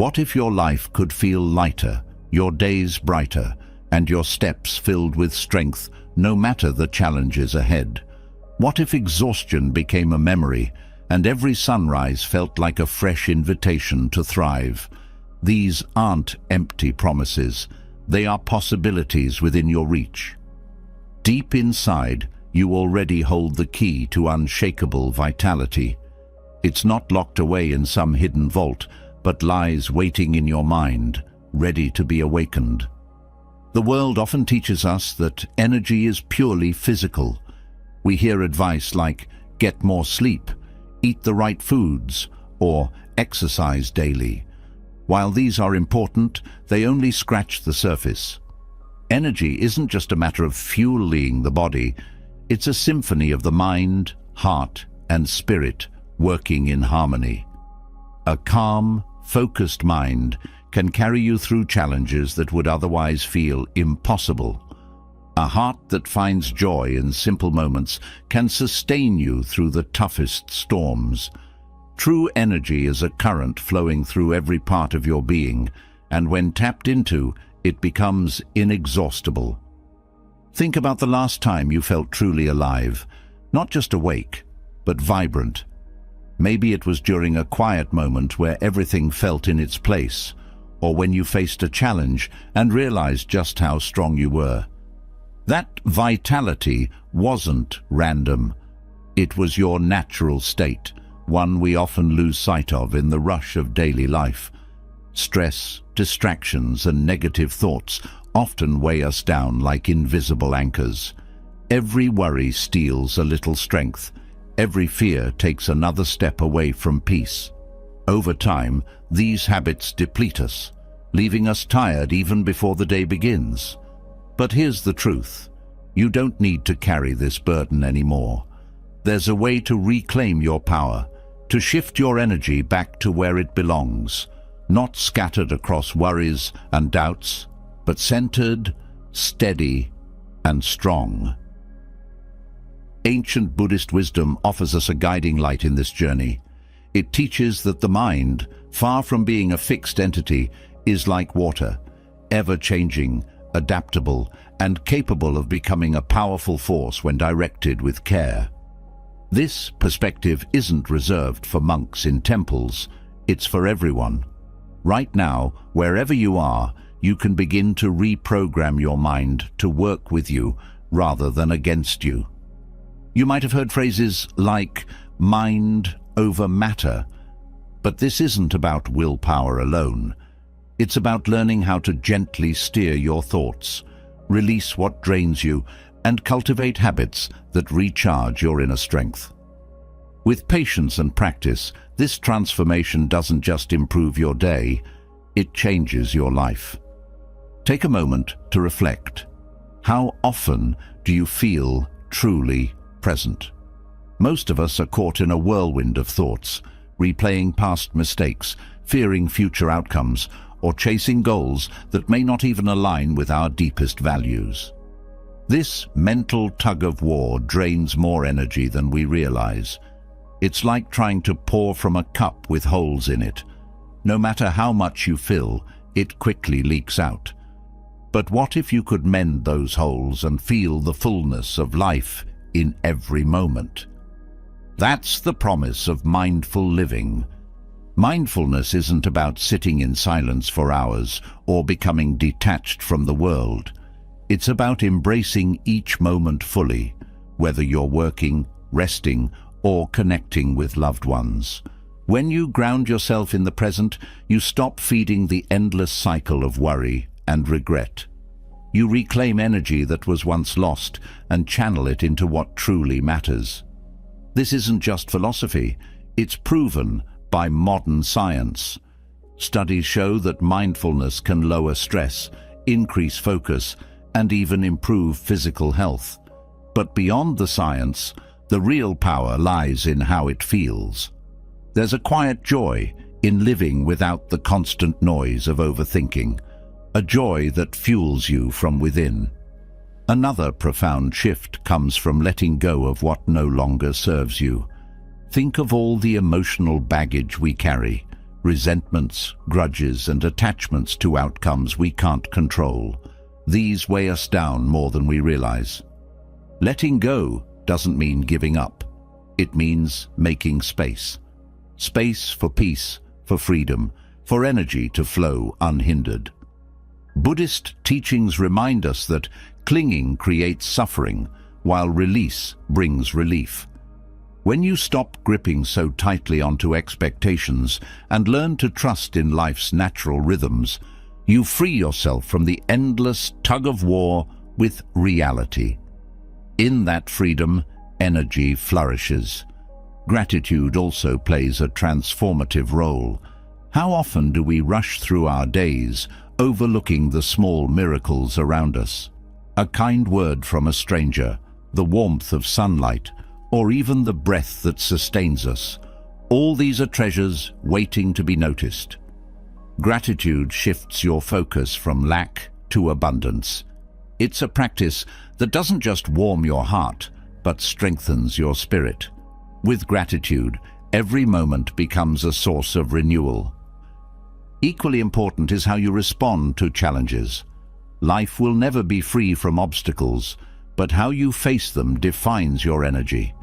What if your life could feel lighter, your days brighter, and your steps filled with strength, no matter the challenges ahead? What if exhaustion became a memory, and every sunrise felt like a fresh invitation to thrive? These aren't empty promises. They are possibilities within your reach. Deep inside, you already hold the key to unshakable vitality. It's not locked away in some hidden vault, but lies waiting in your mind, ready to be awakened. The world often teaches us that energy is purely physical. We hear advice like, get more sleep, eat the right foods, or exercise daily. While these are important, they only scratch the surface. Energy isn't just a matter of fueling the body, it's a symphony of the mind, heart, and spirit working in harmony. A calm, focused mind can carry you through challenges that would otherwise feel impossible. A heart that finds joy in simple moments can sustain you through the toughest storms. True energy is a current flowing through every part of your being, and when tapped into, it becomes inexhaustible. Think about the last time you felt truly alive, not just awake, but vibrant. Maybe it was during a quiet moment where everything felt in its place, or when you faced a challenge and realized just how strong you were. That vitality wasn't random. It was your natural state, one we often lose sight of in the rush of daily life. Stress, distractions, and negative thoughts often weigh us down like invisible anchors. Every worry steals a little strength. Every fear takes another step away from peace. Over time, these habits deplete us, leaving us tired even before the day begins. But here's the truth. You don't need to carry this burden anymore. There's a way to reclaim your power, to shift your energy back to where it belongs, not scattered across worries and doubts, but centered, steady, and strong. Ancient Buddhist wisdom offers us a guiding light in this journey. It teaches that the mind, far from being a fixed entity, is like water, ever-changing, adaptable, and capable of becoming a powerful force when directed with care. This perspective isn't reserved for monks in temples, it's for everyone. Right now, wherever you are, you can begin to reprogram your mind to work with you rather than against you. You might have heard phrases like mind over matter, but this isn't about willpower alone. It's about learning how to gently steer your thoughts, release what drains you, and cultivate habits that recharge your inner strength. With patience and practice, this transformation doesn't just improve your day, it changes your life. Take a moment to reflect. How often do you feel truly present? Most of us are caught in a whirlwind of thoughts, replaying past mistakes, fearing future outcomes, or chasing goals that may not even align with our deepest values. This mental tug-of-war drains more energy than we realize. It's like trying to pour from a cup with holes in it. No matter how much you fill, it quickly leaks out. But what if you could mend those holes and feel the fullness of life in every moment? That's the promise of mindful living. Mindfulness isn't about sitting in silence for hours or becoming detached from the world. It's about embracing each moment fully, whether you're working, resting, or connecting with loved ones. When you ground yourself in the present, you stop feeding the endless cycle of worry and regret. You reclaim energy that was once lost and channel it into what truly matters. This isn't just philosophy, it's proven by modern science. Studies show that mindfulness can lower stress, increase focus, and even improve physical health. But beyond the science, the real power lies in how it feels. There's a quiet joy in living without the constant noise of overthinking, a joy that fuels you from within. Another profound shift comes from letting go of what no longer serves you. Think of all the emotional baggage we carry, resentments, grudges, and attachments to outcomes we can't control. These weigh us down more than we realize. Letting go doesn't mean giving up. It means making space. Space for peace, for freedom, for energy to flow unhindered. Buddhist teachings remind us that clinging creates suffering, while release brings relief. When you stop gripping so tightly onto expectations and learn to trust in life's natural rhythms, you free yourself from the endless tug-of-war with reality. In that freedom, energy flourishes. Gratitude also plays a transformative role. How often do we rush through our days, overlooking the small miracles around us? A kind word from a stranger, the warmth of sunlight, or even the breath that sustains us. All these are treasures waiting to be noticed. Gratitude shifts your focus from lack to abundance. It's a practice that doesn't just warm your heart, but strengthens your spirit. With gratitude, every moment becomes a source of renewal. Equally important is how you respond to challenges. Life will never be free from obstacles, but how you face them defines your energy.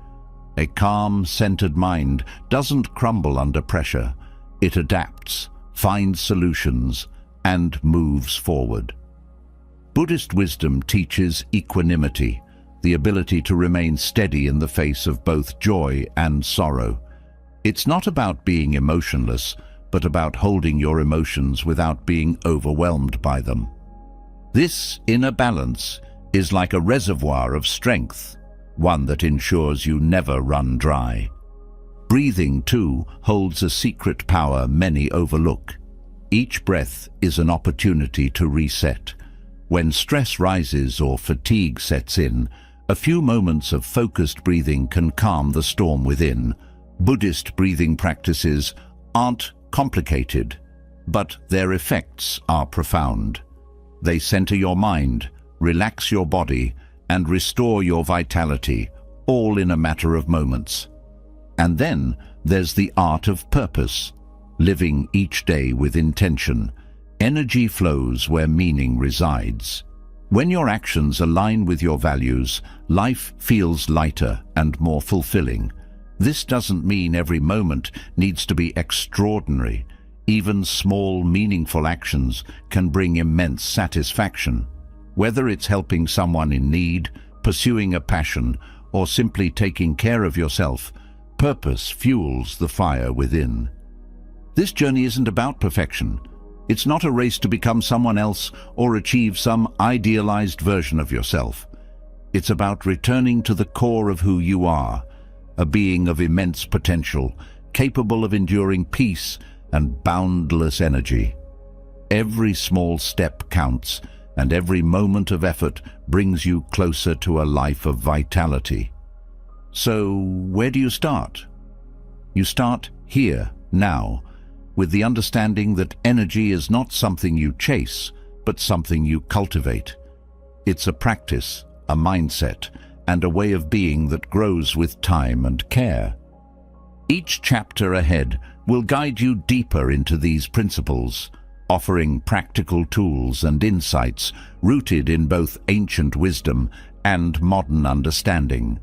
A calm, centered mind doesn't crumble under pressure. It adapts, finds solutions, and moves forward. Buddhist wisdom teaches equanimity, the ability to remain steady in the face of both joy and sorrow. It's not about being emotionless, but about holding your emotions without being overwhelmed by them. This inner balance is like a reservoir of strength, one that ensures you never run dry. Breathing, too, holds a secret power many overlook. Each breath is an opportunity to reset. When stress rises or fatigue sets in, a few moments of focused breathing can calm the storm within. Buddhist breathing practices aren't complicated, but their effects are profound. They center your mind, relax your body, and restore your vitality, all in a matter of moments. And then there's the art of purpose, living each day with intention. Energy flows where meaning resides. When your actions align with your values, life feels lighter and more fulfilling. This doesn't mean every moment needs to be extraordinary. Even small, meaningful actions can bring immense satisfaction. Whether it's helping someone in need, pursuing a passion, or simply taking care of yourself, purpose fuels the fire within. This journey isn't about perfection. It's not a race to become someone else or achieve some idealized version of yourself. It's about returning to the core of who you are, a being of immense potential, capable of enduring peace and boundless energy. Every small step counts, and every moment of effort brings you closer to a life of vitality. So, where do you start? You start here, now, with the understanding that energy is not something you chase, but something you cultivate. It's a practice, a mindset, and a way of being that grows with time and care. Each chapter ahead will guide you deeper into these principles, offering practical tools and insights rooted in both ancient wisdom and modern understanding.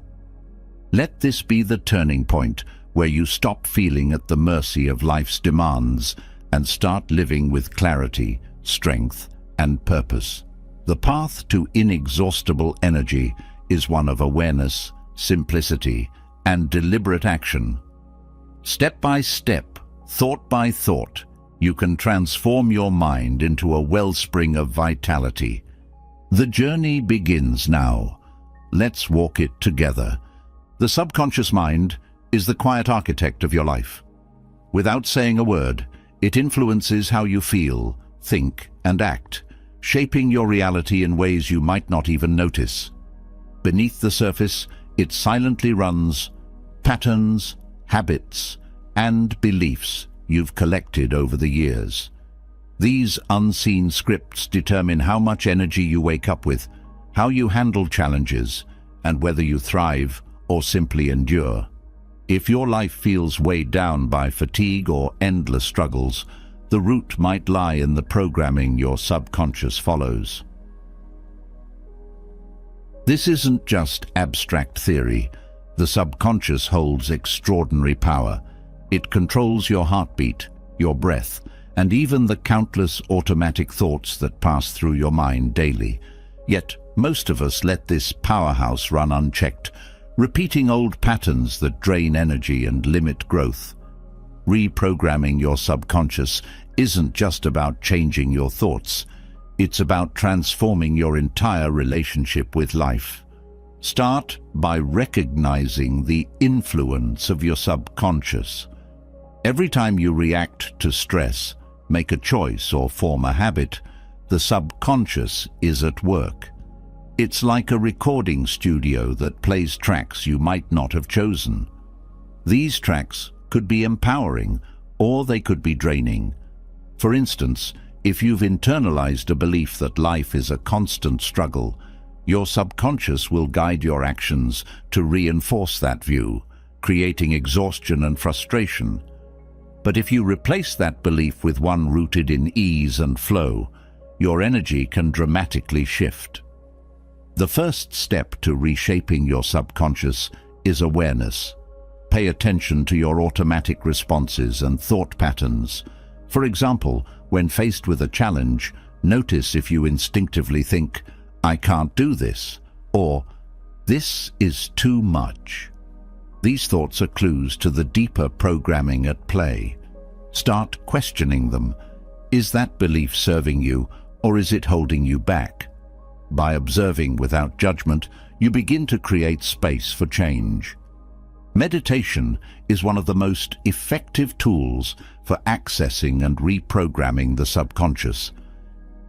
Let this be the turning point where you stop feeling at the mercy of life's demands and start living with clarity, strength, and purpose. The path to inexhaustible energy is one of awareness, simplicity, and deliberate action. Step by step, thought by thought, you can transform your mind into a wellspring of vitality. The journey begins now. Let's walk it together. The subconscious mind is the quiet architect of your life. Without saying a word, it influences how you feel, think, and act, shaping your reality in ways you might not even notice. Beneath the surface, it silently runs patterns, habits, and beliefs you've collected over the years. These unseen scripts determine how much energy you wake up with, how you handle challenges, and whether you thrive or simply endure. If your life feels weighed down by fatigue or endless struggles, the root might lie in the programming your subconscious follows. This isn't just abstract theory. The subconscious holds extraordinary power. It controls your heartbeat, your breath, and even the countless automatic thoughts that pass through your mind daily. Yet, most of us let this powerhouse run unchecked, repeating old patterns that drain energy and limit growth. Reprogramming your subconscious isn't just about changing your thoughts. It's about transforming your entire relationship with life. Start by recognizing the influence of your subconscious. Every time you react to stress, make a choice or form a habit, the subconscious is at work. It's like a recording studio that plays tracks you might not have chosen. These tracks could be empowering, or they could be draining. For instance, if you've internalized a belief that life is a constant struggle, your subconscious will guide your actions to reinforce that view, creating exhaustion and frustration. But if you replace that belief with one rooted in ease and flow, your energy can dramatically shift. The first step to reshaping your subconscious is awareness. Pay attention to your automatic responses and thought patterns. For example, when faced with a challenge, notice if you instinctively think, "I can't do this," or "This is too much." These thoughts are clues to the deeper programming at play. Start questioning them. Is that belief serving you, or is it holding you back? By observing without judgment, you begin to create space for change. Meditation is one of the most effective tools for accessing and reprogramming the subconscious.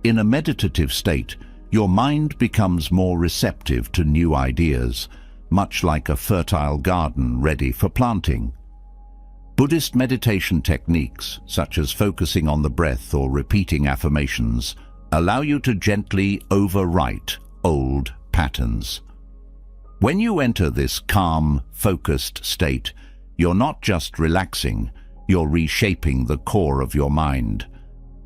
In a meditative state, your mind becomes more receptive to new ideas, much like a fertile garden ready for planting. Buddhist meditation techniques, such as focusing on the breath or repeating affirmations, allow you to gently overwrite old patterns. When you enter this calm, focused state, you're not just relaxing, you're reshaping the core of your mind.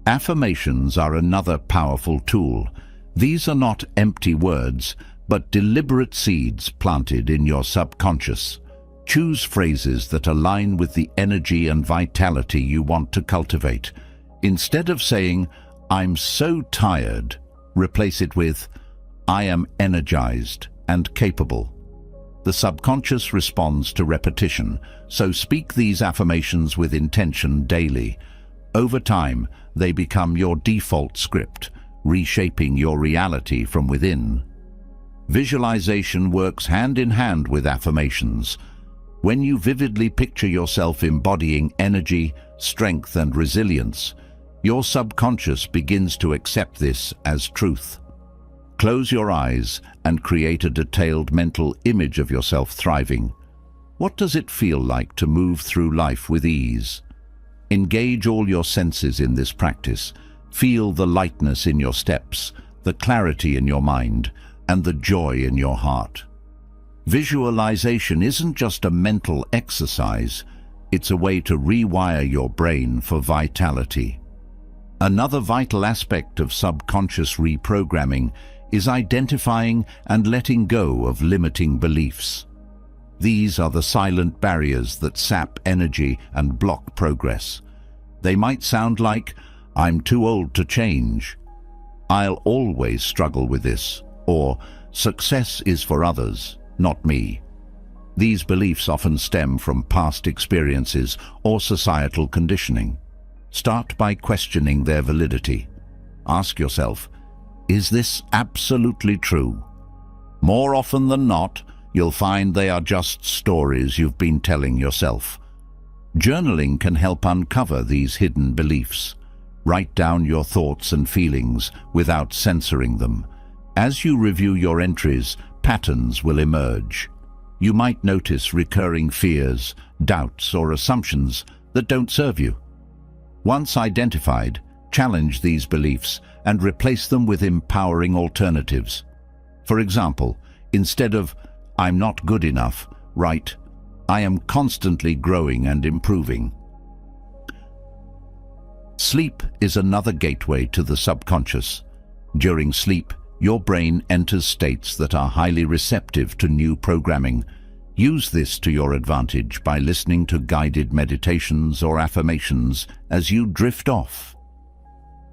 Affirmations are another powerful tool. These are not empty words, but deliberate seeds planted in your subconscious. Choose phrases that align with the energy and vitality you want to cultivate. Instead of saying, "I'm so tired," replace it with, "I am energized and capable." The subconscious responds to repetition, so speak these affirmations with intention daily. Over time, they become your default script, reshaping your reality from within. Visualization works hand in hand with affirmations. When you vividly picture yourself embodying energy, strength, and resilience, your subconscious begins to accept this as truth. Close your eyes and create a detailed mental image of yourself thriving. What does it feel like to move through life with ease? Engage all your senses in this practice. Feel the lightness in your steps, the clarity in your mind, and the joy in your heart. Visualization isn't just a mental exercise, it's a way to rewire your brain for vitality. Another vital aspect of subconscious reprogramming is identifying and letting go of limiting beliefs. These are the silent barriers that sap energy and block progress. They might sound like, "I'm too old to change," "I'll always struggle with this," or "Success is for others, not me." These beliefs often stem from past experiences or societal conditioning. Start by questioning their validity. Ask yourself, is this absolutely true? More often than not, you'll find they are just stories you've been telling yourself. Journaling can help uncover these hidden beliefs. Write down your thoughts and feelings without censoring them. As you review your entries, patterns will emerge. You might notice recurring fears, doubts, or assumptions that don't serve you. Once identified, challenge these beliefs and replace them with empowering alternatives. For example, instead of "I'm not good enough," write, I am constantly growing and improving. Sleep is another gateway to the subconscious. During sleep, your brain enters states that are highly receptive to new programming. Use this to your advantage by listening to guided meditations or affirmations as you drift off.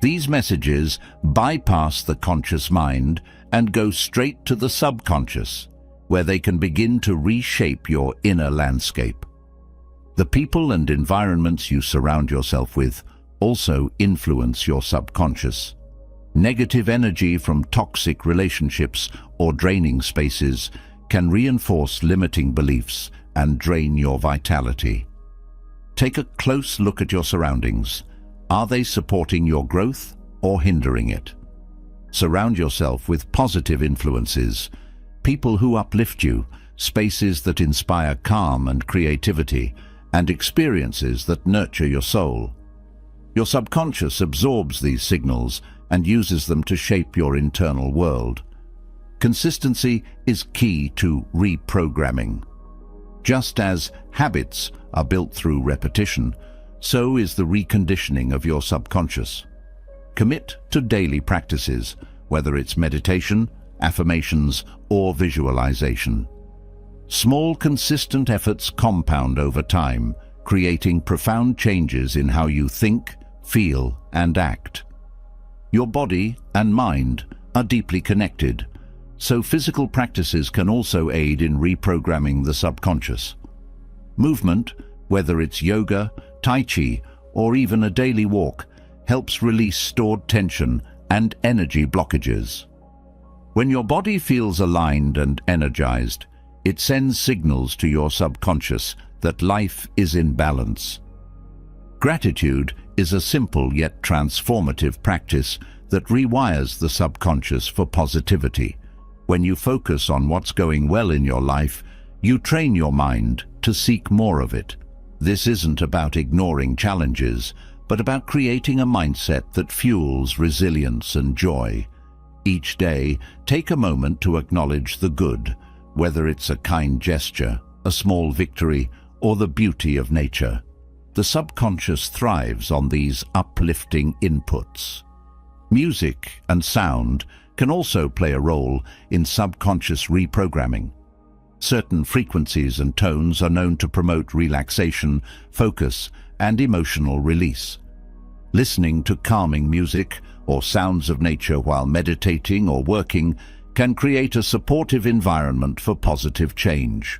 These messages bypass the conscious mind and go straight to the subconscious, where they can begin to reshape your inner landscape. The people and environments you surround yourself with also influence your subconscious. Negative energy from toxic relationships or draining spaces can reinforce limiting beliefs and drain your vitality. Take a close look at your surroundings. Are they supporting your growth or hindering it? Surround yourself with positive influences, people who uplift you, spaces that inspire calm and creativity, and experiences that nurture your soul. Your subconscious absorbs these signals and uses them to shape your internal world. Consistency is key to reprogramming. Just as habits are built through repetition, so is the reconditioning of your subconscious. Commit to daily practices, whether it's meditation, affirmations, or visualization. Small, consistent efforts compound over time, creating profound changes in how you think, feel, and act. Your body and mind are deeply connected, so physical practices can also aid in reprogramming the subconscious. Movement, whether it's yoga, tai chi, or even a daily walk, helps release stored tension and energy blockages. When your body feels aligned and energized, it sends signals to your subconscious that life is in balance. Gratitude is a simple yet transformative practice that rewires the subconscious for positivity. When you focus on what's going well in your life, you train your mind to seek more of it. This isn't about ignoring challenges, but about creating a mindset that fuels resilience and joy. Each day, take a moment to acknowledge the good, whether it's a kind gesture, a small victory, or the beauty of nature. The subconscious thrives on these uplifting inputs. Music and sound can also play a role in subconscious reprogramming. Certain frequencies and tones are known to promote relaxation, focus, and emotional release. Listening to calming music or sounds of nature while meditating or working can create a supportive environment for positive change.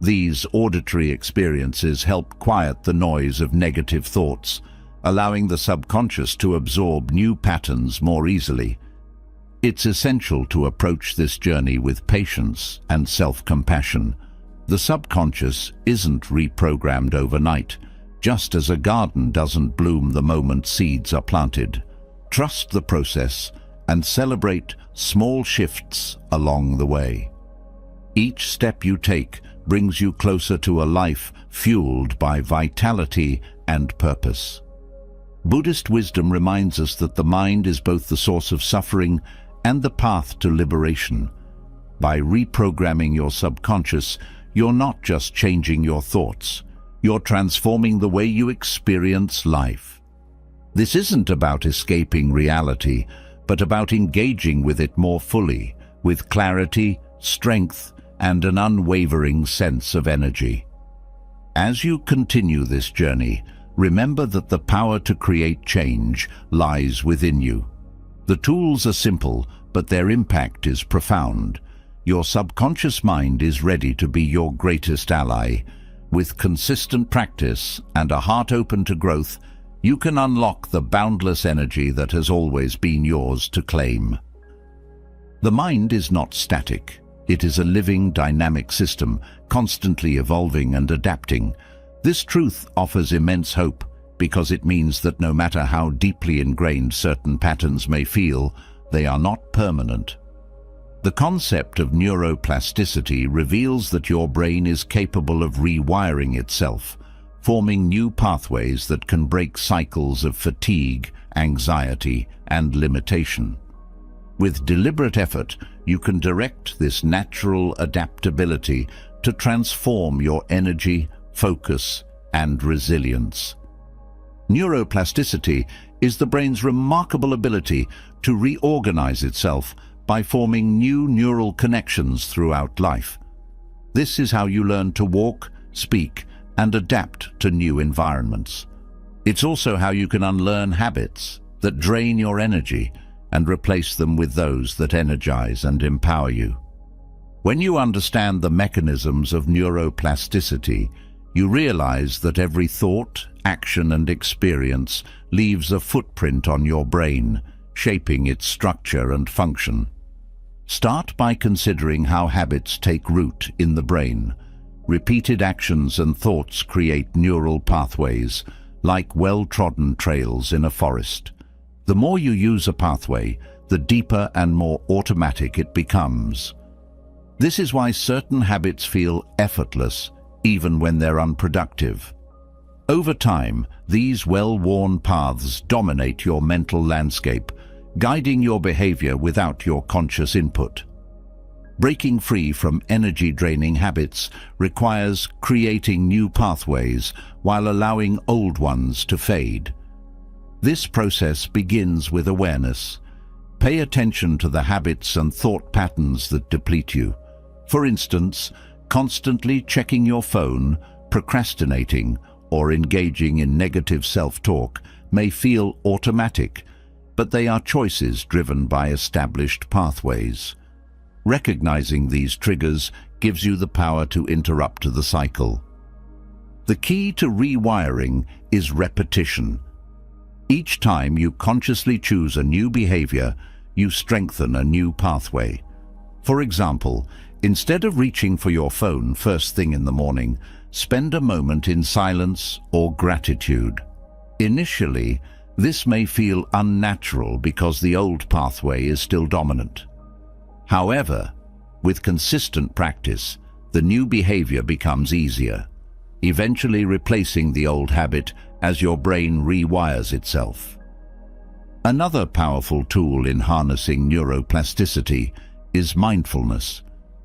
These auditory experiences help quiet the noise of negative thoughts, allowing the subconscious to absorb new patterns more easily. It's essential to approach this journey with patience and self-compassion. The subconscious isn't reprogrammed overnight, just as a garden doesn't bloom the moment seeds are planted. Trust the process and celebrate small shifts along the way. Each step you take brings you closer to a life fueled by vitality and purpose. Buddhist wisdom reminds us that the mind is both the source of suffering and the path to liberation. By reprogramming your subconscious, you're not just changing your thoughts, you're transforming the way you experience life. This isn't about escaping reality, but about engaging with it more fully, with clarity, strength, and an unwavering sense of energy. As you continue this journey, remember that the power to create change lies within you. The tools are simple, but their impact is profound. Your subconscious mind is ready to be your greatest ally. With consistent practice and a heart open to growth, you can unlock the boundless energy that has always been yours to claim. The mind is not static. It is a living, dynamic system, constantly evolving and adapting. This truth offers immense hope because it means that no matter how deeply ingrained certain patterns may feel, they are not permanent. The concept of neuroplasticity reveals that your brain is capable of rewiring itself, forming new pathways that can break cycles of fatigue, anxiety, and limitation. With deliberate effort, you can direct this natural adaptability to transform your energy, focus, and resilience. Neuroplasticity is the brain's remarkable ability to reorganize itself by forming new neural connections throughout life. This is how you learn to walk, speak, and adapt to new environments. It's also how you can unlearn habits that drain your energy and replace them with those that energize and empower you. When you understand the mechanisms of neuroplasticity, you realize that every thought, action, and experience leaves a footprint on your brain, shaping its structure and function. Start by considering how habits take root in the brain. Repeated actions and thoughts create neural pathways, like well-trodden trails in a forest. The more you use a pathway, the deeper and more automatic it becomes. This is why certain habits feel effortless, even when they're unproductive. Over time, these well-worn paths dominate your mental landscape, guiding your behavior without your conscious input. Breaking free from energy-draining habits requires creating new pathways while allowing old ones to fade. This process begins with awareness. Pay attention to the habits and thought patterns that deplete you. For instance, constantly checking your phone, procrastinating, or engaging in negative self-talk may feel automatic, but they are choices driven by established pathways. Recognizing these triggers gives you the power to interrupt the cycle. The key to rewiring is repetition. Each time you consciously choose a new behavior, you strengthen a new pathway. For example, instead of reaching for your phone first thing in the morning, spend a moment in silence or gratitude. Initially, this may feel unnatural because the old pathway is still dominant. However, with consistent practice, the new behavior becomes easier, eventually replacing the old habit as your brain rewires itself. Another powerful tool in harnessing neuroplasticity is mindfulness.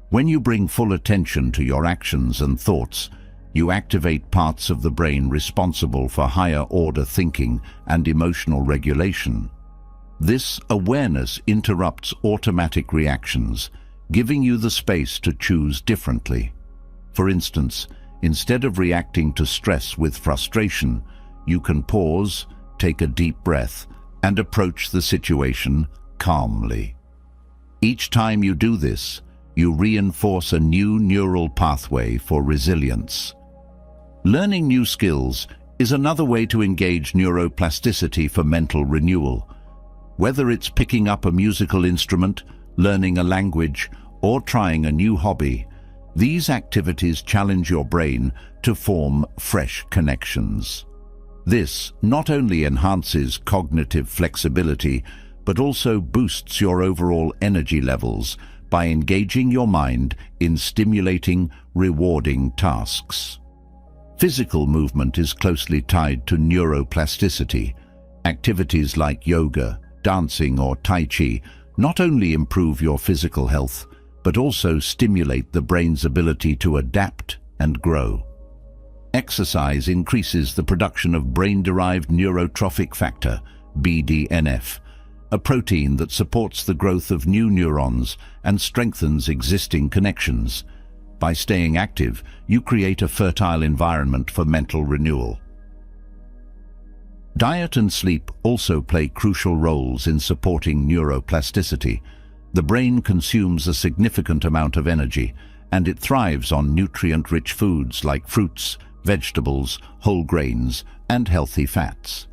When you bring full attention to your actions and thoughts, you activate parts of the brain responsible for higher-order thinking and emotional regulation. This awareness interrupts automatic reactions, giving you the space to choose differently. For instance, instead of reacting to stress with frustration, you can pause, take a deep breath, and approach the situation calmly. Each time you do this, you reinforce a new neural pathway for resilience. Learning new skills is another way to engage neuroplasticity for mental renewal. Whether it's picking up a musical instrument, learning a language, or trying a new hobby, these activities challenge your brain to form fresh connections. This not only enhances cognitive flexibility, but also boosts your overall energy levels by engaging your mind in stimulating, rewarding tasks. Physical movement is closely tied to neuroplasticity. Activities like yoga, dancing, or tai chi not only improve your physical health, but also stimulate the brain's ability to adapt and grow. Exercise increases the production of brain-derived neurotrophic factor, BDNF, a protein that supports the growth of new neurons and strengthens existing connections. By staying active, you create a fertile environment for mental renewal. Diet and sleep also play crucial roles in supporting neuroplasticity. The brain consumes a significant amount of energy, and it thrives on nutrient-rich foods like fruits, vegetables, whole grains, and healthy fats.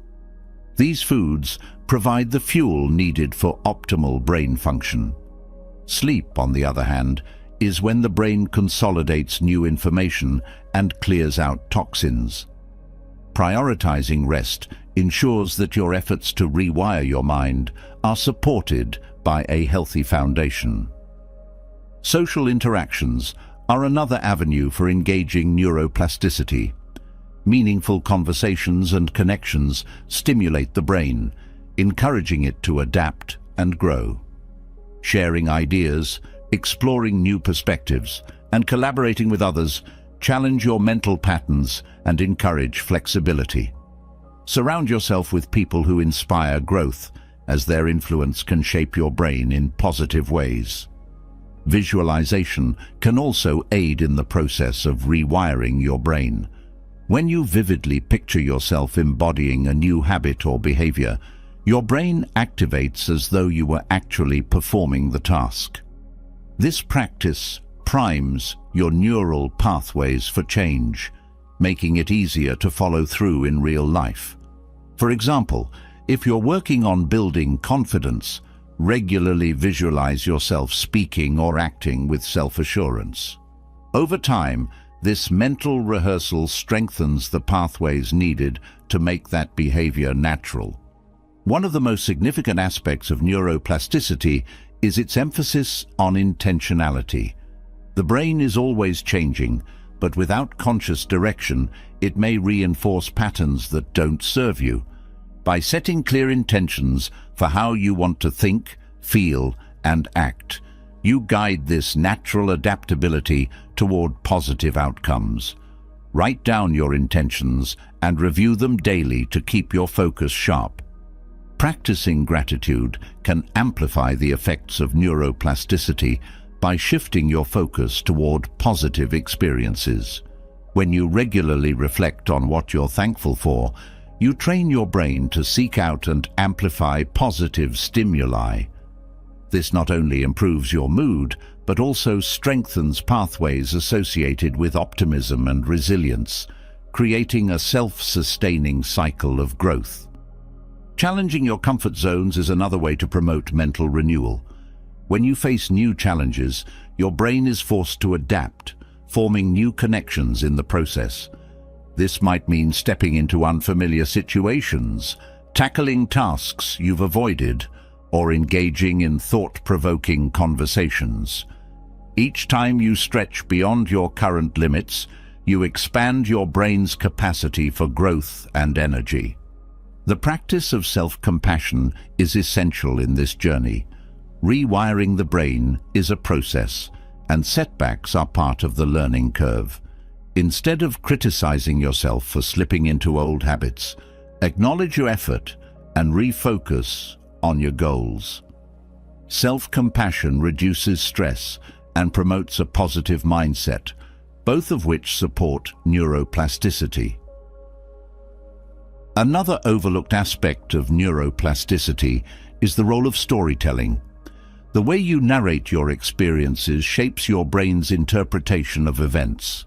These foods provide the fuel needed for optimal brain function. Sleep, on the other hand, is when the brain consolidates new information and clears out toxins. Prioritizing rest ensures that your efforts to rewire your mind are supported by a healthy foundation. Social interactions are another avenue for engaging neuroplasticity. Meaningful conversations and connections stimulate the brain, encouraging it to adapt and grow. Sharing ideas, exploring new perspectives, and collaborating with others, challenge your mental patterns and encourage flexibility. Surround yourself with people who inspire growth, as their influence can shape your brain in positive ways. Visualization can also aid in the process of rewiring your brain. When you vividly picture yourself embodying a new habit or behavior, your brain activates as though you were actually performing the task. This practice primes your neural pathways for change, making it easier to follow through in real life. For example, if you're working on building confidence, regularly visualize yourself speaking or acting with self-assurance. Over time, this mental rehearsal strengthens the pathways needed to make that behavior natural. One of the most significant aspects of neuroplasticity is its emphasis on intentionality. The brain is always changing, but without conscious direction, it may reinforce patterns that don't serve you. By setting clear intentions for how you want to think, feel, and act, you guide this natural adaptability toward positive outcomes. Write down your intentions and review them daily to keep your focus sharp. Practicing gratitude can amplify the effects of neuroplasticity by shifting your focus toward positive experiences. When you regularly reflect on what you're thankful for, you train your brain to seek out and amplify positive stimuli. This not only improves your mood, but also strengthens pathways associated with optimism and resilience, creating a self-sustaining cycle of growth. Challenging your comfort zones is another way to promote mental renewal. When you face new challenges, your brain is forced to adapt, forming new connections in the process. This might mean stepping into unfamiliar situations, tackling tasks you've avoided, or engaging in thought-provoking conversations. Each time you stretch beyond your current limits, you expand your brain's capacity for growth and energy. The practice of self-compassion is essential in this journey. Rewiring the brain is a process, and setbacks are part of the learning curve. Instead of criticizing yourself for slipping into old habits, acknowledge your effort and refocus on your goals. Self-compassion reduces stress and promotes a positive mindset, both of which support neuroplasticity. Another overlooked aspect of neuroplasticity is the role of storytelling. The way you narrate your experiences shapes your brain's interpretation of events.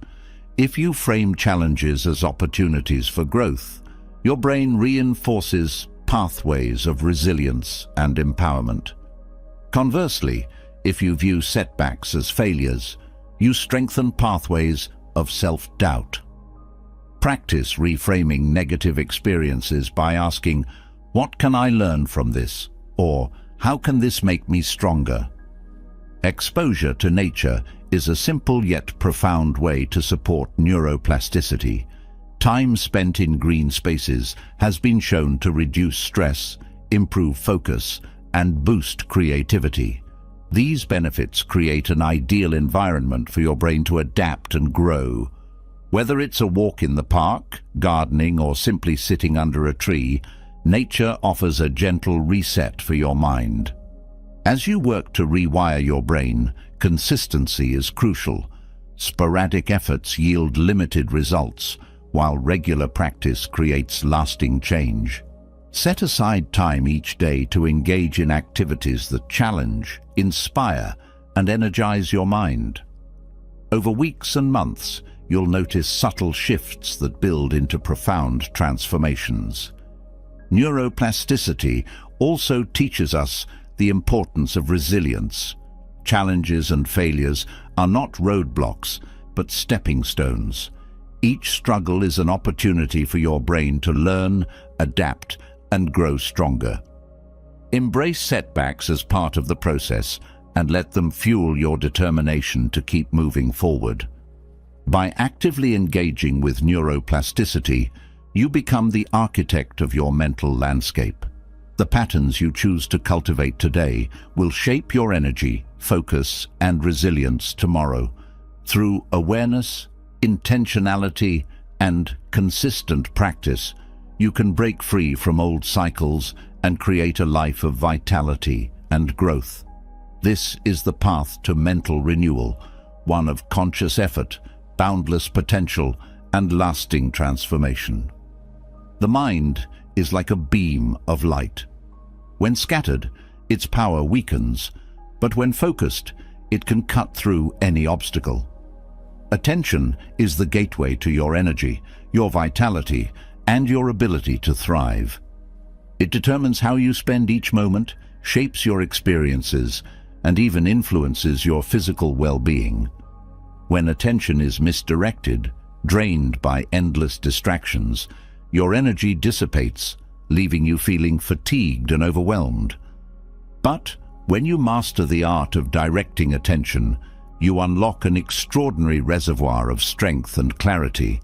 If you frame challenges as opportunities for growth, your brain reinforces pathways of resilience and empowerment. Conversely, if you view setbacks as failures, you strengthen pathways of self-doubt. Practice reframing negative experiences by asking, "What can I learn from this?" or "How can this make me stronger?" Exposure to nature is a simple yet profound way to support neuroplasticity. Time spent in green spaces has been shown to reduce stress, improve focus, and boost creativity. These benefits create an ideal environment for your brain to adapt and grow. Whether it's a walk in the park, gardening, or simply sitting under a tree, nature offers a gentle reset for your mind. As you work to rewire your brain, consistency is crucial. Sporadic efforts yield limited results, while regular practice creates lasting change. Set aside time each day to engage in activities that challenge, inspire, and energize your mind. Over weeks and months, you'll notice subtle shifts that build into profound transformations. Neuroplasticity also teaches us the importance of resilience. Challenges and failures are not roadblocks, but stepping stones. Each struggle is an opportunity for your brain to learn, adapt, and grow stronger. Embrace setbacks as part of the process and let them fuel your determination to keep moving forward. By actively engaging with neuroplasticity, you become the architect of your mental landscape. The patterns you choose to cultivate today will shape your energy, focus, and resilience tomorrow. Through awareness, intentionality, and consistent practice, you can break free from old cycles and create a life of vitality and growth. This is the path to mental renewal, one of conscious effort, boundless potential, and lasting transformation. The mind is like a beam of light. When scattered, its power weakens, but when focused, it can cut through any obstacle. Attention is the gateway to your energy, your vitality, and your ability to thrive. It determines how you spend each moment, shapes your experiences, and even influences your physical well-being. When attention is misdirected, drained by endless distractions, your energy dissipates, leaving you feeling fatigued and overwhelmed. But when you master the art of directing attention, you unlock an extraordinary reservoir of strength and clarity.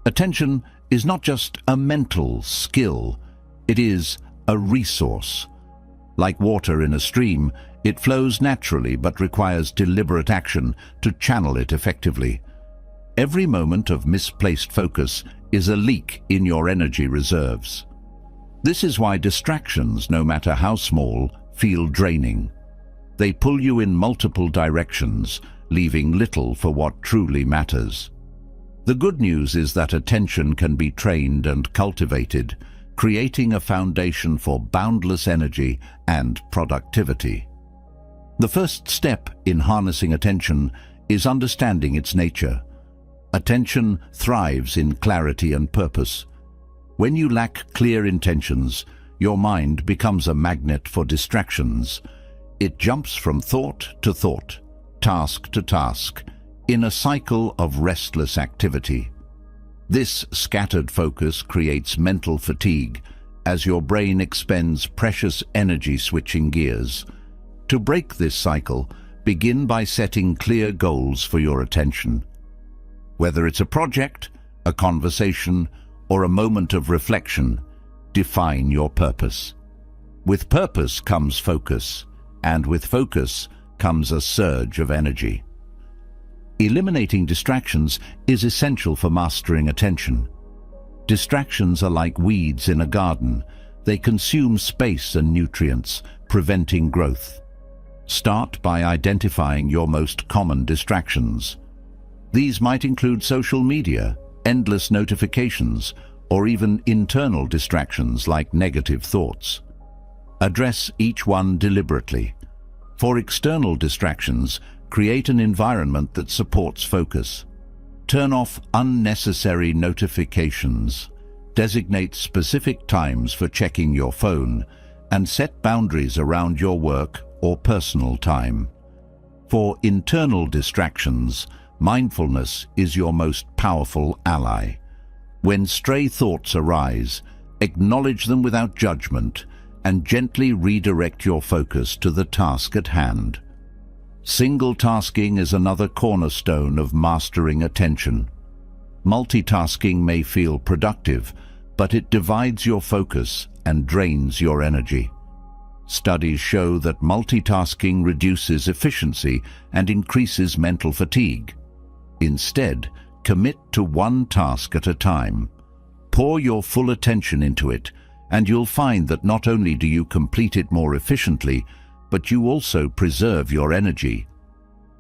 Attention is not just a mental skill, it is a resource. Like water in a stream, it flows naturally but requires deliberate action to channel it effectively. Every moment of misplaced focus is a leak in your energy reserves. This is why distractions, no matter how small, feel draining. They pull you in multiple directions, leaving little for what truly matters. The good news is that attention can be trained and cultivated, creating a foundation for boundless energy and productivity. The first step in harnessing attention is understanding its nature. Attention thrives in clarity and purpose. When you lack clear intentions, your mind becomes a magnet for distractions. It jumps from thought to thought, task to task, in a cycle of restless activity. This scattered focus creates mental fatigue as your brain expends precious energy switching gears. To break this cycle, begin by setting clear goals for your attention. Whether it's a project, a conversation, or a moment of reflection, define your purpose. With purpose comes focus, and with focus comes a surge of energy. Eliminating distractions is essential for mastering attention. Distractions are like weeds in a garden. They consume space and nutrients, preventing growth. Start by identifying your most common distractions. These might include social media, endless notifications, or even internal distractions like negative thoughts. Address each one deliberately. For external distractions, create an environment that supports focus. Turn off unnecessary notifications. Designate specific times for checking your phone, and set boundaries around your work or personal time. For internal distractions, mindfulness is your most powerful ally. When stray thoughts arise, acknowledge them without judgment and gently redirect your focus to the task at hand. Single tasking is another cornerstone of mastering attention. Multitasking may feel productive, but it divides your focus and drains your energy. Studies show that multitasking reduces efficiency and increases mental fatigue. Instead, commit to one task at a time. Pour your full attention into it, and you'll find that not only do you complete it more efficiently, but you also preserve your energy.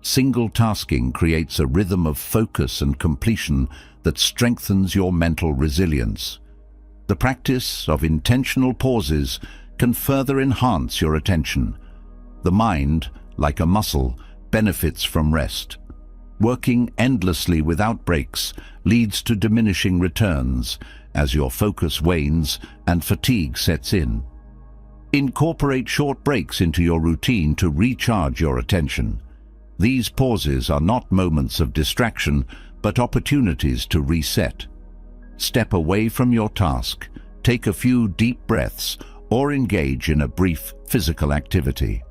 Single tasking creates a rhythm of focus and completion that strengthens your mental resilience. The practice of intentional pauses can further enhance your attention. The mind, like a muscle, benefits from rest. Working endlessly without breaks leads to diminishing returns as your focus wanes and fatigue sets in. Incorporate short breaks into your routine to recharge your attention. These pauses are not moments of distraction, but opportunities to reset. Step away from your task, take a few deep breaths, or engage in a brief physical activity.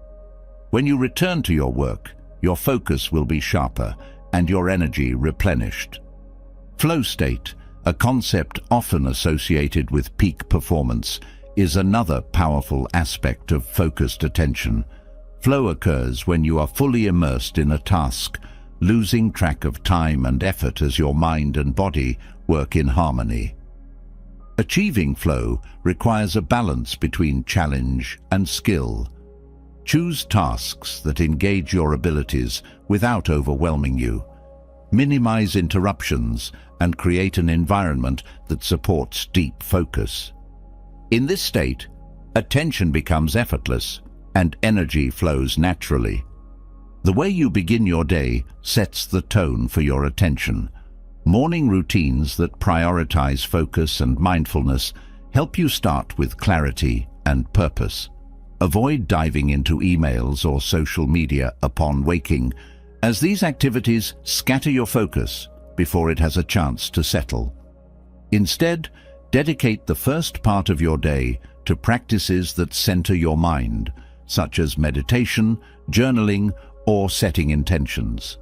When you return to your work, your focus will be sharper and your energy replenished. Flow state, a concept often associated with peak performance, is another powerful aspect of focused attention. Flow occurs when you are fully immersed in a task, losing track of time and effort as your mind and body work in harmony. Achieving flow requires a balance between challenge and skill. Choose tasks that engage your abilities without overwhelming you. Minimize interruptions and create an environment that supports deep focus. In this state, attention becomes effortless and energy flows naturally. The way you begin your day sets the tone for your attention. Morning routines that prioritize focus and mindfulness help you start with clarity and purpose. Avoid diving into emails or social media upon waking, as these activities scatter your focus before it has a chance to settle. Instead, dedicate the first part of your day to practices that center your mind, such as meditation, journaling, or setting intentions.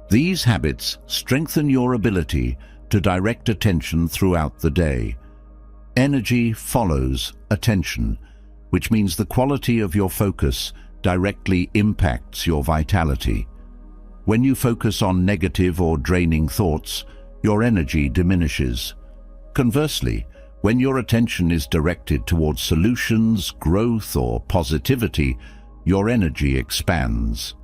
These habits strengthen your ability to direct attention throughout the day. Energy follows attention, which means the quality of your focus directly impacts your vitality. When you focus on negative or draining thoughts, your energy diminishes. Conversely, when your attention is directed towards solutions, growth, or positivity, your energy expands.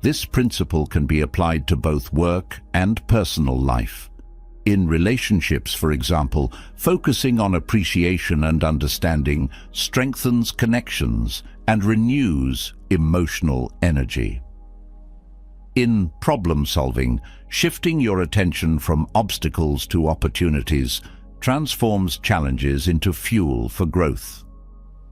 This principle can be applied to both work and personal life. In relationships, for example, focusing on appreciation and understanding strengthens connections and renews emotional energy. In problem solving, shifting your attention from obstacles to opportunities transforms challenges into fuel for growth.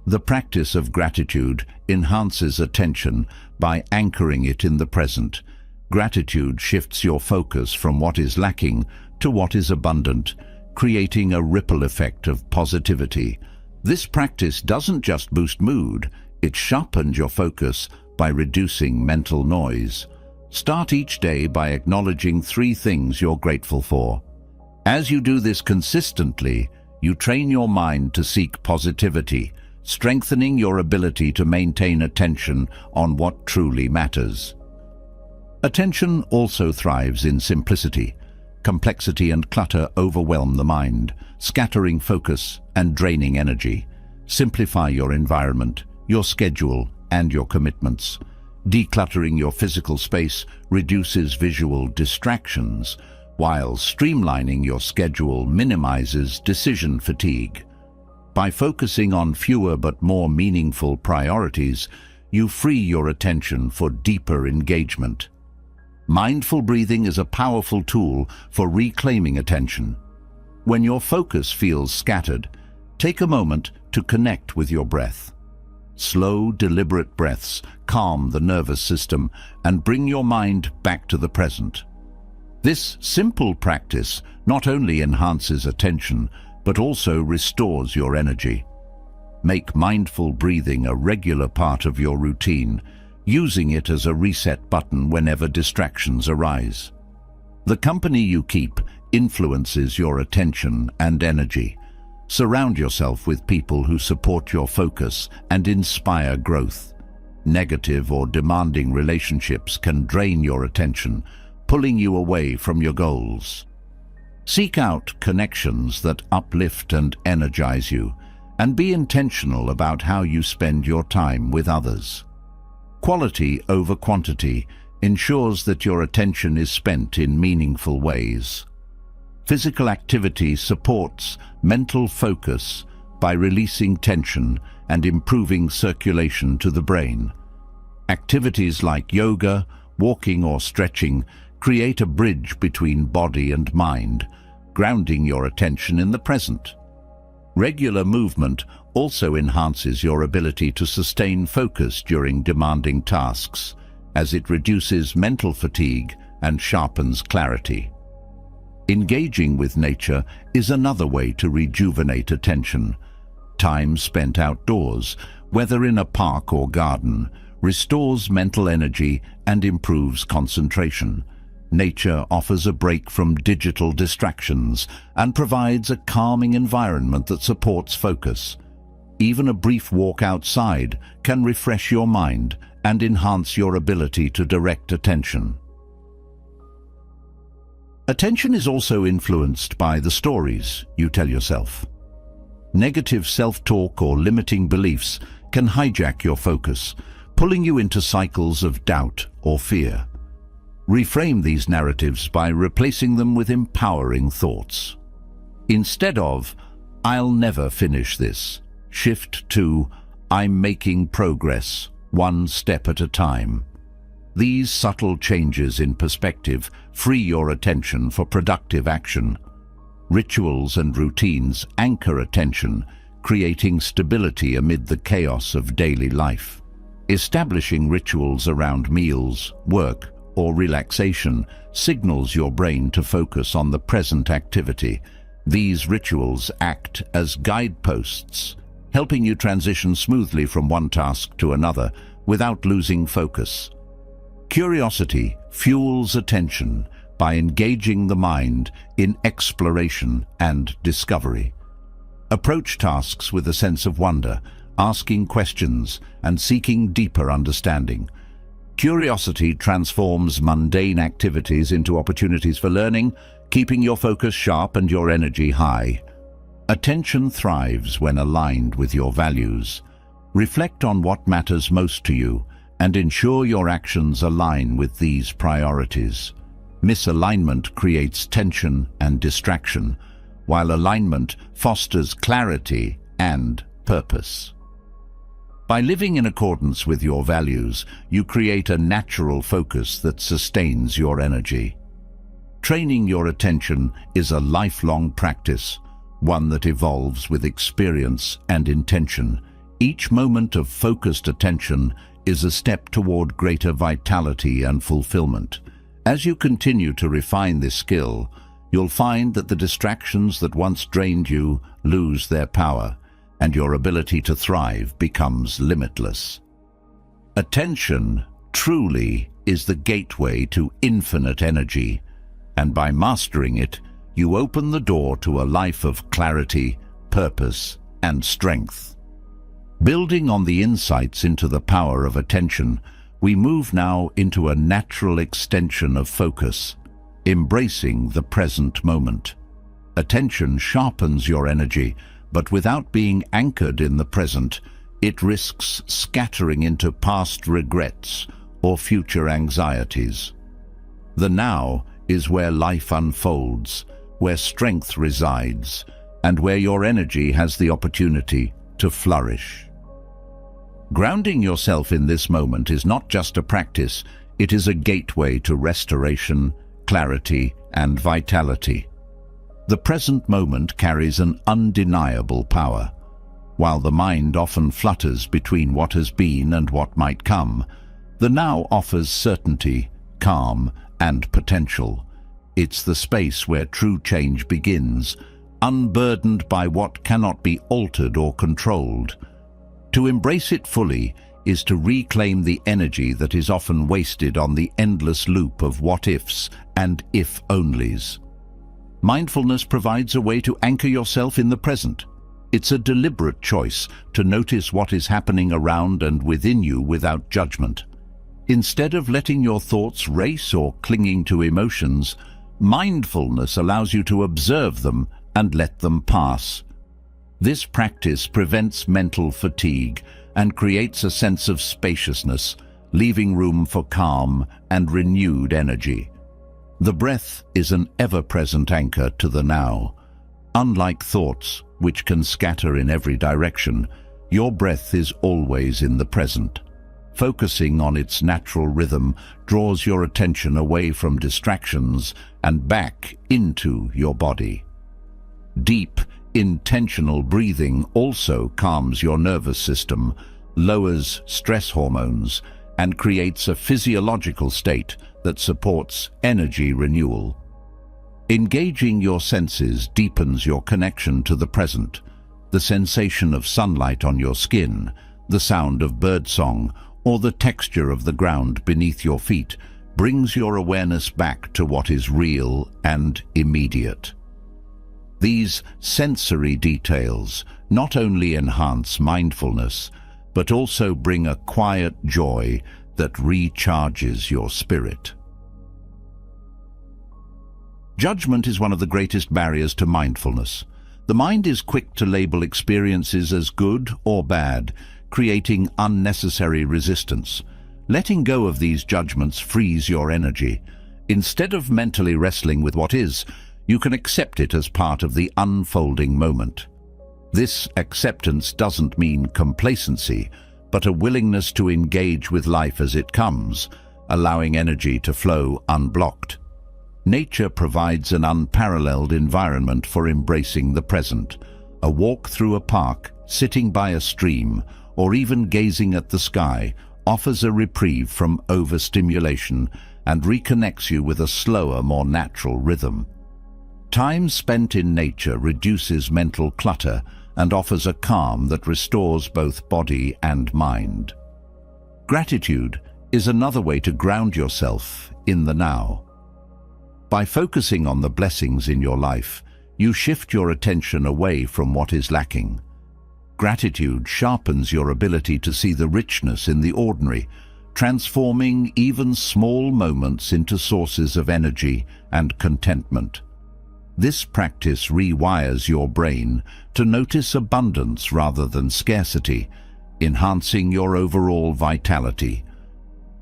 The practice of gratitude enhances attention by anchoring it in the present. Gratitude shifts your focus from what is lacking to what is abundant, creating a ripple effect of positivity. This practice doesn't just boost mood, it sharpens your focus by reducing mental noise. Start each day by acknowledging 3 things you're grateful for. As you do this consistently, you train your mind to seek positivity, strengthening your ability to maintain attention on what truly matters. Attention also thrives in simplicity. Complexity and clutter overwhelm the mind, scattering focus and draining energy. Simplify your environment, your schedule, and your commitments. Decluttering your physical space reduces visual distractions, while streamlining your schedule minimizes decision fatigue. By focusing on fewer but more meaningful priorities, you free your attention for deeper engagement. Mindful breathing is a powerful tool for reclaiming attention. When your focus feels scattered, take a moment to connect with your breath. Slow, deliberate breaths calm the nervous system and bring your mind back to the present. This simple practice not only enhances attention, but also restores your energy. Make mindful breathing a regular part of your routine, using it as a reset button whenever distractions arise. The company you keep influences your attention and energy. Surround yourself with people who support your focus and inspire growth. Negative or demanding relationships can drain your attention, pulling you away from your goals. Seek out connections that uplift and energize you, and be intentional about how you spend your time with others. Quality over quantity ensures that your attention is spent in meaningful ways. Physical activity supports mental focus by releasing tension and improving circulation to the brain. Activities like yoga, walking, or stretching create a bridge between body and mind, grounding your attention in the present. Regular movement also enhances your ability to sustain focus during demanding tasks, as it reduces mental fatigue and sharpens clarity. Engaging with nature is another way to rejuvenate attention. Time spent outdoors, whether in a park or garden, restores mental energy and improves concentration. Nature offers a break from digital distractions and provides a calming environment that supports focus. Even a brief walk outside can refresh your mind and enhance your ability to direct attention. Attention is also influenced by the stories you tell yourself. Negative self-talk or limiting beliefs can hijack your focus, pulling you into cycles of doubt or fear. Reframe these narratives by replacing them with empowering thoughts. Instead of, "I'll never finish this," shift to, "I'm making progress, one step at a time." These subtle changes in perspective free your attention for productive action. Rituals and routines anchor attention, creating stability amid the chaos of daily life. Establishing rituals around meals, work, or relaxation signals your brain to focus on the present activity. These rituals act as guideposts, helping you transition smoothly from one task to another without losing focus. Curiosity fuels attention by engaging the mind in exploration and discovery. Approach tasks with a sense of wonder, asking questions and seeking deeper understanding. Curiosity transforms mundane activities into opportunities for learning, keeping your focus sharp and your energy high. Attention thrives when aligned with your values. Reflect on what matters most to you and ensure your actions align with these priorities. Misalignment creates tension and distraction, while alignment fosters clarity and purpose. By living in accordance with your values, you create a natural focus that sustains your energy. Training your attention is a lifelong practice, one that evolves with experience and intention. Each moment of focused attention is a step toward greater vitality and fulfillment. As you continue to refine this skill, you'll find that the distractions that once drained you lose their power, and your ability to thrive becomes limitless. Attention truly is the gateway to infinite energy, and by mastering it, you open the door to a life of clarity, purpose, and strength. Building on the insights into the power of attention, we move now into a natural extension of focus, embracing the present moment. Attention sharpens your energy, but without being anchored in the present, it risks scattering into past regrets or future anxieties. The now is where life unfolds, where strength resides, and where your energy has the opportunity to flourish. Grounding yourself in this moment is not just a practice, it is a gateway to restoration, clarity, and vitality. The present moment carries an undeniable power. While the mind often flutters between what has been and what might come, the now offers certainty, calm, and potential. It's the space where true change begins, unburdened by what cannot be altered or controlled. To embrace it fully is to reclaim the energy that is often wasted on the endless loop of what-ifs and if-onlys. Mindfulness provides a way to anchor yourself in the present. It's a deliberate choice to notice what is happening around and within you without judgment. Instead of letting your thoughts race or clinging to emotions, mindfulness allows you to observe them and let them pass. This practice prevents mental fatigue and creates a sense of spaciousness, leaving room for calm and renewed energy. The breath is an ever-present anchor to the now. Unlike thoughts, which can scatter in every direction, your breath is always in the present. Focusing on its natural rhythm draws your attention away from distractions and back into your body. Deep, intentional breathing also calms your nervous system, lowers stress hormones, and creates a physiological state that supports energy renewal. Engaging your senses deepens your connection to the present. The sensation of sunlight on your skin, the sound of birdsong, or the texture of the ground beneath your feet brings your awareness back to what is real and immediate. These sensory details not only enhance mindfulness, but also bring a quiet joy that recharges your spirit. Judgment is one of the greatest barriers to mindfulness. The mind is quick to label experiences as good or bad, creating unnecessary resistance. Letting go of these judgments frees your energy. Instead of mentally wrestling with what is, you can accept it as part of the unfolding moment. This acceptance doesn't mean complacency, but a willingness to engage with life as it comes, allowing energy to flow unblocked. Nature provides an unparalleled environment for embracing the present. A walk through a park, sitting by a stream, or even gazing at the sky offers a reprieve from overstimulation and reconnects you with a slower, more natural rhythm. Time spent in nature reduces mental clutter and offers a calm that restores both body and mind. Gratitude is another way to ground yourself in the now. By focusing on the blessings in your life, you shift your attention away from what is lacking. Gratitude sharpens your ability to see the richness in the ordinary, transforming even small moments into sources of energy and contentment. This practice rewires your brain to notice abundance rather than scarcity, enhancing your overall vitality.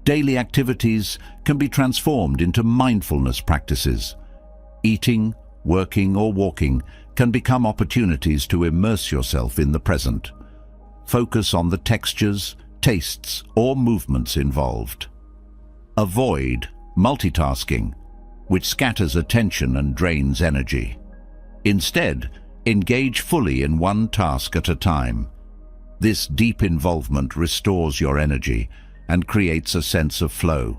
Daily activities can be transformed into mindfulness practices. Eating, working, or walking can become opportunities to immerse yourself in the present. Focus on the textures, tastes, or movements involved. Avoid multitasking, which scatters attention and drains energy. Instead, engage fully in one task at a time. This deep involvement restores your energy and creates a sense of flow.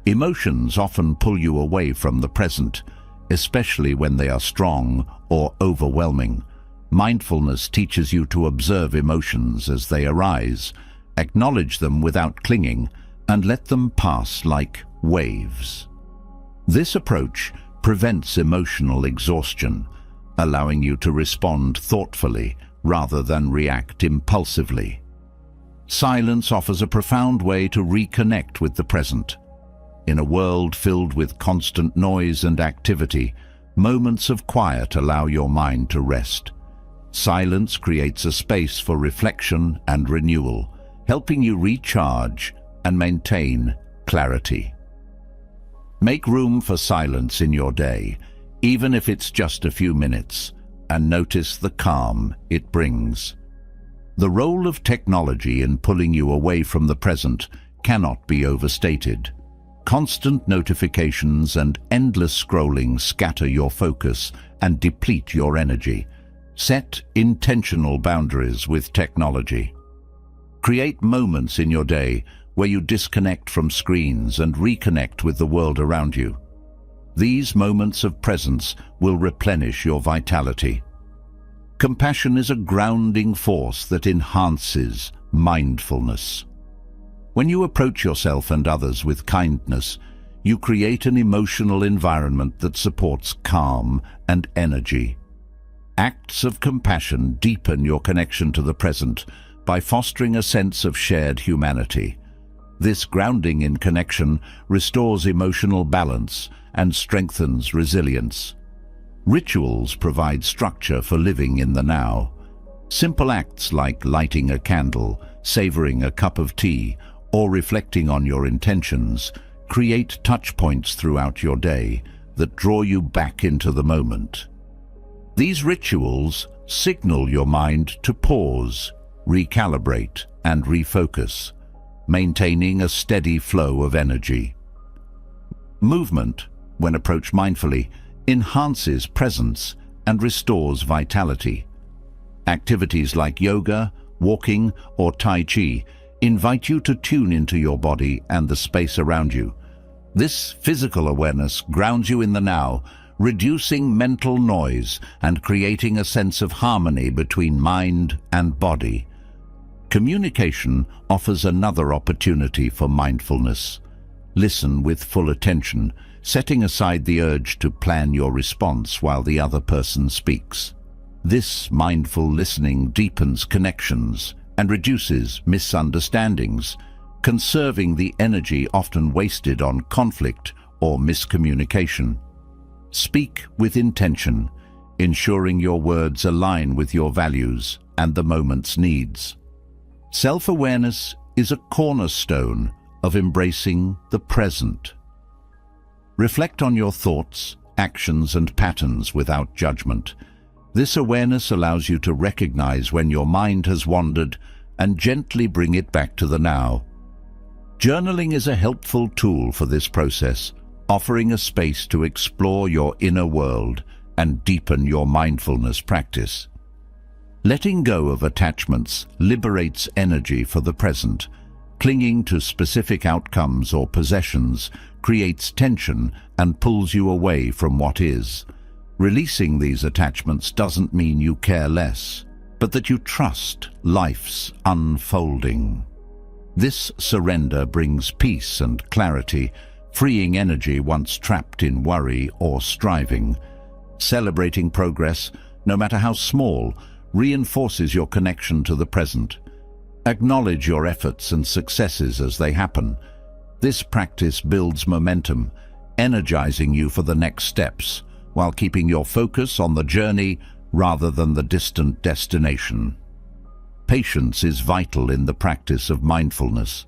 Emotions often pull you away from the present, especially when they are strong or overwhelming. Mindfulness teaches you to observe emotions as they arise, acknowledge them without clinging, and let them pass like waves. This approach prevents emotional exhaustion, allowing you to respond thoughtfully rather than react impulsively. Silence offers a profound way to reconnect with the present. In a world filled with constant noise and activity, moments of quiet allow your mind to rest. Silence creates a space for reflection and renewal, helping you recharge and maintain clarity. Make room for silence in your day, even if it's just a few minutes, and notice the calm it brings. The role of technology in pulling you away from the present cannot be overstated. Constant notifications and endless scrolling scatter your focus and deplete your energy. Set intentional boundaries with technology. Create moments in your day where you disconnect from screens and reconnect with the world around you. These moments of presence will replenish your vitality. Compassion is a grounding force that enhances mindfulness. When you approach yourself and others with kindness, you create an emotional environment that supports calm and energy. Acts of compassion deepen your connection to the present by fostering a sense of shared humanity. This grounding in connection restores emotional balance and strengthens resilience. Rituals provide structure for living in the now. Simple acts like lighting a candle, savoring a cup of tea, or reflecting on your intentions create touch points throughout your day that draw you back into the moment. These rituals signal your mind to pause, recalibrate, and refocus, maintaining a steady flow of energy. Movement, when approached mindfully, enhances presence and restores vitality. Activities like yoga, walking, or Tai Chi invite you to tune into your body and the space around you. This physical awareness grounds you in the now, reducing mental noise and creating a sense of harmony between mind and body. Communication offers another opportunity for mindfulness. Listen with full attention, setting aside the urge to plan your response while the other person speaks. This mindful listening deepens connections and reduces misunderstandings, conserving the energy often wasted on conflict or miscommunication. Speak with intention, ensuring your words align with your values and the moment's needs. Self-awareness is a cornerstone of embracing the present. Reflect on your thoughts, actions, and patterns without judgment. This awareness allows you to recognize when your mind has wandered and gently bring it back to the now. Journaling is a helpful tool for this process, offering a space to explore your inner world and deepen your mindfulness practice. Letting go of attachments liberates energy for the present. Clinging to specific outcomes or possessions creates tension and pulls you away from what is. Releasing these attachments doesn't mean you care less, but that you trust life's unfolding. This surrender brings peace and clarity, freeing energy once trapped in worry or striving. Celebrating progress, no matter how small, reinforces your connection to the present. Acknowledge your efforts and successes as they happen. This practice builds momentum, energizing you for the next steps, while keeping your focus on the journey rather than the distant destination. Patience is vital in the practice of mindfulness.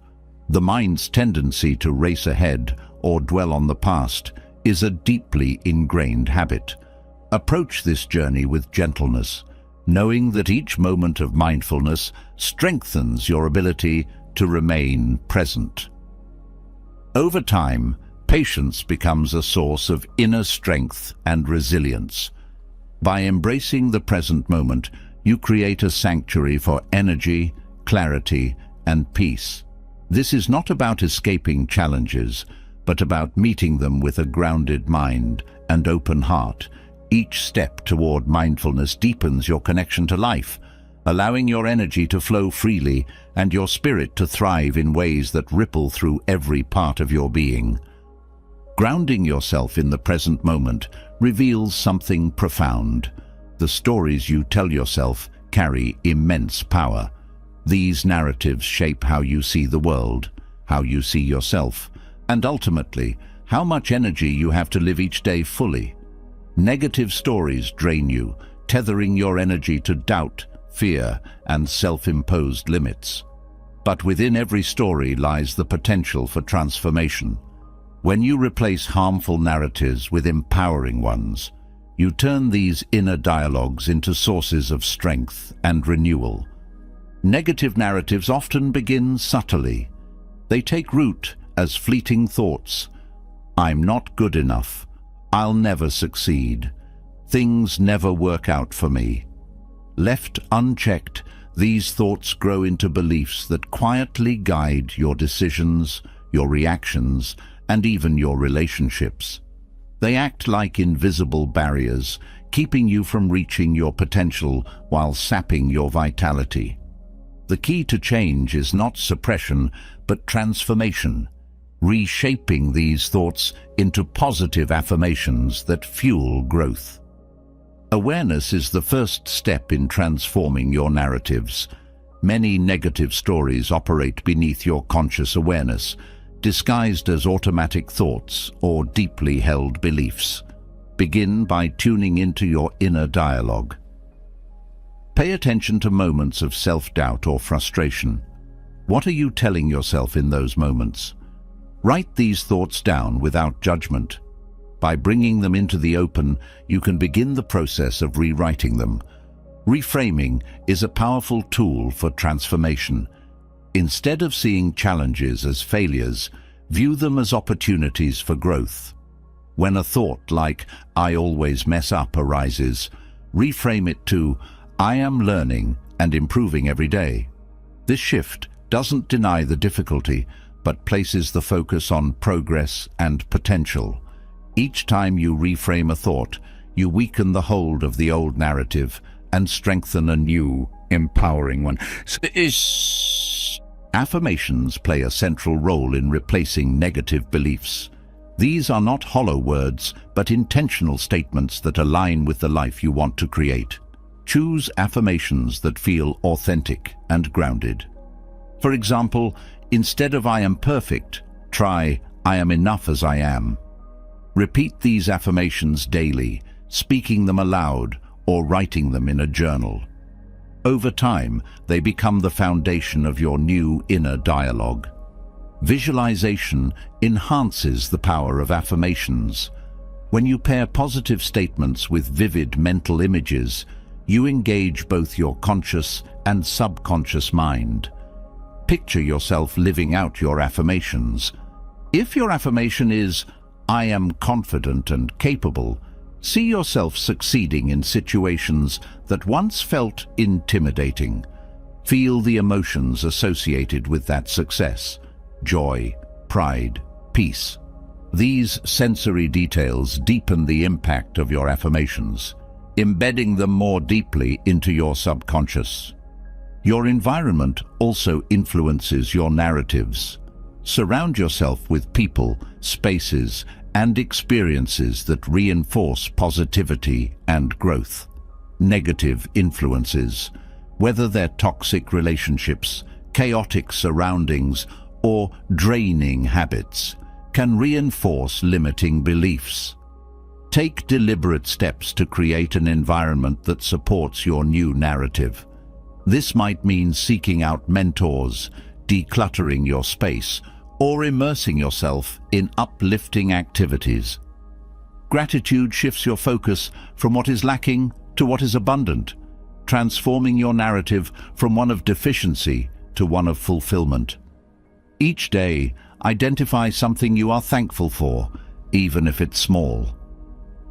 The mind's tendency to race ahead or dwell on the past is a deeply ingrained habit. Approach this journey with gentleness, knowing that each moment of mindfulness strengthens your ability to remain present. Over time, patience becomes a source of inner strength and resilience. By embracing the present moment, you create a sanctuary for energy, clarity, and peace. This is not about escaping challenges, but about meeting them with a grounded mind and open heart. Each step toward mindfulness deepens your connection to life, allowing your energy to flow freely and your spirit to thrive in ways that ripple through every part of your being. Grounding yourself in the present moment reveals something profound. The stories you tell yourself carry immense power. These narratives shape how you see the world, how you see yourself, and ultimately, how much energy you have to live each day fully. Negative stories drain you, tethering your energy to doubt, fear, and self-imposed limits. But within every story lies the potential for transformation. When you replace harmful narratives with empowering ones, you turn these inner dialogues into sources of strength and renewal. Negative narratives often begin subtly. They take root as fleeting thoughts. I'm not good enough. I'll never succeed. Things never work out for me. Left unchecked, these thoughts grow into beliefs that quietly guide your decisions, your reactions, and even your relationships. They act like invisible barriers, keeping you from reaching your potential while sapping your vitality. The key to change is not suppression, but transformation, reshaping these thoughts into positive affirmations that fuel growth. Awareness is the first step in transforming your narratives. Many negative stories operate beneath your conscious awareness, disguised as automatic thoughts or deeply held beliefs. Begin by tuning into your inner dialogue. Pay attention to moments of self-doubt or frustration. What are you telling yourself in those moments? Write these thoughts down without judgment. By bringing them into the open, you can begin the process of rewriting them. Reframing is a powerful tool for transformation. Instead of seeing challenges as failures, view them as opportunities for growth. When a thought like, "I always mess up," arises, reframe it to, "I am learning and improving every day." This shift doesn't deny the difficulty, but places the focus on progress and potential. Each time you reframe a thought, you weaken the hold of the old narrative and strengthen a new, empowering one. Affirmations play a central role in replacing negative beliefs. These are not hollow words, but intentional statements that align with the life you want to create. Choose affirmations that feel authentic and grounded. For example, instead of "I am perfect," try "I am enough as I am." Repeat these affirmations daily, speaking them aloud or writing them in a journal. Over time, they become the foundation of your new inner dialogue. Visualization enhances the power of affirmations. When you pair positive statements with vivid mental images, you engage both your conscious and subconscious mind. Picture yourself living out your affirmations. If your affirmation is, "I am confident and capable," see yourself succeeding in situations that once felt intimidating. Feel the emotions associated with that success: joy, pride, peace. These sensory details deepen the impact of your affirmations, embedding them more deeply into your subconscious. Your environment also influences your narratives. Surround yourself with people, spaces, and experiences that reinforce positivity and growth. Negative influences, whether they're toxic relationships, chaotic surroundings, or draining habits, can reinforce limiting beliefs. Take deliberate steps to create an environment that supports your new narrative. This might mean seeking out mentors, decluttering your space, or immersing yourself in uplifting activities. Gratitude shifts your focus from what is lacking to what is abundant, transforming your narrative from one of deficiency to one of fulfillment. Each day, identify something you are thankful for, even if it's small.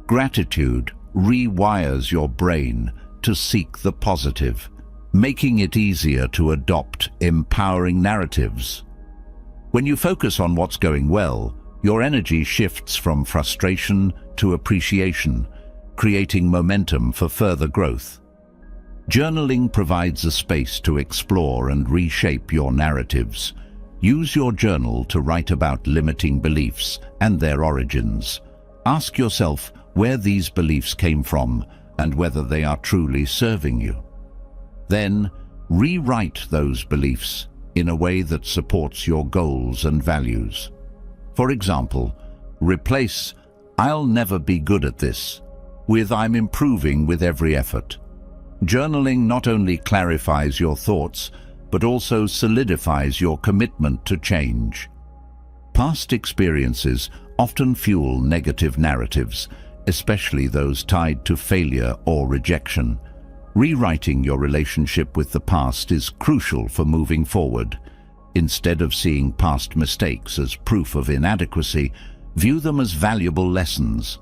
Gratitude rewires your brain to seek the positive, making it easier to adopt empowering narratives. When you focus on what's going well, your energy shifts from frustration to appreciation, creating momentum for further growth. Journaling provides a space to explore and reshape your narratives. Use your journal to write about limiting beliefs and their origins. Ask yourself where these beliefs came from and whether they are truly serving you. Then, rewrite those beliefs in a way that supports your goals and values. For example, replace "I'll never be good at this" with "I'm improving with every effort." Journaling not only clarifies your thoughts, but also solidifies your commitment to change. Past experiences often fuel negative narratives, especially those tied to failure or rejection. Rewriting your relationship with the past is crucial for moving forward. Instead of seeing past mistakes as proof of inadequacy, view them as valuable lessons.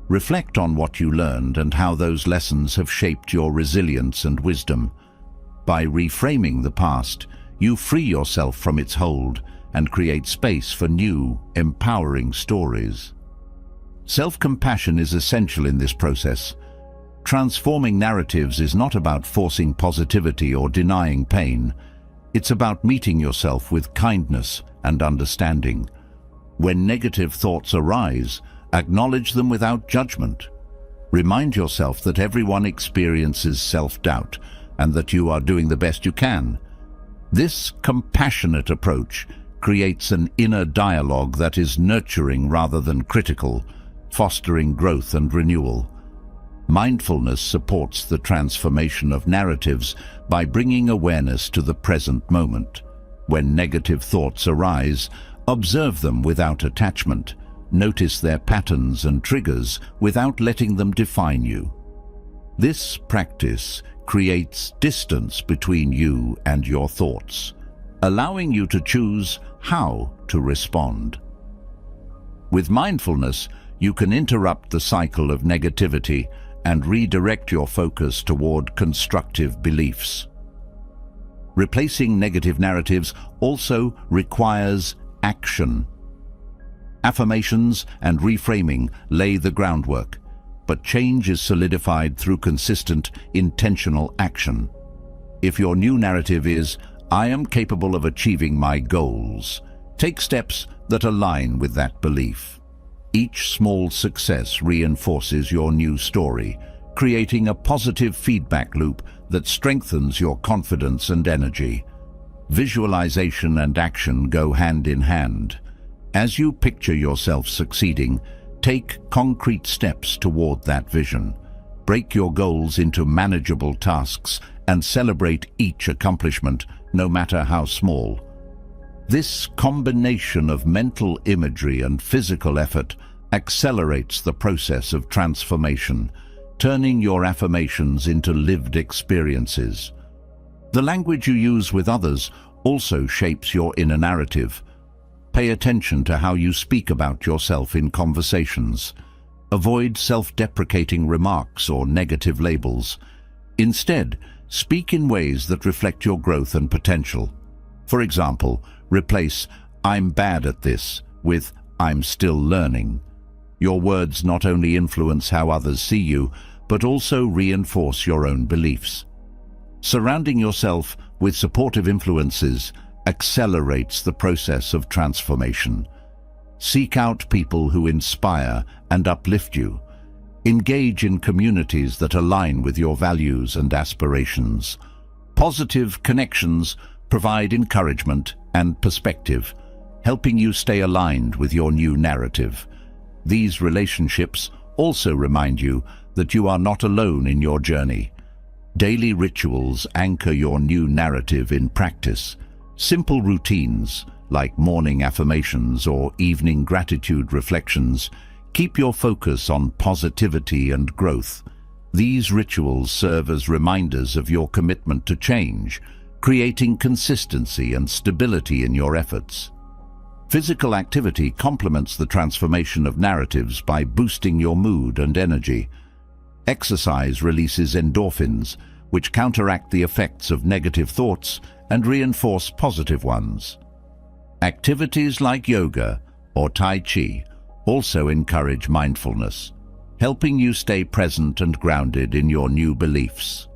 Reflect on what you learned and how those lessons have shaped your resilience and wisdom. By reframing the past, you free yourself from its hold and create space for new, empowering stories. Self-compassion is essential in this process. Transforming narratives is not about forcing positivity or denying pain. It's about meeting yourself with kindness and understanding. When negative thoughts arise, acknowledge them without judgment. Remind yourself that everyone experiences self-doubt and that you are doing the best you can. This compassionate approach creates an inner dialogue that is nurturing rather than critical, fostering growth and renewal. Mindfulness supports the transformation of narratives by bringing awareness to the present moment. When negative thoughts arise, observe them without attachment. Notice their patterns and triggers without letting them define you. This practice creates distance between you and your thoughts, allowing you to choose how to respond. With mindfulness, you can interrupt the cycle of negativity and redirect your focus toward constructive beliefs. Replacing negative narratives also requires action. Affirmations and reframing lay the groundwork, but change is solidified through consistent, intentional action. If your new narrative is, "I am capable of achieving my goals," take steps that align with that belief. Each small success reinforces your new story, creating a positive feedback loop that strengthens your confidence and energy. Visualization and action go hand in hand. As you picture yourself succeeding, Take concrete steps toward that vision. Break your goals into manageable tasks and celebrate each accomplishment, no matter how small. This combination of mental imagery and physical effort accelerates the process of transformation, turning your affirmations into lived experiences. The language you use with others also shapes your inner narrative. Pay attention to how you speak about yourself in conversations. Avoid self-deprecating remarks or negative labels. Instead, speak in ways that reflect your growth and potential. For example, replace "I'm bad at this" with "I'm still learning." Your words not only influence how others see you, but also reinforce your own beliefs. Surrounding yourself with supportive influences accelerates the process of transformation. Seek out people who inspire and uplift you. Engage in communities that align with your values and aspirations. Positive connections provide encouragement and perspective, helping you stay aligned with your new narrative. These relationships also remind you that you are not alone in your journey. Daily rituals anchor your new narrative in practice. Simple routines, like morning affirmations or evening gratitude reflections, keep your focus on positivity and growth. These rituals serve as reminders of your commitment to change, creating consistency and stability in your efforts. Physical activity complements the transformation of narratives by boosting your mood and energy. Exercise releases endorphins, which counteract the effects of negative thoughts and reinforce positive ones. Activities like yoga or Tai Chi also encourage mindfulness, helping you stay present and grounded in your new beliefs.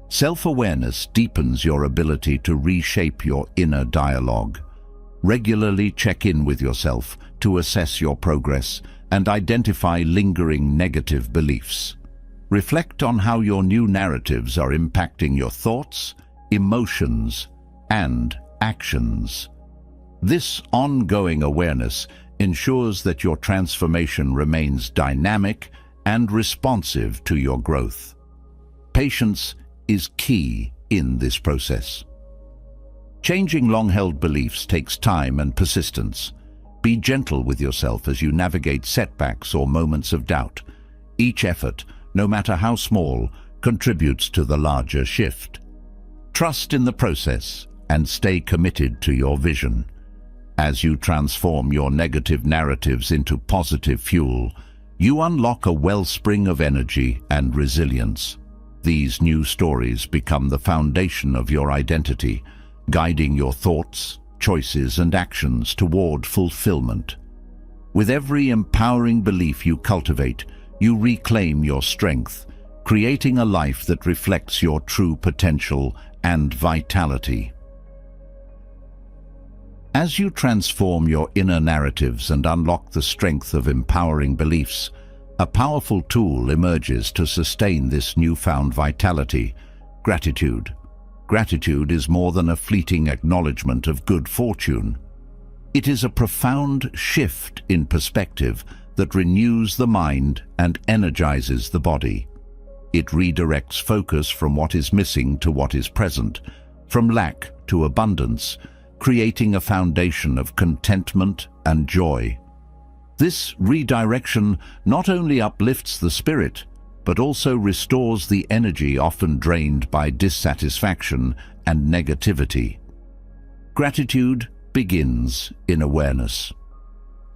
Self-awareness deepens your ability to reshape your inner dialogue. Regularly check in with yourself to assess your progress and identify lingering negative beliefs. Reflect on how your new narratives are impacting your thoughts, emotions, and actions. This ongoing awareness ensures that your transformation remains dynamic and responsive to your growth. Patience is key in this process. Changing long-held beliefs takes time and persistence. Be gentle with yourself as you navigate setbacks or moments of doubt. Each effort, no matter how small, contributes to the larger shift. Trust in the process and stay committed to your vision. As you transform your negative narratives into positive fuel, you unlock a wellspring of energy and resilience. These new stories become the foundation of your identity, guiding your thoughts, choices, and actions toward fulfillment. With every empowering belief you cultivate, you reclaim your strength, creating a life that reflects your true potential and vitality. As you transform your inner narratives and unlock the strength of empowering beliefs, a powerful tool emerges to sustain this newfound vitality: gratitude. Gratitude is more than a fleeting acknowledgement of good fortune. It is a profound shift in perspective that renews the mind and energizes the body. It redirects focus from what is missing to what is present, from lack to abundance, creating a foundation of contentment and joy. This redirection not only uplifts the spirit, but also restores the energy often drained by dissatisfaction and negativity. Gratitude begins in awareness.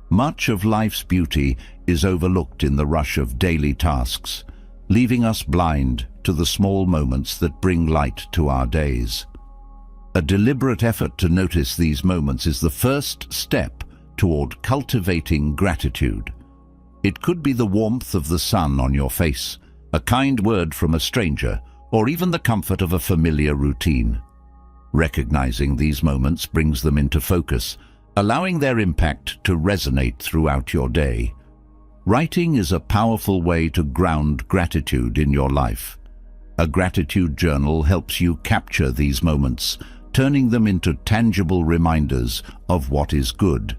Much of life's beauty is overlooked in the rush of daily tasks, leaving us blind to the small moments that bring light to our days. A deliberate effort to notice these moments is the first step toward cultivating gratitude. It could be the warmth of the sun on your face, a kind word from a stranger, or even the comfort of a familiar routine. Recognizing these moments brings them into focus, allowing their impact to resonate throughout your day. Writing is a powerful way to ground gratitude in your life. A gratitude journal helps you capture these moments, turning them into tangible reminders of what is good.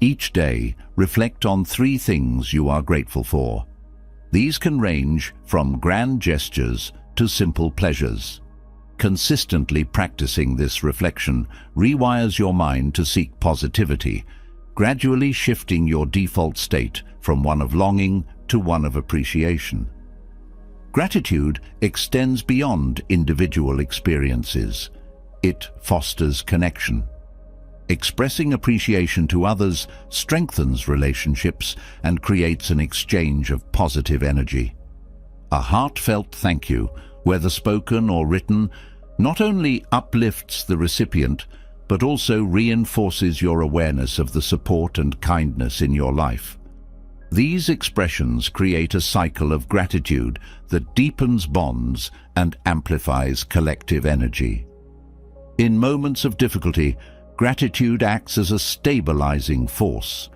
Each day, reflect on 3 things you are grateful for. These can range from grand gestures to simple pleasures. Consistently practicing this reflection rewires your mind to seek positivity, gradually shifting your default state from one of longing to one of appreciation. Gratitude extends beyond individual experiences. It fosters connection. Expressing appreciation to others strengthens relationships and creates an exchange of positive energy. A heartfelt thank you, whether spoken or written, not only uplifts the recipient, but also reinforces your awareness of the support and kindness in your life. These expressions create a cycle of gratitude that deepens bonds and amplifies collective energy. In moments of difficulty, gratitude acts as a stabilizing force.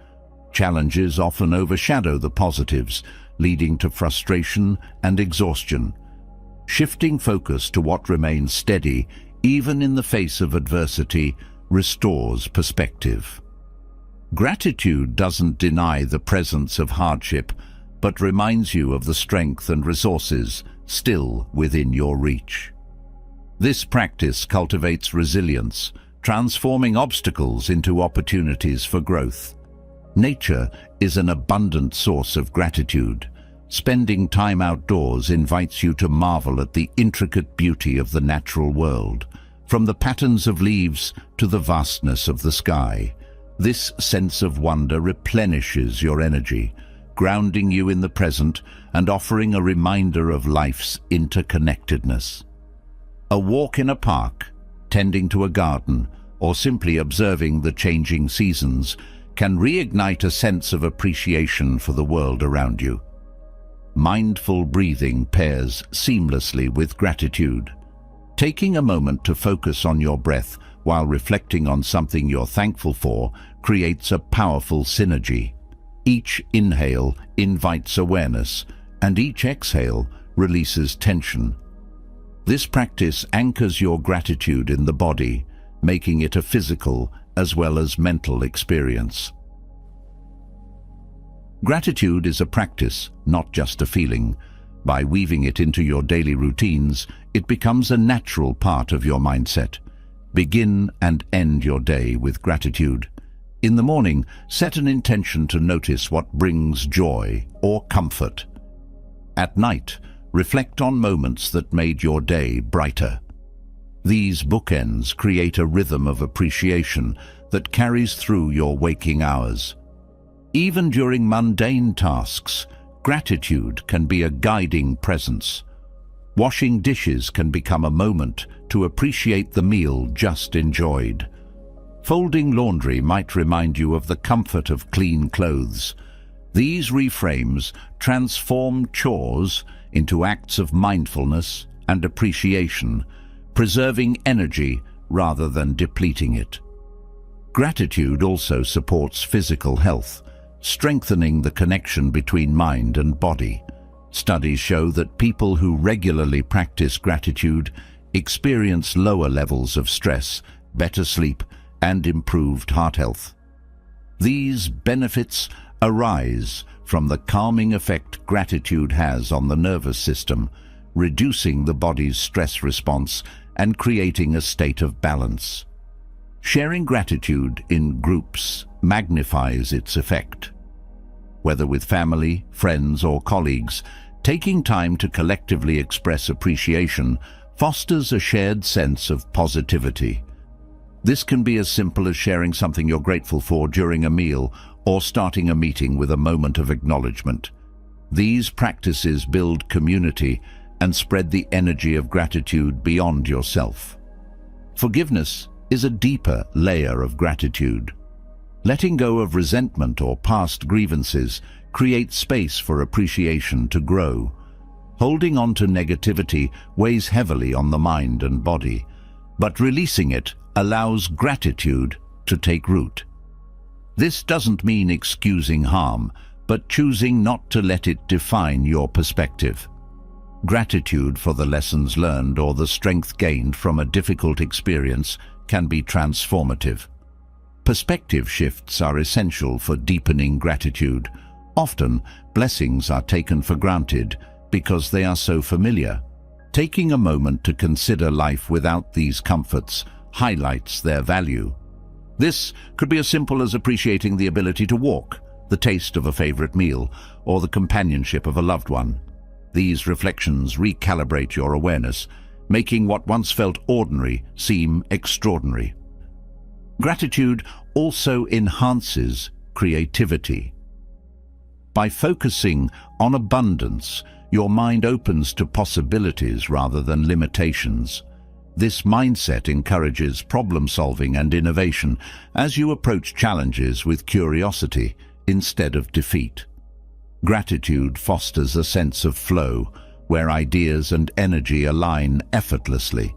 Challenges often overshadow the positives, leading to frustration and exhaustion. Shifting focus to what remains steady, even in the face of adversity, restores perspective. Gratitude doesn't deny the presence of hardship, but reminds you of the strength and resources still within your reach. This practice cultivates resilience, transforming obstacles into opportunities for growth. Nature is an abundant source of gratitude. Spending time outdoors invites you to marvel at the intricate beauty of the natural world, from the patterns of leaves to the vastness of the sky. This sense of wonder replenishes your energy, grounding you in the present and offering a reminder of life's interconnectedness. A walk in a park, tending to a garden, or simply observing the changing seasons can reignite a sense of appreciation for the world around you. Mindful breathing pairs seamlessly with gratitude. Taking a moment to focus on your breath while reflecting on something you're thankful for creates a powerful synergy. Each inhale invites awareness, and each exhale releases tension. This practice anchors your gratitude in the body, making it a physical as well as mental experience. Gratitude is a practice, not just a feeling. By weaving it into your daily routines, it becomes a natural part of your mindset. Begin and end your day with gratitude. In the morning, set an intention to notice what brings joy or comfort. At night, reflect on moments that made your day brighter. These bookends create a rhythm of appreciation that carries through your waking hours. Even during mundane tasks, gratitude can be a guiding presence. Washing dishes can become a moment to appreciate the meal just enjoyed. Folding laundry might remind you of the comfort of clean clothes. These reframes transform chores into acts of mindfulness and appreciation, preserving energy rather than depleting it. Gratitude also supports physical health, strengthening the connection between mind and body. Studies show that people who regularly practice gratitude experience lower levels of stress, better sleep, and improved heart health. These benefits arise from the calming effect gratitude has on the nervous system, reducing the body's stress response and creating a state of balance. Sharing gratitude in groups magnifies its effect. Whether with family, friends, or colleagues, taking time to collectively express appreciation fosters a shared sense of positivity. This can be as simple as sharing something you're grateful for during a meal or starting a meeting with a moment of acknowledgement. These practices build community and spread the energy of gratitude beyond yourself. Forgiveness is a deeper layer of gratitude. Letting go of resentment or past grievances creates space for appreciation to grow. Holding on to negativity weighs heavily on the mind and body, but releasing it allows gratitude to take root. This doesn't mean excusing harm, but choosing not to let it define your perspective. Gratitude for the lessons learned or the strength gained from a difficult experience can be transformative. Perspective shifts are essential for deepening gratitude. Often, blessings are taken for granted because they are so familiar. Taking a moment to consider life without these comforts highlights their value. This could be as simple as appreciating the ability to walk, the taste of a favorite meal, or the companionship of a loved one. These reflections recalibrate your awareness, making what once felt ordinary seem extraordinary. Gratitude also enhances creativity. By focusing on abundance, your mind opens to possibilities rather than limitations. This mindset encourages problem-solving and innovation as you approach challenges with curiosity instead of defeat. Gratitude fosters a sense of flow, where ideas and energy align effortlessly.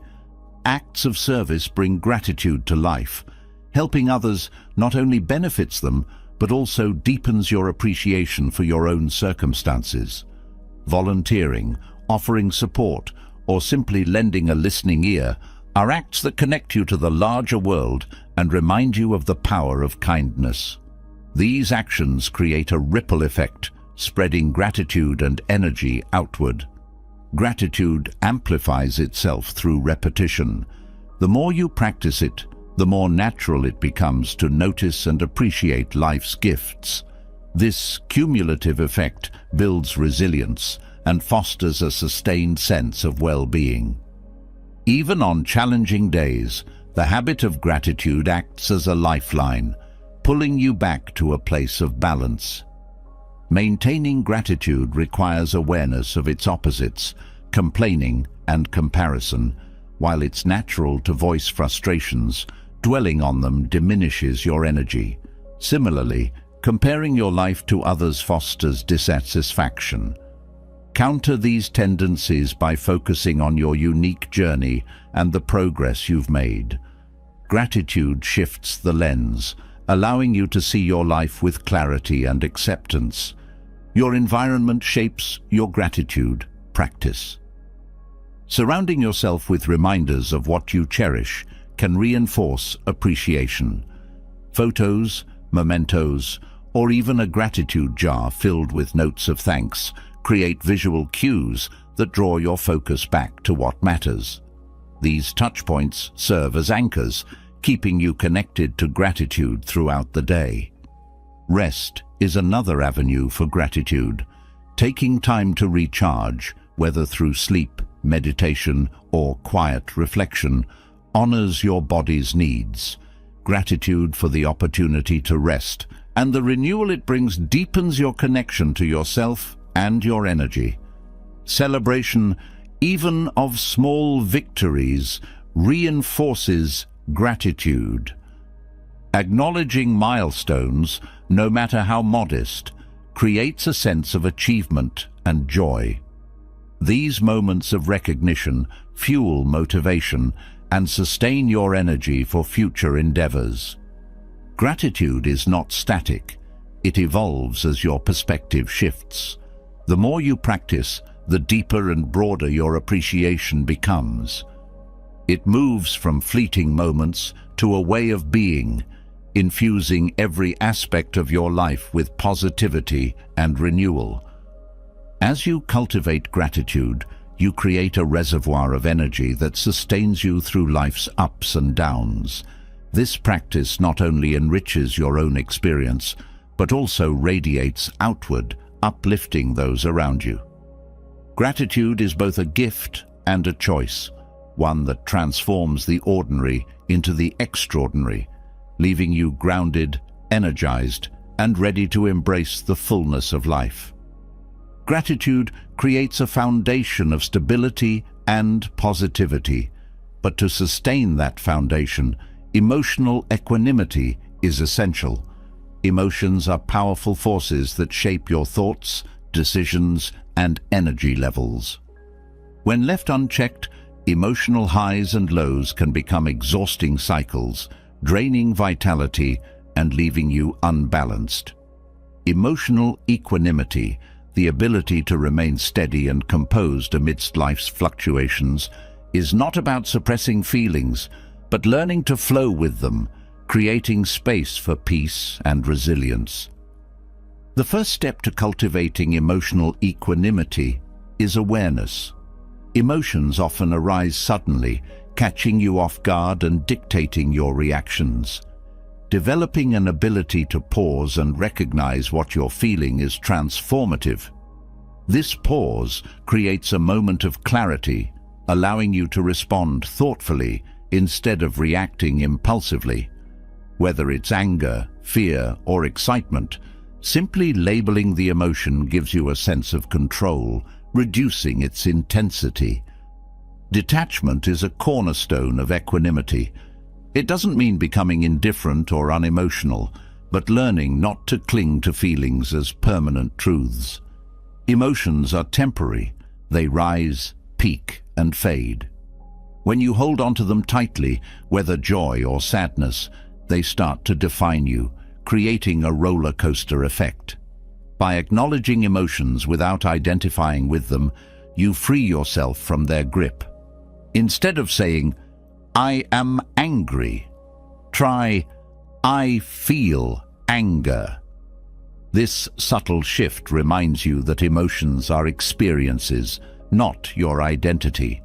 Acts of service bring gratitude to life. Helping others not only benefits them, but also deepens your appreciation for your own circumstances. Volunteering, offering support, or simply lending a listening ear are acts that connect you to the larger world and remind you of the power of kindness. These actions create a ripple effect, spreading gratitude and energy outward. Gratitude amplifies itself through repetition. The more you practice it, the more natural it becomes to notice and appreciate life's gifts. This cumulative effect builds resilience and fosters a sustained sense of well-being. Even on challenging days, the habit of gratitude acts as a lifeline, pulling you back to a place of balance. Maintaining gratitude requires awareness of its opposites, complaining and comparison. While it's natural to voice frustrations, dwelling on them diminishes your energy. Similarly, comparing your life to others fosters dissatisfaction. Counter these tendencies by focusing on your unique journey and the progress you've made. Gratitude shifts the lens, allowing you to see your life with clarity and acceptance. Your environment shapes your gratitude practice. Surrounding yourself with reminders of what you cherish can reinforce appreciation. Photos, mementos, or even a gratitude jar filled with notes of thanks create visual cues that draw your focus back to what matters. These touchpoints serve as anchors, keeping you connected to gratitude throughout the day. Rest is another avenue for gratitude. Taking time to recharge, whether through sleep, meditation, or quiet reflection, honors your body's needs. Gratitude for the opportunity to rest and the renewal it brings deepens your connection to yourself and your energy. Celebration, even of small victories, reinforces gratitude. Acknowledging milestones, no matter how modest, creates a sense of achievement and joy. These moments of recognition fuel motivation and sustain your energy for future endeavors. Gratitude is not static. It evolves as your perspective shifts. The more you practice, the deeper and broader your appreciation becomes. It moves from fleeting moments to a way of being, infusing every aspect of your life with positivity and renewal. As you cultivate gratitude, you create a reservoir of energy that sustains you through life's ups and downs. This practice not only enriches your own experience, but also radiates outward, uplifting those around you. Gratitude is both a gift and a choice, one that transforms the ordinary into the extraordinary, leaving you grounded, energized, and ready to embrace the fullness of life. Gratitude creates a foundation of stability and positivity, but to sustain that foundation, emotional equanimity is essential. Emotions are powerful forces that shape your thoughts, decisions, and energy levels. When left unchecked, emotional highs and lows can become exhausting cycles, draining vitality and leaving you unbalanced. Emotional equanimity, the ability to remain steady and composed amidst life's fluctuations, is not about suppressing feelings, but learning to flow with them, creating space for peace and resilience. The first step to cultivating emotional equanimity is awareness. Emotions often arise suddenly, catching you off guard and dictating your reactions. Developing an ability to pause and recognize what you're feeling is transformative. This pause creates a moment of clarity, allowing you to respond thoughtfully instead of reacting impulsively. Whether it's anger, fear, or excitement, simply labeling the emotion gives you a sense of control, reducing its intensity. Detachment is a cornerstone of equanimity. It doesn't mean becoming indifferent or unemotional, but learning not to cling to feelings as permanent truths. Emotions are temporary. They rise, peak, and fade. When you hold onto them tightly, whether joy or sadness, they start to define you, creating a roller coaster effect. By acknowledging emotions without identifying with them, you free yourself from their grip. Instead of saying, "I am angry," try, "I feel anger." This subtle shift reminds you that emotions are experiences, not your identity.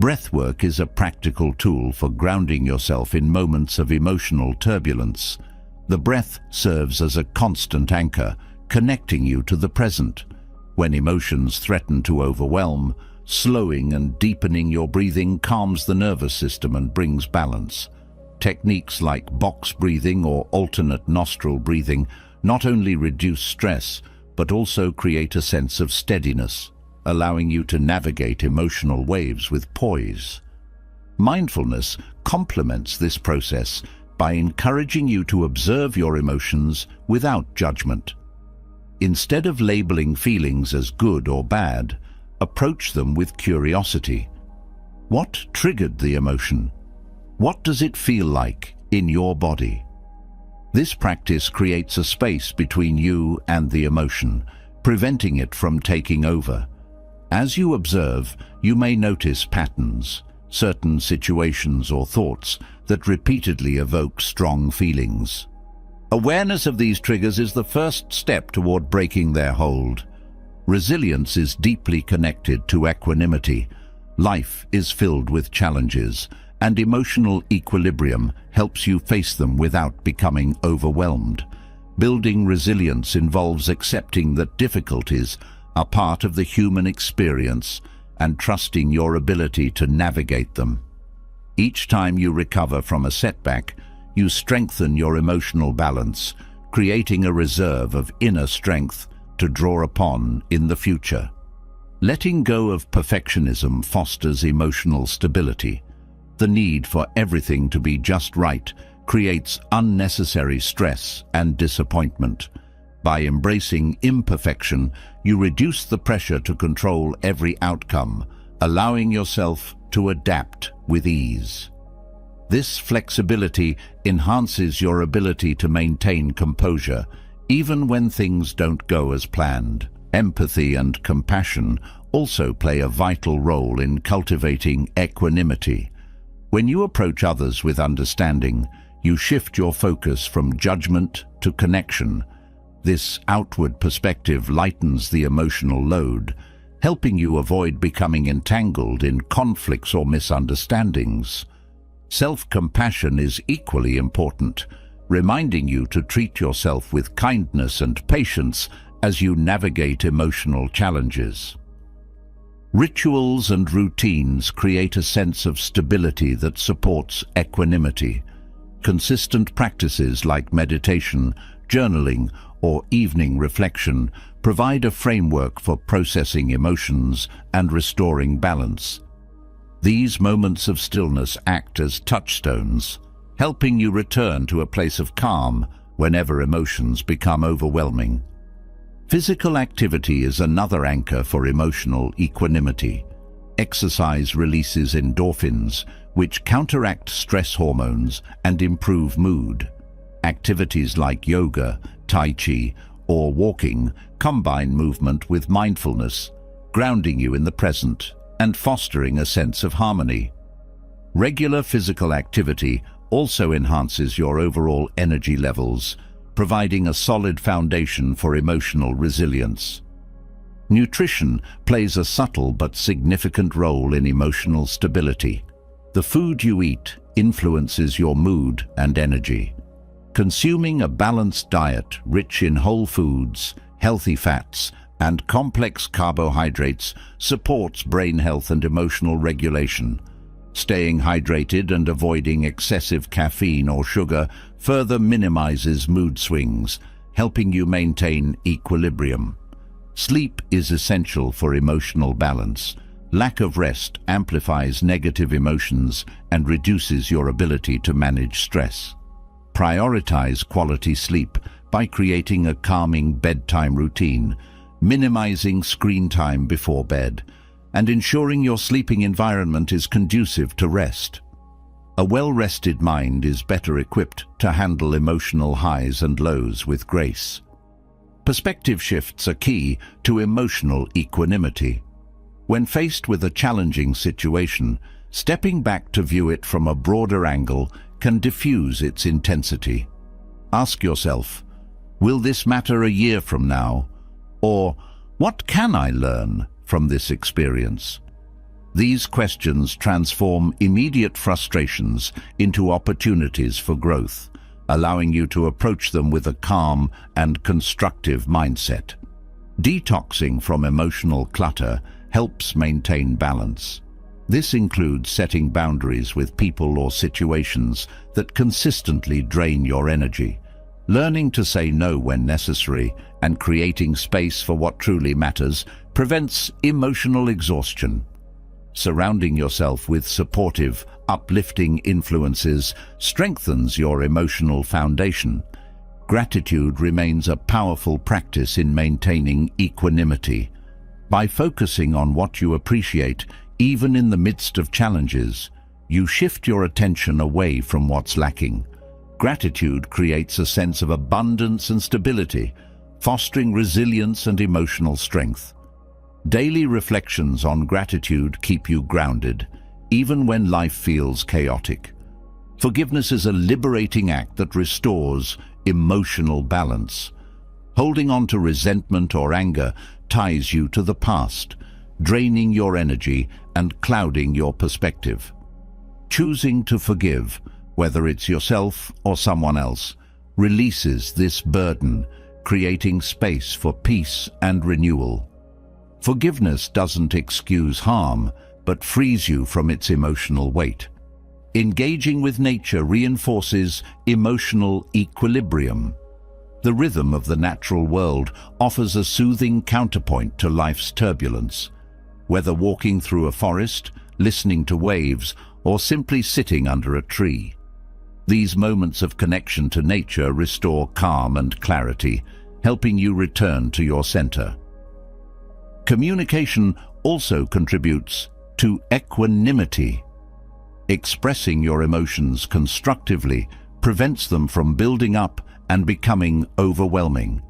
Breathwork is a practical tool for grounding yourself in moments of emotional turbulence. The breath serves as a constant anchor, connecting you to the present. When emotions threaten to overwhelm, slowing and deepening your breathing calms the nervous system and brings balance. Techniques like box breathing or alternate nostril breathing not only reduce stress, but also create a sense of steadiness, allowing you to navigate emotional waves with poise. Mindfulness complements this process by encouraging you to observe your emotions without judgment. Instead of labeling feelings as good or bad, approach them with curiosity. What triggered the emotion? What does it feel like in your body? This practice creates a space between you and the emotion, preventing it from taking over. As you observe, you may notice patterns, certain situations or thoughts that repeatedly evoke strong feelings. Awareness of these triggers is the first step toward breaking their hold. Resilience is deeply connected to equanimity. Life is filled with challenges, and emotional equilibrium helps you face them without becoming overwhelmed. Building resilience involves accepting that difficulties are part of the human experience and trusting your ability to navigate them. Each time you recover from a setback, you strengthen your emotional balance, creating a reserve of inner strength to draw upon in the future. Letting go of perfectionism fosters emotional stability. The need for everything to be just right creates unnecessary stress and disappointment. By embracing imperfection, you reduce the pressure to control every outcome, allowing yourself to adapt with ease. This flexibility enhances your ability to maintain composure, even when things don't go as planned. Empathy and compassion also play a vital role in cultivating equanimity. When you approach others with understanding, you shift your focus from judgment to connection. This outward perspective lightens the emotional load, helping you avoid becoming entangled in conflicts or misunderstandings. Self-compassion is equally important, reminding you to treat yourself with kindness and patience as you navigate emotional challenges. Rituals and routines create a sense of stability that supports equanimity. Consistent practices like meditation, journaling, or evening reflection provide a framework for processing emotions and restoring balance. These moments of stillness act as touchstones, helping you return to a place of calm whenever emotions become overwhelming. Physical activity is another anchor for emotional equanimity. Exercise releases endorphins, which counteract stress hormones and improve mood. Activities like yoga, tai chi, or walking combine movement with mindfulness, grounding you in the present and fostering a sense of harmony. Regular physical activity also enhances your overall energy levels, providing a solid foundation for emotional resilience. Nutrition plays a subtle but significant role in emotional stability. The food you eat influences your mood and energy. Consuming a balanced diet rich in whole foods, healthy fats, and complex carbohydrates supports brain health and emotional regulation. Staying hydrated and avoiding excessive caffeine or sugar further minimizes mood swings, helping you maintain equilibrium. Sleep is essential for emotional balance. Lack of rest amplifies negative emotions and reduces your ability to manage stress. Prioritize quality sleep by creating a calming bedtime routine, minimizing screen time before bed, and ensuring your sleeping environment is conducive to rest. A well-rested mind is better equipped to handle emotional highs and lows with grace. Perspective shifts are key to emotional equanimity. When faced with a challenging situation, stepping back to view it from a broader angle can diffuse its intensity. Ask yourself, will this matter a year from now? Or, what can I learn from this experience? These questions transform immediate frustrations into opportunities for growth, allowing you to approach them with a calm and constructive mindset. Detoxing from emotional clutter helps maintain balance. This includes setting boundaries with people or situations that consistently drain your energy, learning to say no when necessary, and creating space for what truly matters prevents emotional exhaustion. Surrounding yourself with supportive, uplifting influences strengthens your emotional foundation. Gratitude remains a powerful practice in maintaining equanimity. By focusing on what you appreciate, even in the midst of challenges, you shift your attention away from what's lacking. Gratitude creates a sense of abundance and stability, fostering resilience and emotional strength. Daily reflections on gratitude keep you grounded, even when life feels chaotic. Forgiveness is a liberating act that restores emotional balance. Holding on to resentment or anger ties you to the past, draining your energy and clouding your perspective. Choosing to forgive, whether it's yourself or someone else, releases this burden, creating space for peace and renewal. Forgiveness doesn't excuse harm, but frees you from its emotional weight. Engaging with nature reinforces emotional equilibrium. The rhythm of the natural world offers a soothing counterpoint to life's turbulence. Whether walking through a forest, listening to waves, or simply sitting under a tree, these moments of connection to nature restore calm and clarity, helping you return to your center. Communication also contributes to equanimity. Expressing your emotions constructively prevents them from building up and becoming overwhelming.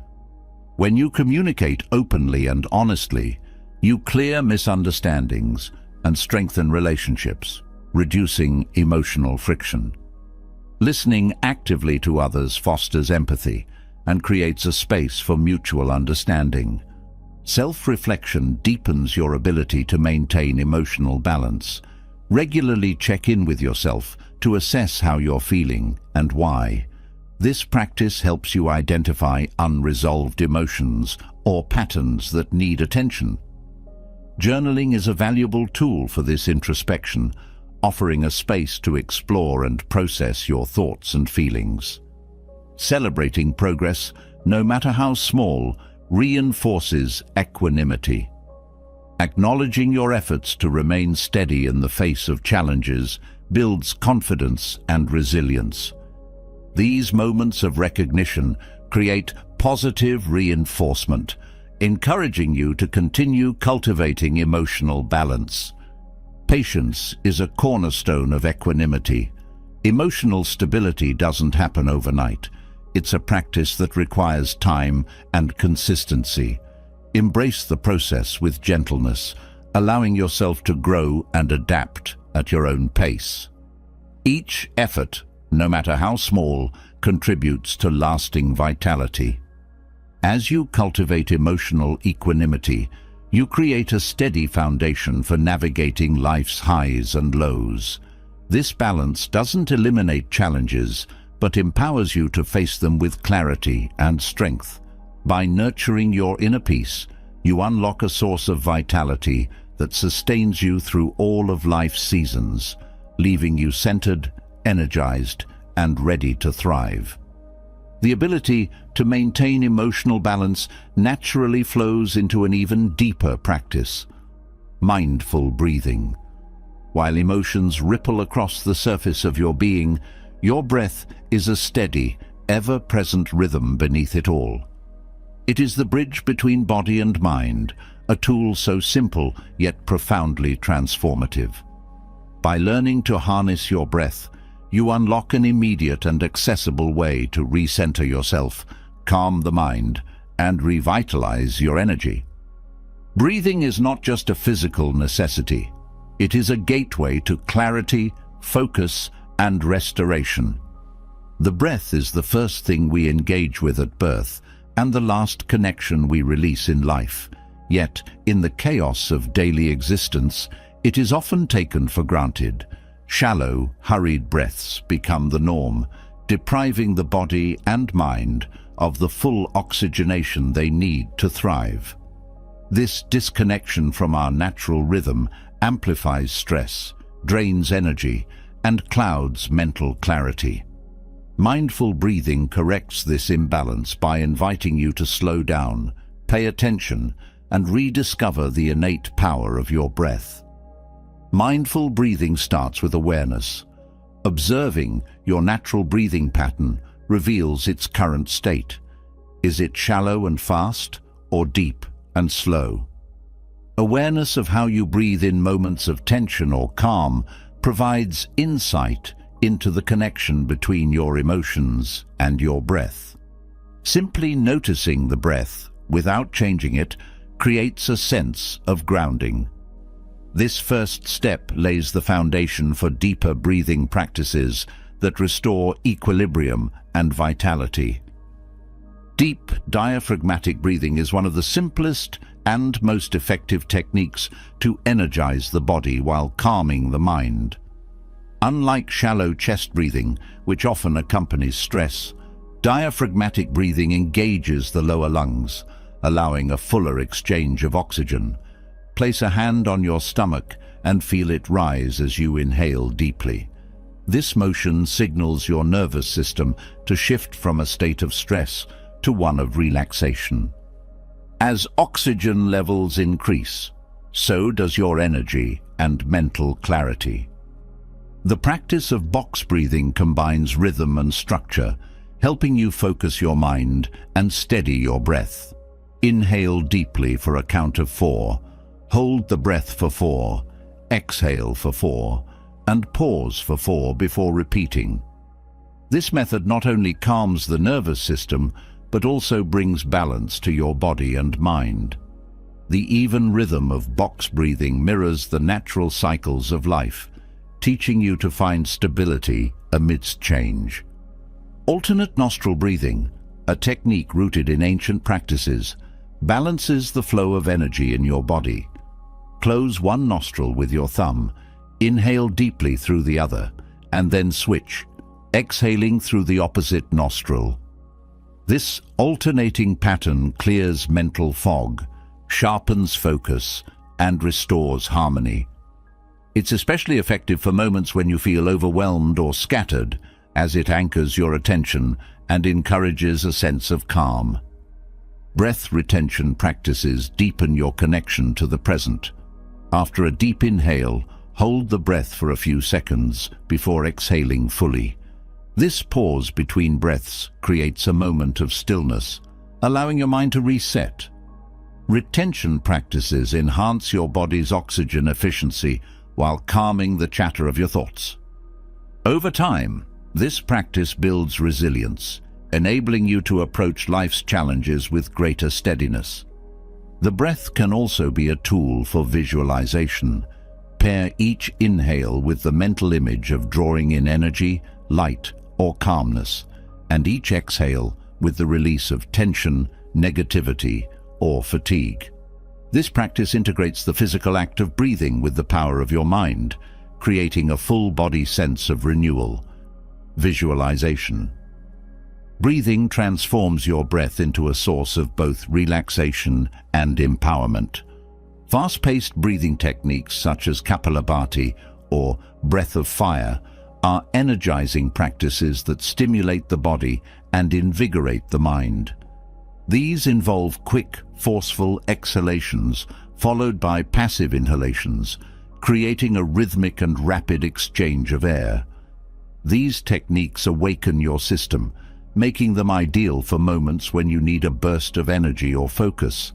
When you communicate openly and honestly, you clear misunderstandings and strengthen relationships, reducing emotional friction. Listening actively to others fosters empathy and creates a space for mutual understanding. Self-reflection deepens your ability to maintain emotional balance. Regularly check in with yourself to assess how you're feeling and why. This practice helps you identify unresolved emotions or patterns that need attention. Journaling is a valuable tool for this introspection, offering a space to explore and process your thoughts and feelings. Celebrating progress, no matter how small, reinforces equanimity. Acknowledging your efforts to remain steady in the face of challenges builds confidence and resilience. These moments of recognition create positive reinforcement, encouraging you to continue cultivating emotional balance. Patience is a cornerstone of equanimity. Emotional stability doesn't happen overnight. It's a practice that requires time and consistency. Embrace the process with gentleness, allowing yourself to grow and adapt at your own pace. Each effort, no matter how small, contributes to lasting vitality. As you cultivate emotional equanimity, you create a steady foundation for navigating life's highs and lows. This balance doesn't eliminate challenges, but empowers you to face them with clarity and strength. By nurturing your inner peace, you unlock a source of vitality that sustains you through all of life's seasons, leaving you centered, energized, and ready to thrive. The ability to maintain emotional balance naturally flows into an even deeper practice: mindful breathing. While emotions ripple across the surface of your being, your breath is a steady, ever-present rhythm beneath it all. It is the bridge between body and mind, a tool so simple yet profoundly transformative. By learning to harness your breath, you unlock an immediate and accessible way to recenter yourself, calm the mind, and revitalize your energy. Breathing is not just a physical necessity. It is a gateway to clarity, focus, and restoration. The breath is the first thing we engage with at birth, and the last connection we release in life. Yet, in the chaos of daily existence, it is often taken for granted. Shallow, hurried breaths become the norm, depriving the body and mind of the full oxygenation they need to thrive. This disconnection from our natural rhythm amplifies stress, drains energy, and clouds mental clarity. Mindful breathing corrects this imbalance by inviting you to slow down, pay attention, and rediscover the innate power of your breath. Mindful breathing starts with awareness. Observing your natural breathing pattern reveals its current state. Is it shallow and fast, or deep and slow? Awareness of how you breathe in moments of tension or calm provides insight into the connection between your emotions and your breath. Simply noticing the breath without changing it creates a sense of grounding. This first step lays the foundation for deeper breathing practices that restore equilibrium and vitality. Deep diaphragmatic breathing is one of the simplest and most effective techniques to energize the body while calming the mind. Unlike shallow chest breathing, which often accompanies stress, diaphragmatic breathing engages the lower lungs, allowing a fuller exchange of oxygen. Place a hand on your stomach and feel it rise as you inhale deeply. This motion signals your nervous system to shift from a state of stress to one of relaxation. As oxygen levels increase, so does your energy and mental clarity. The practice of box breathing combines rhythm and structure, helping you focus your mind and steady your breath. Inhale deeply for a count of 4. Hold the breath for 4, exhale for 4, and pause for 4 before repeating. This method not only calms the nervous system, but also brings balance to your body and mind. The even rhythm of box breathing mirrors the natural cycles of life, teaching you to find stability amidst change. Alternate nostril breathing, a technique rooted in ancient practices, balances the flow of energy in your body. Close one nostril with your thumb, inhale deeply through the other, and then switch, exhaling through the opposite nostril. This alternating pattern clears mental fog, sharpens focus, and restores harmony. It's especially effective for moments when you feel overwhelmed or scattered, as it anchors your attention and encourages a sense of calm. Breath retention practices deepen your connection to the present. After a deep inhale, hold the breath for a few seconds before exhaling fully. This pause between breaths creates a moment of stillness, allowing your mind to reset. Retention practices enhance your body's oxygen efficiency while calming the chatter of your thoughts. Over time, this practice builds resilience, enabling you to approach life's challenges with greater steadiness. The breath can also be a tool for visualization. Pair each inhale with the mental image of drawing in energy, light, or calmness, and each exhale with the release of tension, negativity, or fatigue. This practice integrates the physical act of breathing with the power of your mind, creating a full-body sense of renewal. Visualization. Breathing transforms your breath into a source of both relaxation and empowerment. Fast-paced breathing techniques such as Kapalabhati or breath of fire are energizing practices that stimulate the body and invigorate the mind. These involve quick, forceful exhalations followed by passive inhalations, creating a rhythmic and rapid exchange of air. These techniques awaken your system, making them ideal for moments when you need a burst of energy or focus.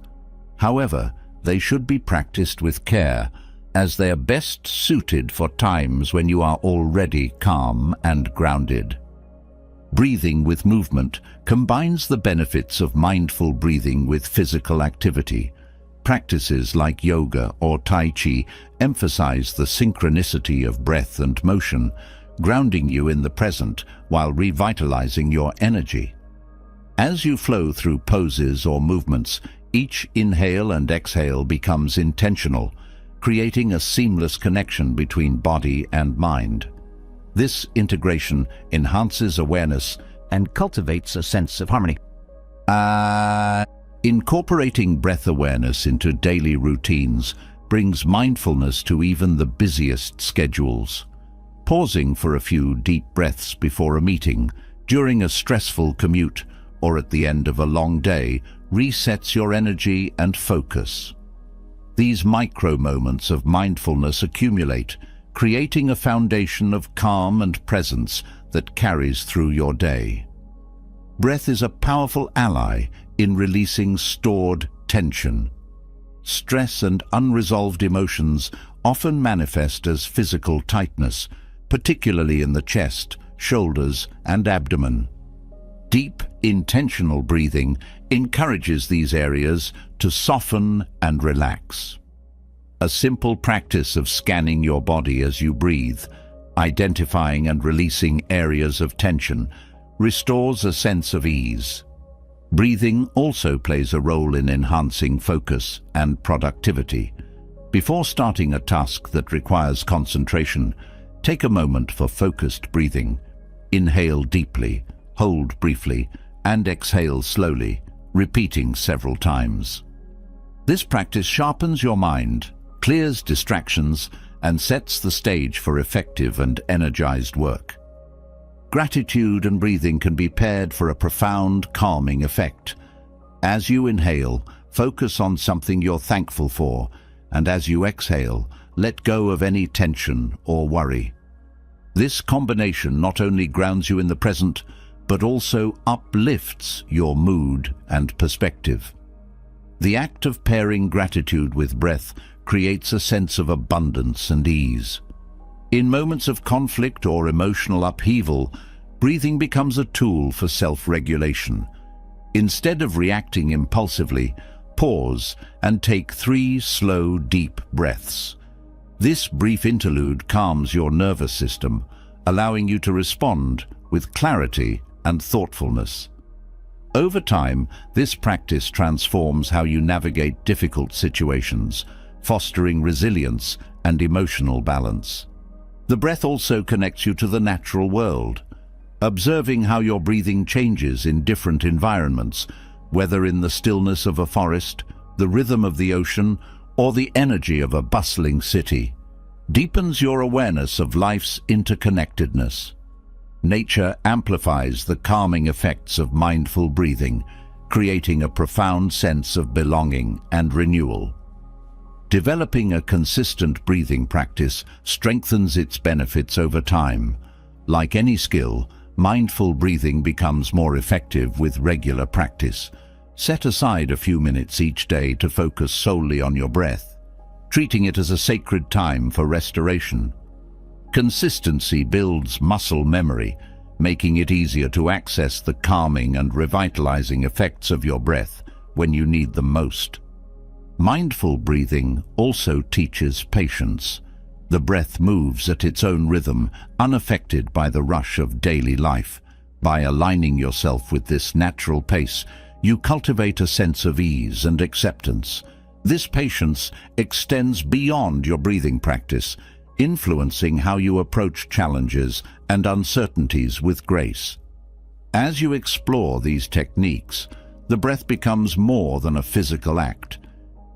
However, they should be practiced with care, as they are best suited for times when you are already calm and grounded. Breathing with movement combines the benefits of mindful breathing with physical activity. Practices like yoga or Tai Chi emphasize the synchronicity of breath and motion, grounding you in the present while revitalizing your energy. As you flow through poses or movements, each inhale and exhale becomes intentional, creating a seamless connection between body and mind. This integration enhances awareness and cultivates a sense of harmony. Incorporating breath awareness into daily routines brings mindfulness to even the busiest schedules. Pausing for a few deep breaths before a meeting, during a stressful commute, or at the end of a long day resets your energy and focus. These micro moments of mindfulness accumulate, creating a foundation of calm and presence that carries through your day. Breath is a powerful ally in releasing stored tension. Stress and unresolved emotions often manifest as physical tightness, particularly in the chest, shoulders, and abdomen. Deep, intentional breathing encourages these areas to soften and relax. A simple practice of scanning your body as you breathe, identifying and releasing areas of tension, restores a sense of ease. Breathing also plays a role in enhancing focus and productivity. Before starting a task that requires concentration, take a moment for focused breathing. Inhale deeply, hold briefly, and exhale slowly, repeating several times. This practice sharpens your mind, clears distractions, and sets the stage for effective and energized work. Gratitude and breathing can be paired for a profound, calming effect. As you inhale, focus on something you're thankful for, and as you exhale, let go of any tension or worry. This combination not only grounds you in the present, but also uplifts your mood and perspective. The act of pairing gratitude with breath creates a sense of abundance and ease. In moments of conflict or emotional upheaval, breathing becomes a tool for self-regulation. Instead of reacting impulsively, pause and take 3 slow, deep breaths. This brief interlude calms your nervous system, allowing you to respond with clarity and thoughtfulness. Over time, this practice transforms how you navigate difficult situations, fostering resilience and emotional balance. The breath also connects you to the natural world. Observing how your breathing changes in different environments, whether in the stillness of a forest, the rhythm of the ocean, or the energy of a bustling city, deepens your awareness of life's interconnectedness. Nature amplifies the calming effects of mindful breathing, creating a profound sense of belonging and renewal. Developing a consistent breathing practice strengthens its benefits over time. Like any skill, mindful breathing becomes more effective with regular practice. Set aside a few minutes each day to focus solely on your breath, treating it as a sacred time for restoration. Consistency builds muscle memory, making it easier to access the calming and revitalizing effects of your breath when you need them most. Mindful breathing also teaches patience. The breath moves at its own rhythm, unaffected by the rush of daily life. By aligning yourself with this natural pace, you cultivate a sense of ease and acceptance. This patience extends beyond your breathing practice, influencing how you approach challenges and uncertainties with grace. As you explore these techniques, the breath becomes more than a physical act.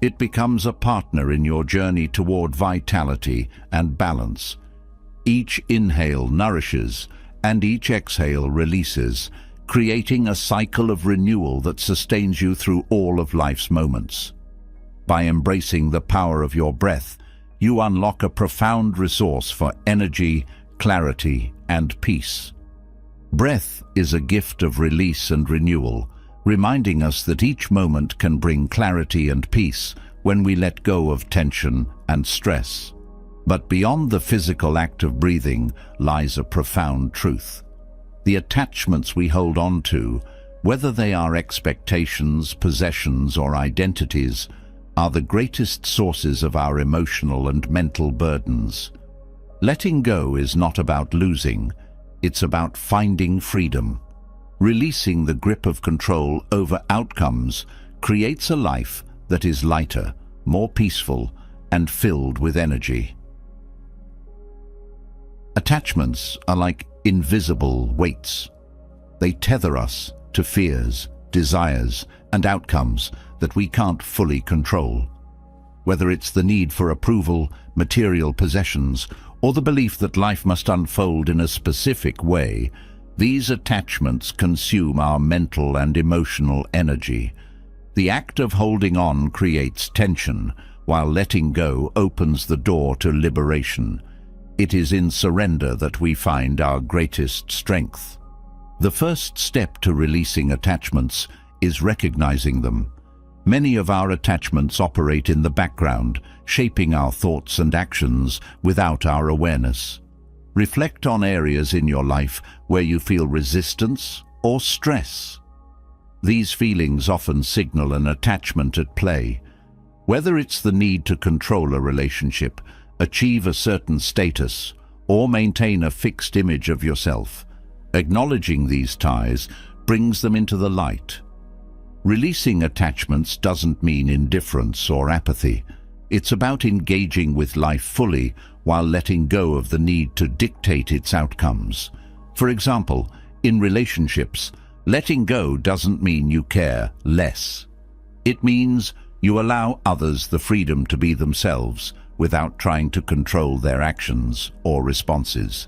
It becomes a partner in your journey toward vitality and balance. Each inhale nourishes, and each exhale releases, creating a cycle of renewal that sustains you through all of life's moments. By embracing the power of your breath, you unlock a profound resource for energy, clarity, and peace. Breath is a gift of release and renewal, reminding us that each moment can bring clarity and peace when we let go of tension and stress. But beyond the physical act of breathing lies a profound truth. The attachments we hold on to, whether they are expectations, possessions, or identities, are the greatest sources of our emotional and mental burdens. Letting go is not about losing, it's about finding freedom. Releasing the grip of control over outcomes creates a life that is lighter, more peaceful, and filled with energy. Attachments are like invisible weights. They tether us to fears, desires, and outcomes that we can't fully control. Whether it's the need for approval, material possessions, or the belief that life must unfold in a specific way, these attachments consume our mental and emotional energy. The act of holding on creates tension, while letting go opens the door to liberation. It is in surrender that we find our greatest strength. The first step to releasing attachments is recognizing them. Many of our attachments operate in the background, shaping our thoughts and actions without our awareness. Reflect on areas in your life where you feel resistance or stress. These feelings often signal an attachment at play. Whether it's the need to control a relationship, achieve a certain status, or maintain a fixed image of yourself, acknowledging these ties brings them into the light. Releasing attachments doesn't mean indifference or apathy. It's about engaging with life fully while letting go of the need to dictate its outcomes. For example, in relationships, letting go doesn't mean you care less. It means you allow others the freedom to be themselves without trying to control their actions or responses.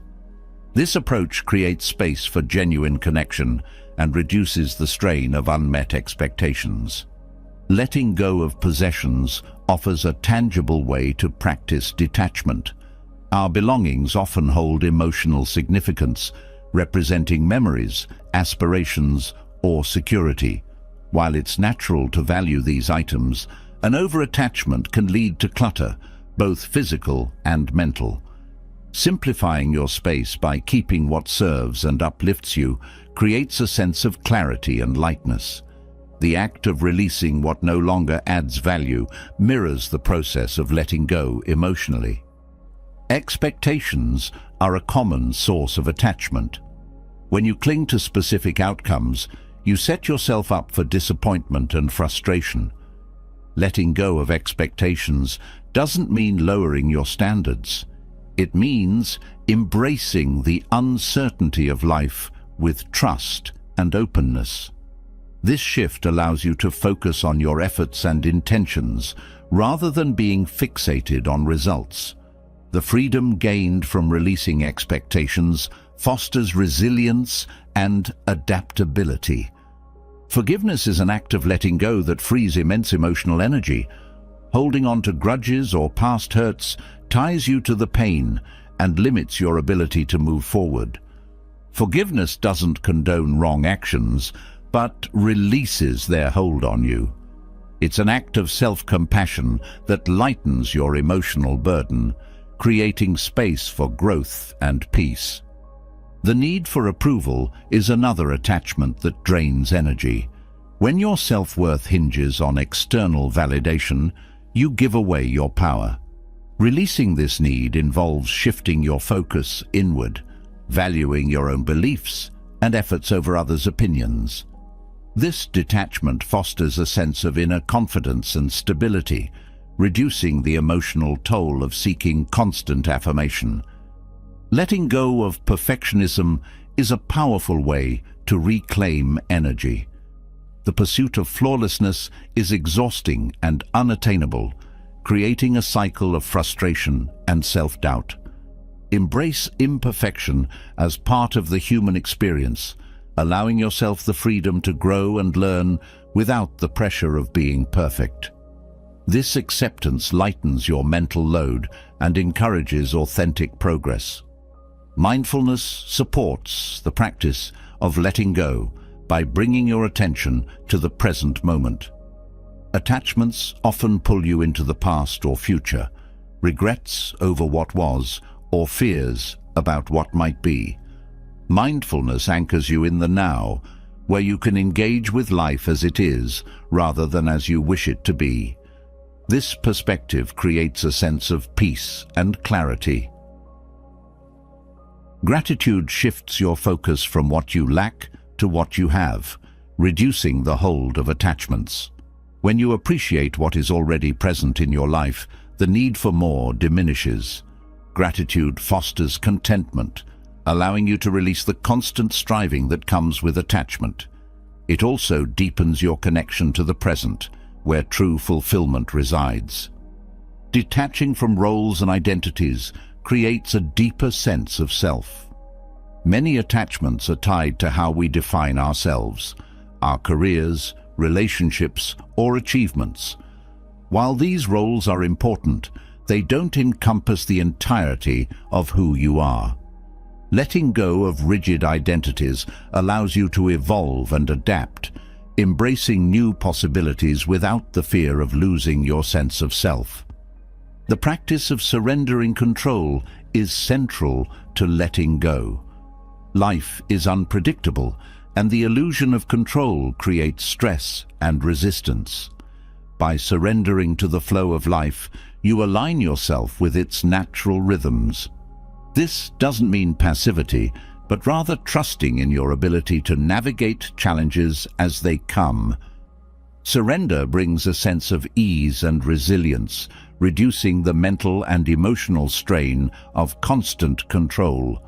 This approach creates space for genuine connection and reduces the strain of unmet expectations. Letting go of possessions offers a tangible way to practice detachment. Our belongings often hold emotional significance, representing memories, aspirations, or security. While it's natural to value these items, an over-attachment can lead to clutter, both physical and mental. Simplifying your space by keeping what serves and uplifts you creates a sense of clarity and lightness. The act of releasing what no longer adds value mirrors the process of letting go emotionally. Expectations are a common source of attachment. When you cling to specific outcomes, you set yourself up for disappointment and frustration. Letting go of expectations doesn't mean lowering your standards. It means embracing the uncertainty of life with trust and openness. This shift allows you to focus on your efforts and intentions rather than being fixated on results. The freedom gained from releasing expectations fosters resilience and adaptability. Forgiveness is an act of letting go that frees immense emotional energy. Holding on to grudges or past hurts ties you to the pain and limits your ability to move forward. Forgiveness doesn't condone wrong actions, but releases their hold on you. It's an act of self-compassion that lightens your emotional burden, creating space for growth and peace. The need for approval is another attachment that drains energy. When your self-worth hinges on external validation, you give away your power. Releasing this need involves shifting your focus inward, valuing your own beliefs and efforts over others' opinions. This detachment fosters a sense of inner confidence and stability, reducing the emotional toll of seeking constant affirmation. Letting go of perfectionism is a powerful way to reclaim energy. The pursuit of flawlessness is exhausting and unattainable, creating a cycle of frustration and self-doubt. Embrace imperfection as part of the human experience, allowing yourself the freedom to grow and learn without the pressure of being perfect. This acceptance lightens your mental load and encourages authentic progress. Mindfulness supports the practice of letting go by bringing your attention to the present moment. Attachments often pull you into the past or future, regrets over what was, or fears about what might be. Mindfulness anchors you in the now, where you can engage with life as it is rather than as you wish it to be. This perspective creates a sense of peace and clarity. Gratitude shifts your focus from what you lack to what you have, reducing the hold of attachments. When you appreciate what is already present in your life, the need for more diminishes. Gratitude fosters contentment, allowing you to release the constant striving that comes with attachment. It also deepens your connection to the present, where true fulfillment resides. Detaching from roles and identities creates a deeper sense of self. Many attachments are tied to how we define ourselves, our careers, relationships, or achievements. While these roles are important, they don't encompass the entirety of who you are. Letting go of rigid identities allows you to evolve and adapt, embracing new possibilities without the fear of losing your sense of self. The practice of surrendering control is central to letting go. Life is unpredictable, and the illusion of control creates stress and resistance. By surrendering to the flow of life, you align yourself with its natural rhythms. This doesn't mean passivity, but rather trusting in your ability to navigate challenges as they come. Surrender brings a sense of ease and resilience, reducing the mental and emotional strain of constant control.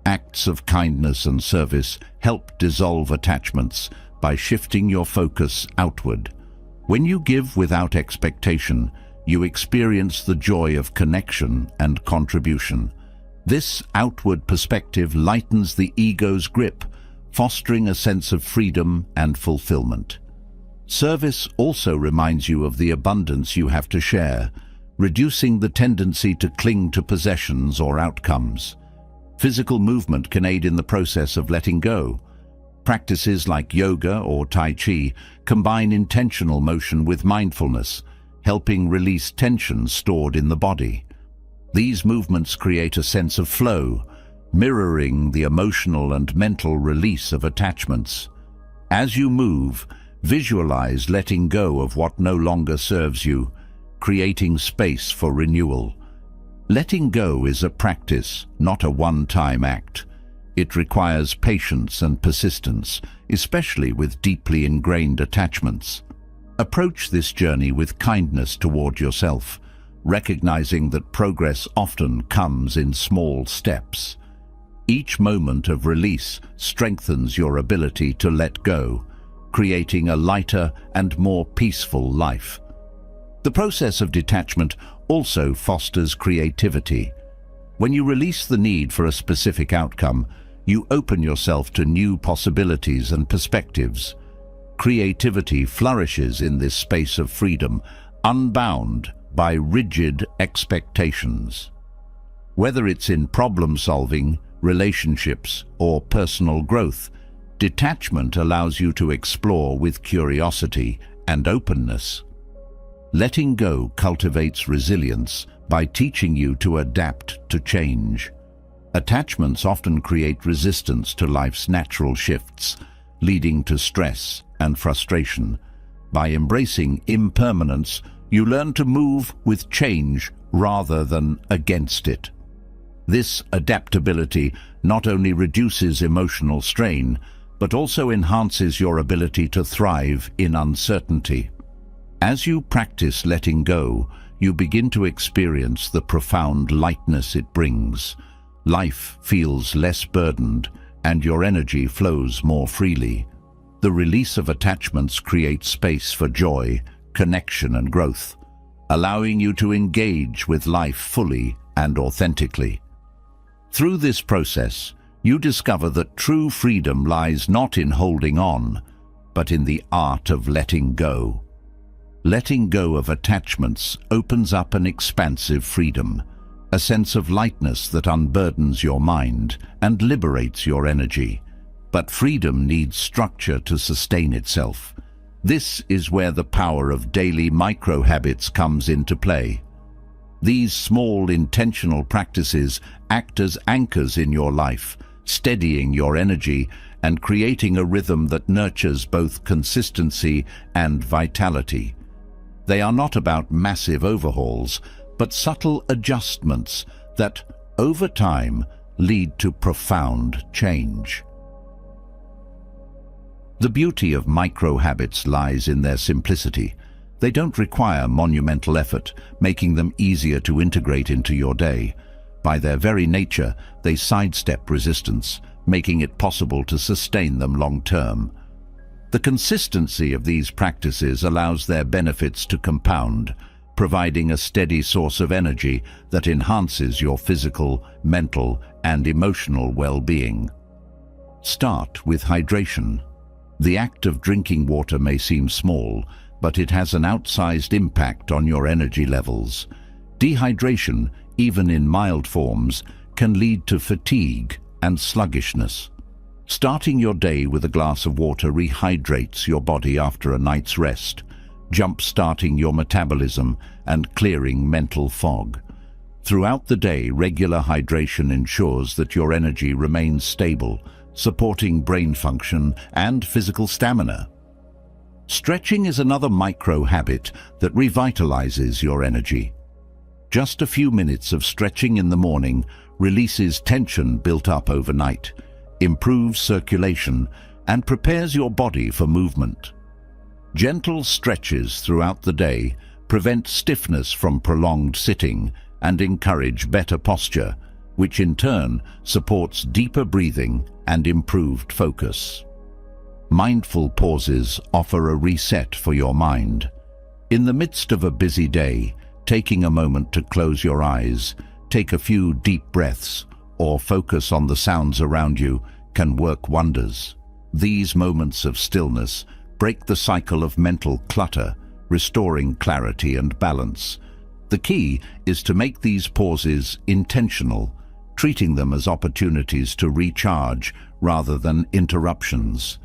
Acts of kindness and service help dissolve attachments by shifting your focus outward. When you give without expectation, you experience the joy of connection and contribution. This outward perspective lightens the ego's grip, fostering a sense of freedom and fulfillment. Service also reminds you of the abundance you have to share, reducing the tendency to cling to possessions or outcomes. Physical movement can aid in the process of letting go. Practices like yoga or Tai Chi combine intentional motion with mindfulness, helping release tension stored in the body. These movements create a sense of flow, mirroring the emotional and mental release of attachments. As you move, visualize letting go of what no longer serves you, creating space for renewal. Letting go is a practice, not a one-time act. It requires patience and persistence, especially with deeply ingrained attachments. Approach this journey with kindness toward yourself, recognizing that progress often comes in small steps. Each moment of release strengthens your ability to let go, creating a lighter and more peaceful life. The process of detachment also fosters creativity. When you release the need for a specific outcome, you open yourself to new possibilities and perspectives. Creativity flourishes in this space of freedom, unbound by rigid expectations. Whether it's in problem-solving, relationships, or personal growth, detachment allows you to explore with curiosity and openness. Letting go cultivates resilience by teaching you to adapt to change. Attachments often create resistance to life's natural shifts, leading to stress and frustration. By embracing impermanence, you learn to move with change rather than against it. This adaptability not only reduces emotional strain, but also enhances your ability to thrive in uncertainty. As you practice letting go, you begin to experience the profound lightness it brings. Life feels less burdened, and your energy flows more freely. The release of attachments creates space for joy, connection, and growth, allowing you to engage with life fully and authentically. Through this process, you discover that true freedom lies not in holding on, but in the art of letting go. Letting go of attachments opens up an expansive freedom, a sense of lightness that unburdens your mind and liberates your energy. But freedom needs structure to sustain itself. This is where the power of daily micro-habits comes into play. These small, intentional practices act as anchors in your life, steadying your energy and creating a rhythm that nurtures both consistency and vitality. They are not about massive overhauls, but subtle adjustments that, over time, lead to profound change. The beauty of micro-habits lies in their simplicity. They don't require monumental effort, making them easier to integrate into your day. By their very nature, they sidestep resistance, making it possible to sustain them long-term. The consistency of these practices allows their benefits to compound, providing a steady source of energy that enhances your physical, mental, and emotional well-being. Start with hydration. The act of drinking water may seem small, but it has an outsized impact on your energy levels. Dehydration, even in mild forms, can lead to fatigue and sluggishness. Starting your day with a glass of water rehydrates your body after a night's rest, jump-starting your metabolism and clearing mental fog. Throughout the day, regular hydration ensures that your energy remains stable, supporting brain function and physical stamina. Stretching is another micro-habit that revitalizes your energy. Just a few minutes of stretching in the morning releases tension built up overnight, improves circulation, and prepares your body for movement. Gentle stretches throughout the day prevent stiffness from prolonged sitting and encourage better posture, which in turn supports deeper breathing and improved focus. Mindful pauses offer a reset for your mind. In the midst of a busy day, taking a moment to close your eyes, take a few deep breaths, or focus on the sounds around you can work wonders. These moments of stillness break the cycle of mental clutter, restoring clarity and balance. The key is to make these pauses intentional, treating them as opportunities to recharge rather than interruptions.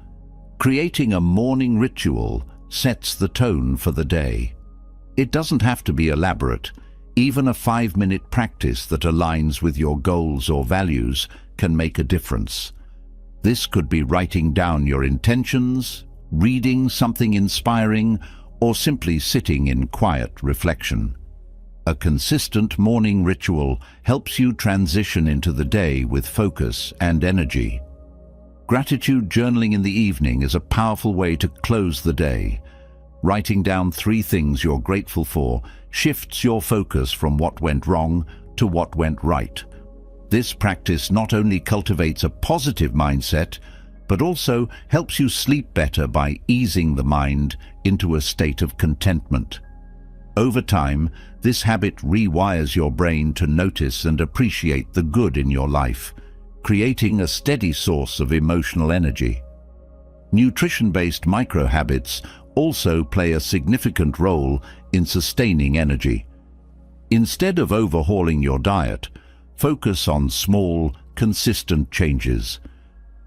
Creating a morning ritual sets the tone for the day. It doesn't have to be elaborate. Even a 5-minute practice that aligns with your goals or values can make a difference. This could be writing down your intentions, reading something inspiring, or simply sitting in quiet reflection. A consistent morning ritual helps you transition into the day with focus and energy. Gratitude journaling in the evening is a powerful way to close the day. Writing down 3 things you're grateful for shifts your focus from what went wrong to what went right. This practice not only cultivates a positive mindset, but also helps you sleep better by easing the mind into a state of contentment. Over time, this habit rewires your brain to notice and appreciate the good in your life, creating a steady source of emotional energy. Nutrition-based micro-habits also play a significant role in sustaining energy. Instead of overhauling your diet, focus on small, consistent changes.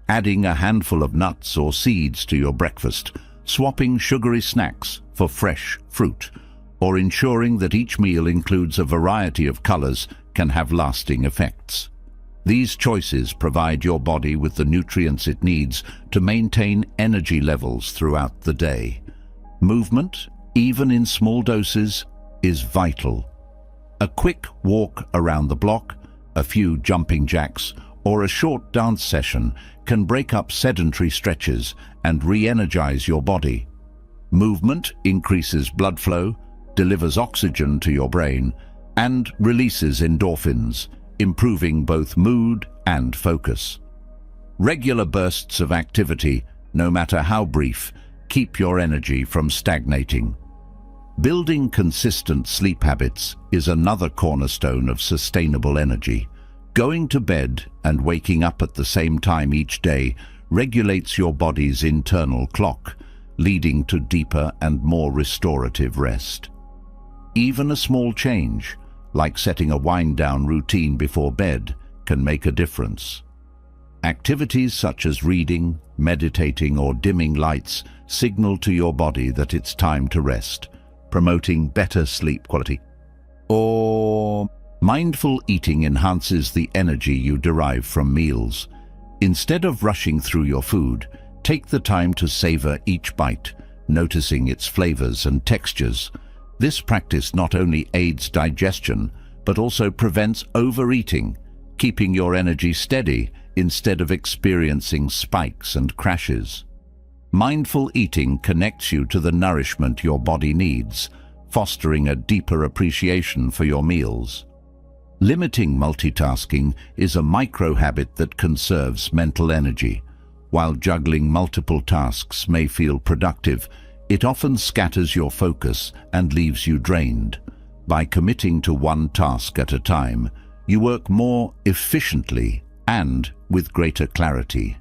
Adding a handful of nuts or seeds to your breakfast, swapping sugary snacks for fresh fruit, or ensuring that each meal includes a variety of colors can have lasting effects. These choices provide your body with the nutrients it needs to maintain energy levels throughout the day. Movement, even in small doses, is vital. A quick walk around the block, a few jumping jacks, or a short dance session can break up sedentary stretches and re-energize your body. Movement increases blood flow, delivers oxygen to your brain, and releases endorphins, improving both mood and focus. Regular bursts of activity, no matter how brief, keep your energy from stagnating. Building consistent sleep habits is another cornerstone of sustainable energy. Going to bed and waking up at the same time each day regulates your body's internal clock, leading to deeper and more restorative rest. Even a small change, like setting a wind-down routine before bed, can make a difference. Activities such as reading, meditating, or dimming lights signal to your body that it's time to rest, promoting better sleep quality. Or mindful eating enhances the energy you derive from meals. Instead of rushing through your food, take the time to savor each bite, noticing its flavors and textures. This practice not only aids digestion, but also prevents overeating, keeping your energy steady instead of experiencing spikes and crashes. Mindful eating connects you to the nourishment your body needs, fostering a deeper appreciation for your meals. Limiting multitasking is a micro-habit that conserves mental energy. While juggling multiple tasks may feel productive, it often scatters your focus and leaves you drained. By committing to one task at a time, you work more efficiently and with greater clarity.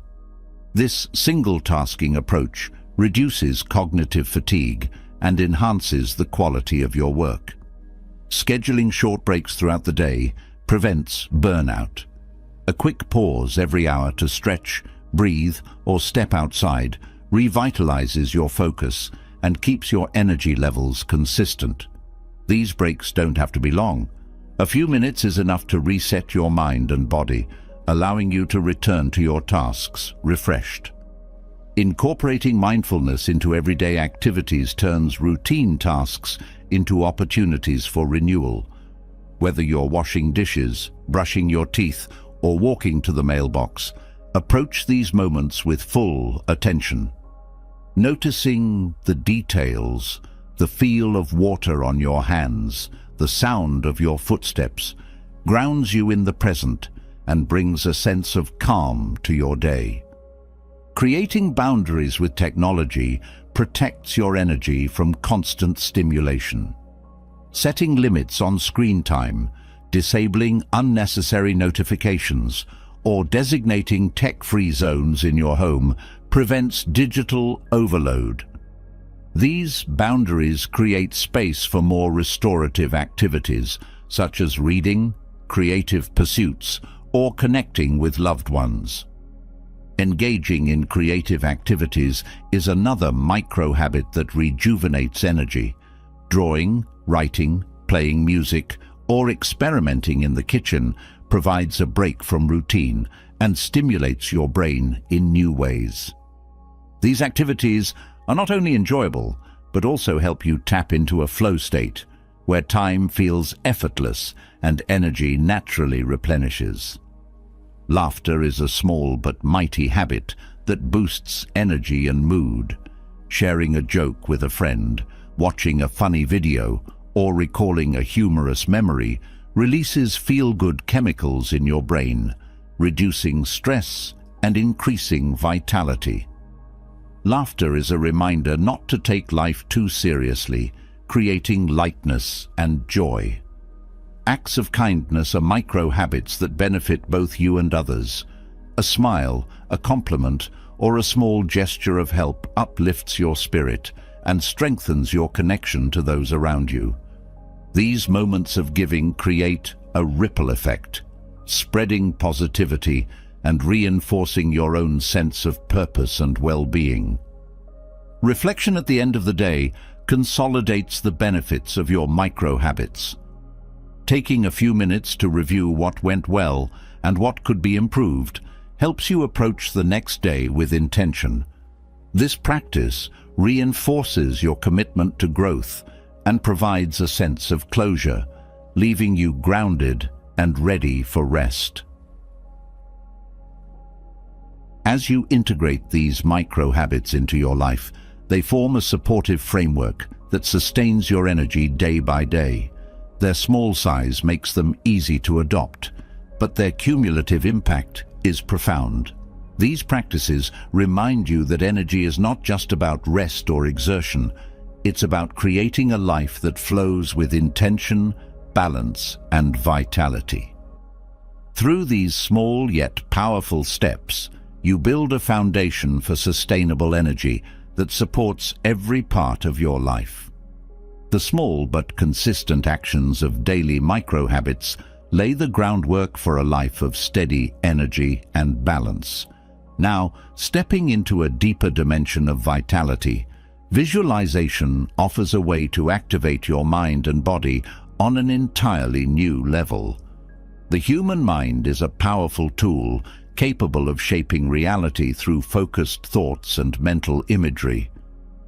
This single-tasking approach reduces cognitive fatigue and enhances the quality of your work. Scheduling short breaks throughout the day prevents burnout. A quick pause every hour to stretch, breathe, or step outside revitalizes your focus and keeps your energy levels consistent. These breaks don't have to be long. A few minutes is enough to reset your mind and body, allowing you to return to your tasks refreshed. Incorporating mindfulness into everyday activities turns routine tasks into opportunities for renewal. Whether you're washing dishes, brushing your teeth, or walking to the mailbox, approach these moments with full attention. Noticing the details, the feel of water on your hands, the sound of your footsteps, grounds you in the present and brings a sense of calm to your day. Creating boundaries with technology protects your energy from constant stimulation. Setting limits on screen time, disabling unnecessary notifications, or designating tech-free zones in your home prevents digital overload. These boundaries create space for more restorative activities, such as reading, creative pursuits, or connecting with loved ones. Engaging in creative activities is another micro-habit that rejuvenates energy. Drawing, writing, playing music, or experimenting in the kitchen provides a break from routine and stimulates your brain in new ways. These activities are not only enjoyable, but also help you tap into a flow state, where time feels effortless and energy naturally replenishes. Laughter is a small but mighty habit that boosts energy and mood. Sharing a joke with a friend, watching a funny video, or recalling a humorous memory releases feel-good chemicals in your brain, reducing stress and increasing vitality. Laughter is a reminder not to take life too seriously, creating lightness and joy. Acts of kindness are micro-habits that benefit both you and others. A smile, a compliment, or a small gesture of help uplifts your spirit and strengthens your connection to those around you. These moments of giving create a ripple effect, spreading positivity and reinforcing your own sense of purpose and well-being. Reflection at the end of the day consolidates the benefits of your micro-habits. Taking a few minutes to review what went well and what could be improved helps you approach the next day with intention. This practice reinforces your commitment to growth and provides a sense of closure, leaving you grounded and ready for rest. As you integrate these micro-habits into your life, they form a supportive framework that sustains your energy day by day. Their small size makes them easy to adopt, but their cumulative impact is profound. These practices remind you that energy is not just about rest or exertion. It's about creating a life that flows with intention, balance, and vitality. Through these small yet powerful steps, you build a foundation for sustainable energy that supports every part of your life. The small but consistent actions of daily micro-habits lay the groundwork for a life of steady energy and balance. Now, stepping into a deeper dimension of vitality, visualization offers a way to activate your mind and body on an entirely new level. The human mind is a powerful tool capable of shaping reality through focused thoughts and mental imagery.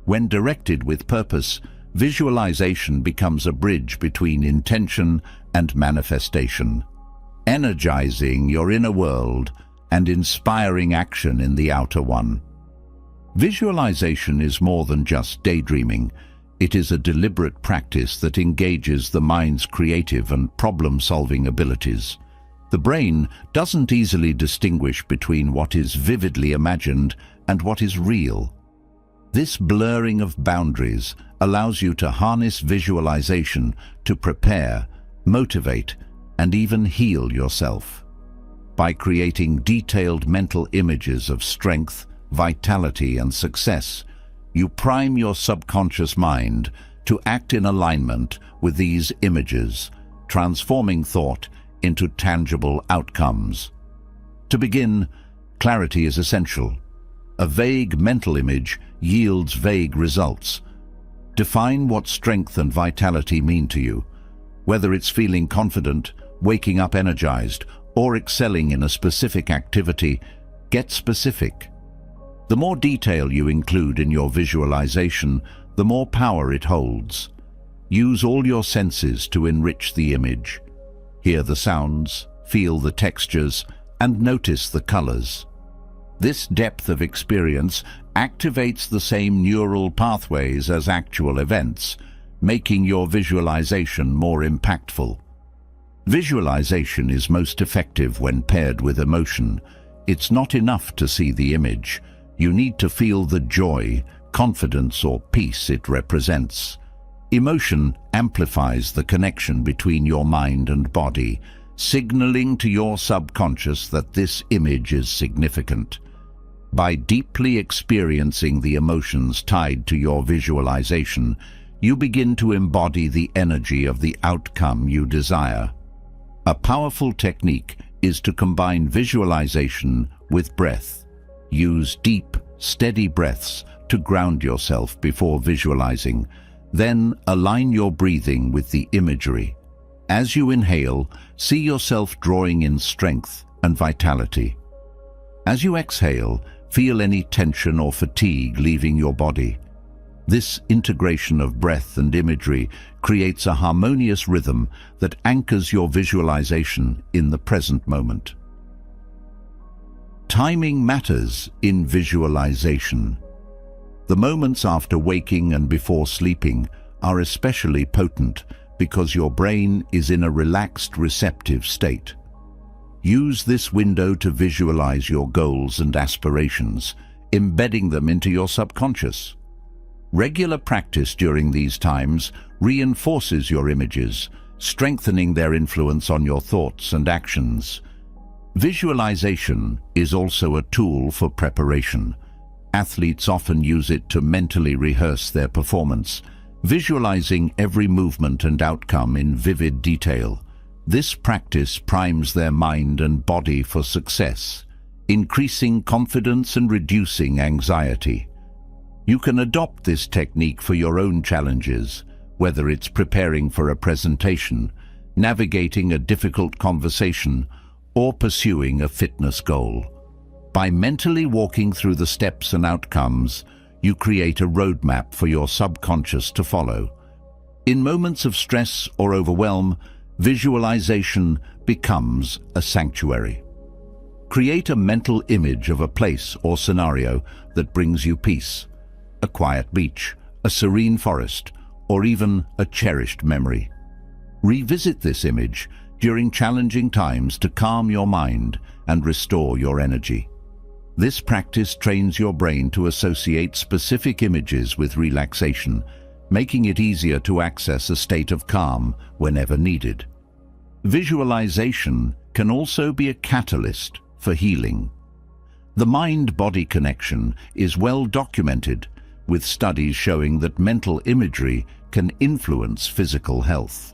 When directed with purpose, visualization becomes a bridge between intention and manifestation, energizing your inner world and inspiring action in the outer one. Visualization is more than just daydreaming. It is a deliberate practice that engages the mind's creative and problem-solving abilities. The brain doesn't easily distinguish between what is vividly imagined and what is real. This blurring of boundaries allows you to harness visualization to prepare, motivate, and even heal yourself. By creating detailed mental images of strength, vitality, and success, you prime your subconscious mind to act in alignment with these images, transforming thought into tangible outcomes. To begin, clarity is essential. A vague mental image yields vague results. Define what strength and vitality mean to you. Whether it's feeling confident, waking up energized, or excelling in a specific activity, get specific. The more detail you include in your visualization, the more power it holds. Use all your senses to enrich the image. Hear the sounds, feel the textures, and notice the colors. This depth of experience activates the same neural pathways as actual events, making your visualization more impactful. Visualization is most effective when paired with emotion. It's not enough to see the image. You need to feel the joy, confidence, or peace it represents. Emotion amplifies the connection between your mind and body, signaling to your subconscious that this image is significant. By deeply experiencing the emotions tied to your visualization, you begin to embody the energy of the outcome you desire. A powerful technique is to combine visualization with breath. Use deep, steady breaths to ground yourself before visualizing. Then align your breathing with the imagery. As you inhale, see yourself drawing in strength and vitality. As you exhale, feel any tension or fatigue leaving your body. This integration of breath and imagery creates a harmonious rhythm that anchors your visualization in the present moment. Timing matters in visualization. The moments after waking and before sleeping are especially potent because your brain is in a relaxed, receptive state. Use this window to visualize your goals and aspirations, embedding them into your subconscious. Regular practice during these times reinforces your images, strengthening their influence on your thoughts and actions. Visualization is also a tool for preparation. Athletes often use it to mentally rehearse their performance, visualizing every movement and outcome in vivid detail. This practice primes their mind and body for success, increasing confidence and reducing anxiety. You can adopt this technique for your own challenges, whether it's preparing for a presentation, navigating a difficult conversation, or pursuing a fitness goal. By mentally walking through the steps and outcomes, you create a roadmap for your subconscious to follow. In moments of stress or overwhelm, visualization becomes a sanctuary. Create a mental image of a place or scenario that brings you peace: a quiet beach, a serene forest, or even a cherished memory. Revisit this image during challenging times to calm your mind and restore your energy. This practice trains your brain to associate specific images with relaxation, making it easier to access a state of calm whenever needed. Visualization can also be a catalyst for healing. The mind-body connection is well documented, with studies showing that mental imagery can influence physical health.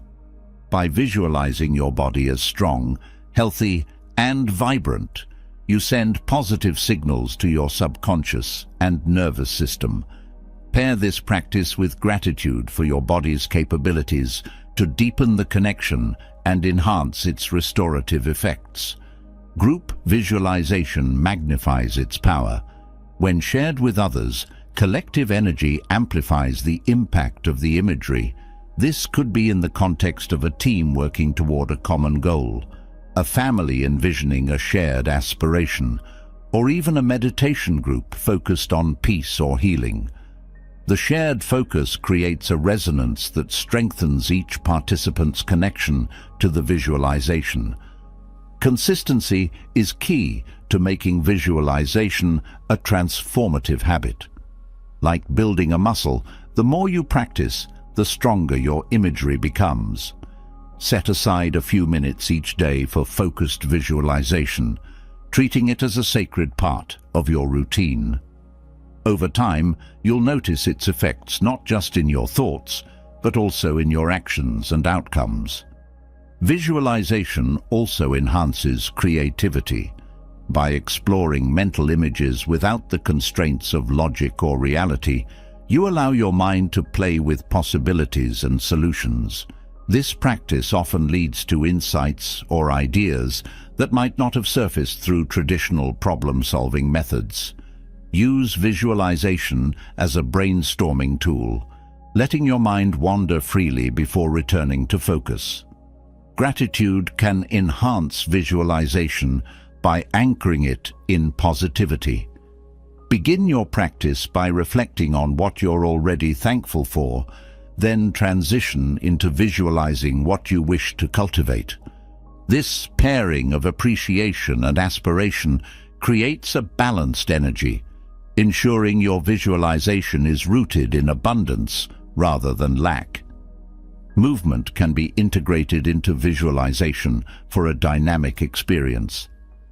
By visualizing your body as strong, healthy, and vibrant, you send positive signals to your subconscious and nervous system. Pair this practice with gratitude for your body's capabilities to deepen the connection and enhance its restorative effects. Group visualization magnifies its power. When shared with others, collective energy amplifies the impact of the imagery. This could be in the context of a team working toward a common goal, a family envisioning a shared aspiration, or even a meditation group focused on peace or healing. The shared focus creates a resonance that strengthens each participant's connection to the visualization. Consistency is key to making visualization a transformative habit. Like building a muscle, the more you practice, the stronger your imagery becomes. Set aside a few minutes each day for focused visualization, treating it as a sacred part of your routine. Over time, you'll notice its effects not just in your thoughts, but also in your actions and outcomes. Visualization also enhances creativity. By exploring mental images without the constraints of logic or reality, you allow your mind to play with possibilities and solutions. This practice often leads to insights or ideas that might not have surfaced through traditional problem-solving methods. Use visualization as a brainstorming tool, letting your mind wander freely before returning to focus. Gratitude can enhance visualization by anchoring it in positivity. Begin your practice by reflecting on what you're already thankful for, then transition into visualizing what you wish to cultivate. This pairing of appreciation and aspiration creates a balanced energy, ensuring your visualization is rooted in abundance rather than lack. Movement can be integrated into visualization for a dynamic experience.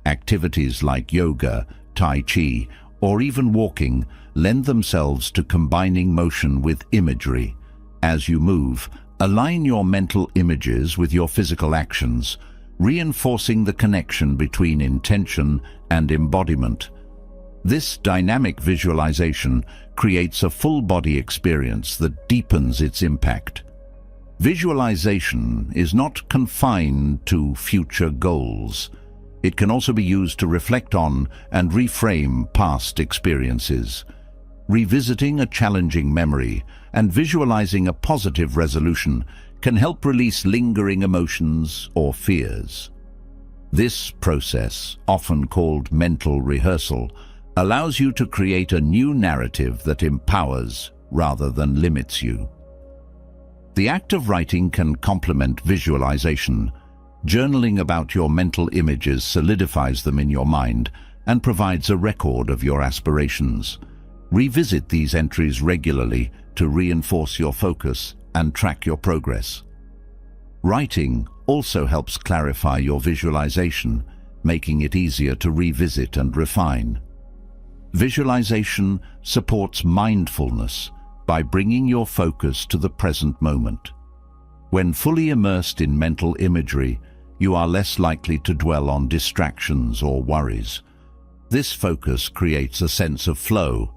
Activities like yoga, tai chi, or even walking lend themselves to combining motion with imagery. As you move, align your mental images with your physical actions, reinforcing the connection between intention and embodiment. This dynamic visualization creates a full-body experience that deepens its impact. Visualization is not confined to future goals. It can also be used to reflect on and reframe past experiences. Revisiting a challenging memory and visualizing a positive resolution can help release lingering emotions or fears. This process, often called mental rehearsal, allows you to create a new narrative that empowers rather than limits you. The act of writing can complement visualization. Journaling about your mental images solidifies them in your mind and provides a record of your aspirations. Revisit these entries regularly to reinforce your focus and track your progress. Writing also helps clarify your visualization, making it easier to revisit and refine. Visualization supports mindfulness by bringing your focus to the present moment. When fully immersed in mental imagery, you are less likely to dwell on distractions or worries. This focus creates a sense of flow,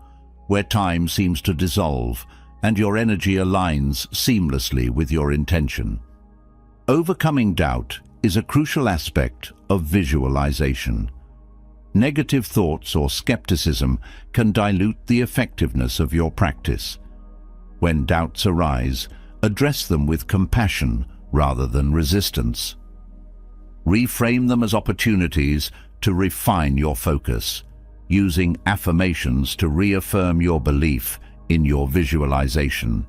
where time seems to dissolve and your energy aligns seamlessly with your intention. Overcoming doubt is a crucial aspect of visualization. Negative thoughts or skepticism can dilute the effectiveness of your practice. When doubts arise, address them with compassion rather than resistance. Reframe them as opportunities to refine your focus, using affirmations to reaffirm your belief in your visualization.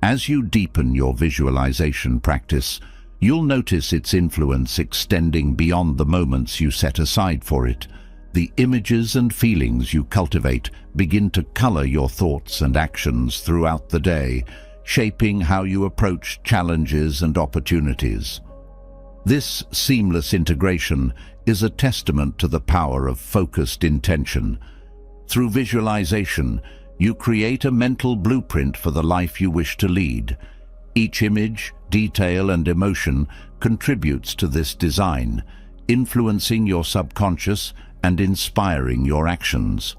As you deepen your visualization practice, you'll notice its influence extending beyond the moments you set aside for it. The images and feelings you cultivate begin to color your thoughts and actions throughout the day, shaping how you approach challenges and opportunities. This seamless integration is a testament to the power of focused intention. Through visualization, you create a mental blueprint for the life you wish to lead. Each image, detail, and emotion contributes to this design, influencing your subconscious and inspiring your actions.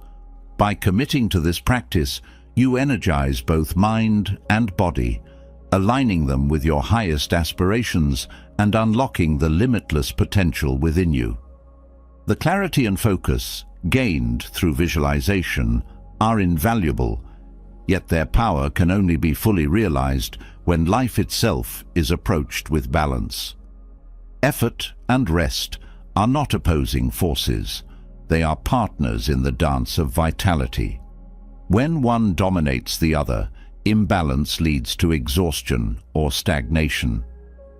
By committing to this practice, you energize both mind and body, aligning them with your highest aspirations and unlocking the limitless potential within you. The clarity and focus gained through visualization are invaluable, yet their power can only be fully realized when life itself is approached with balance. Effort and rest are not opposing forces. They are partners in the dance of vitality. When one dominates the other, imbalance leads to exhaustion or stagnation.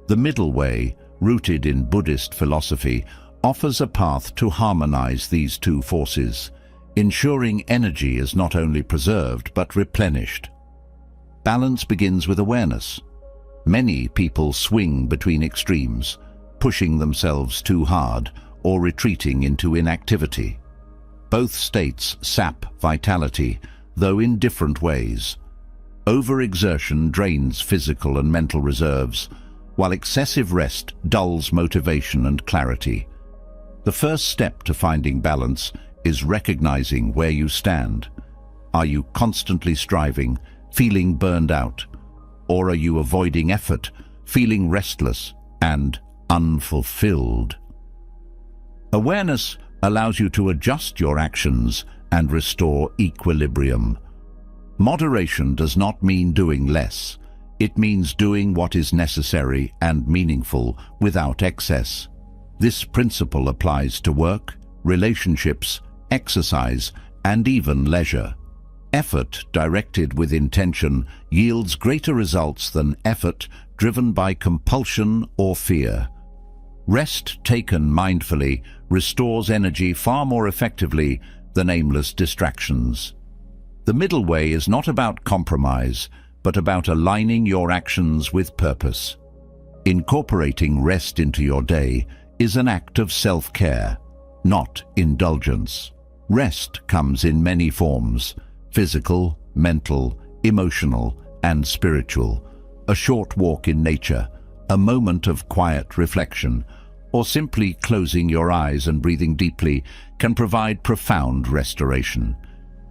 The middle way, rooted in Buddhist philosophy, offers a path to harmonize these two forces, ensuring energy is not only preserved but replenished. Balance begins with awareness. Many people swing between extremes, pushing themselves too hard or retreating into inactivity. Both states sap vitality, though in different ways. Overexertion drains physical and mental reserves, while excessive rest dulls motivation and clarity. The first step to finding balance is recognizing where you stand. Are you constantly striving, feeling burned out? Or are you avoiding effort, feeling restless and unfulfilled? Awareness allows you to adjust your actions and restore equilibrium. Moderation does not mean doing less. It means doing what is necessary and meaningful without excess. This principle applies to work, relationships, exercise, and even leisure. Effort directed with intention yields greater results than effort driven by compulsion or fear. Rest taken mindfully restores energy far more effectively than aimless distractions. The middle way is not about compromise, but about aligning your actions with purpose. Incorporating rest into your day is an act of self-care, not indulgence. Rest comes in many forms: physical, mental, emotional, and spiritual. A short walk in nature, a moment of quiet reflection, or simply closing your eyes and breathing deeply can provide profound restoration.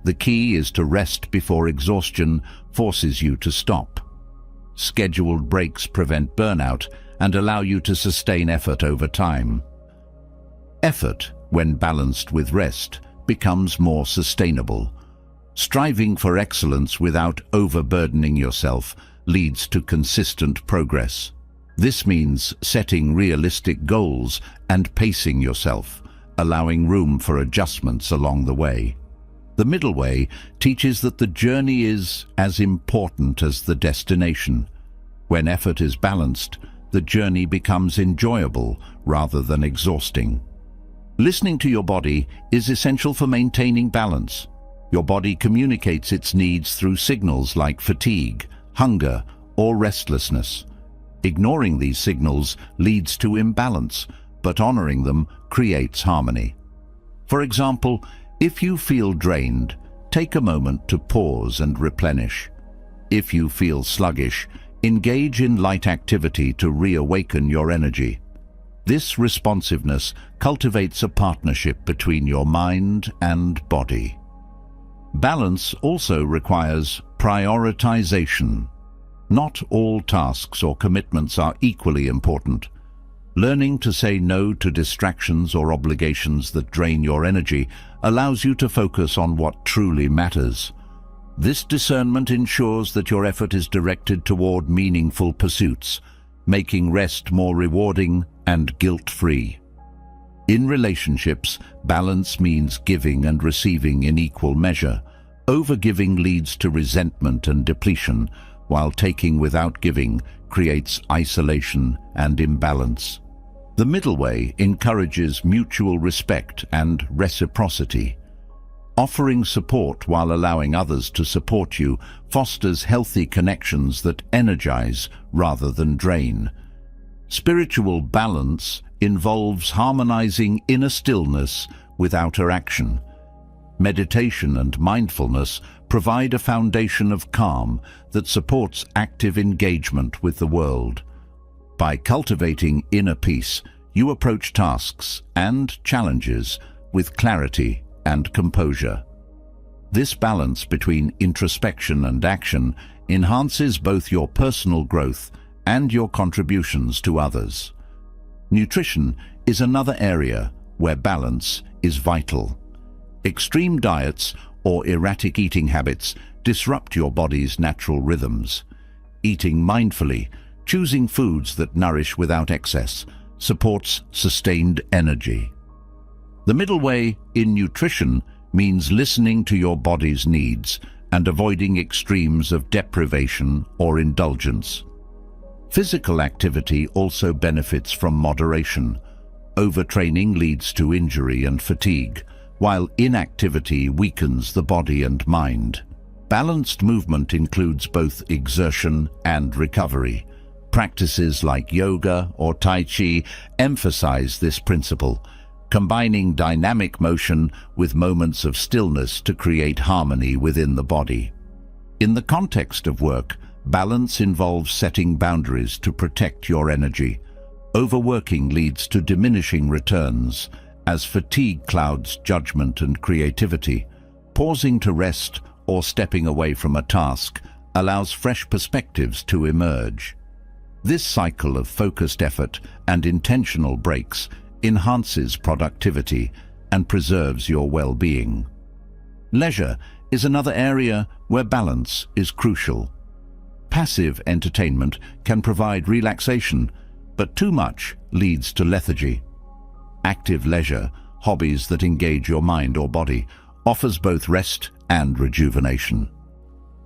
The key is to rest before exhaustion forces you to stop. Scheduled breaks prevent burnout and allow you to sustain effort over time. Effort, when balanced with rest, becomes more sustainable. Striving for excellence without overburdening yourself leads to consistent progress. This means setting realistic goals and pacing yourself, allowing room for adjustments along the way. The middle way teaches that the journey is as important as the destination. When effort is balanced, the journey becomes enjoyable rather than exhausting. Listening to your body is essential for maintaining balance. Your body communicates its needs through signals like fatigue, hunger, or restlessness. Ignoring these signals leads to imbalance, but honoring them creates harmony. For example, if you feel drained, take a moment to pause and replenish. If you feel sluggish, engage in light activity to reawaken your energy. This responsiveness cultivates a partnership between your mind and body. Balance also requires prioritization. Not all tasks or commitments are equally important. Learning to say no to distractions or obligations that drain your energy allows you to focus on what truly matters. This discernment ensures that your effort is directed toward meaningful pursuits, making rest more rewarding and guilt-free. In relationships, balance means giving and receiving in equal measure. Overgiving leads to resentment and depletion, while taking without giving creates isolation and imbalance. The middle way encourages mutual respect and reciprocity. Offering support while allowing others to support you fosters healthy connections that energize rather than drain. Spiritual balance involves harmonizing inner stillness with outer action. Meditation and mindfulness provide a foundation of calm that supports active engagement with the world. By cultivating inner peace, you approach tasks and challenges with clarity and composure. This balance between introspection and action enhances both your personal growth and your contributions to others. Nutrition is another area where balance is vital. Extreme diets or erratic eating habits disrupt your body's natural rhythms. Eating mindfully, choosing foods that nourish without excess, supports sustained energy. The middle way in nutrition means listening to your body's needs and avoiding extremes of deprivation or indulgence. Physical activity also benefits from moderation. Overtraining leads to injury and fatigue, while inactivity weakens the body and mind. Balanced movement includes both exertion and recovery. Practices like yoga or Tai Chi emphasize this principle, combining dynamic motion with moments of stillness to create harmony within the body. In the context of work, balance involves setting boundaries to protect your energy. Overworking leads to diminishing returns, as fatigue clouds judgment and creativity. Pausing to rest or stepping away from a task allows fresh perspectives to emerge. This cycle of focused effort and intentional breaks enhances productivity and preserves your well-being. Leisure is another area where balance is crucial. Passive entertainment can provide relaxation, but too much leads to lethargy. Active leisure, hobbies that engage your mind or body, offers both rest and rejuvenation.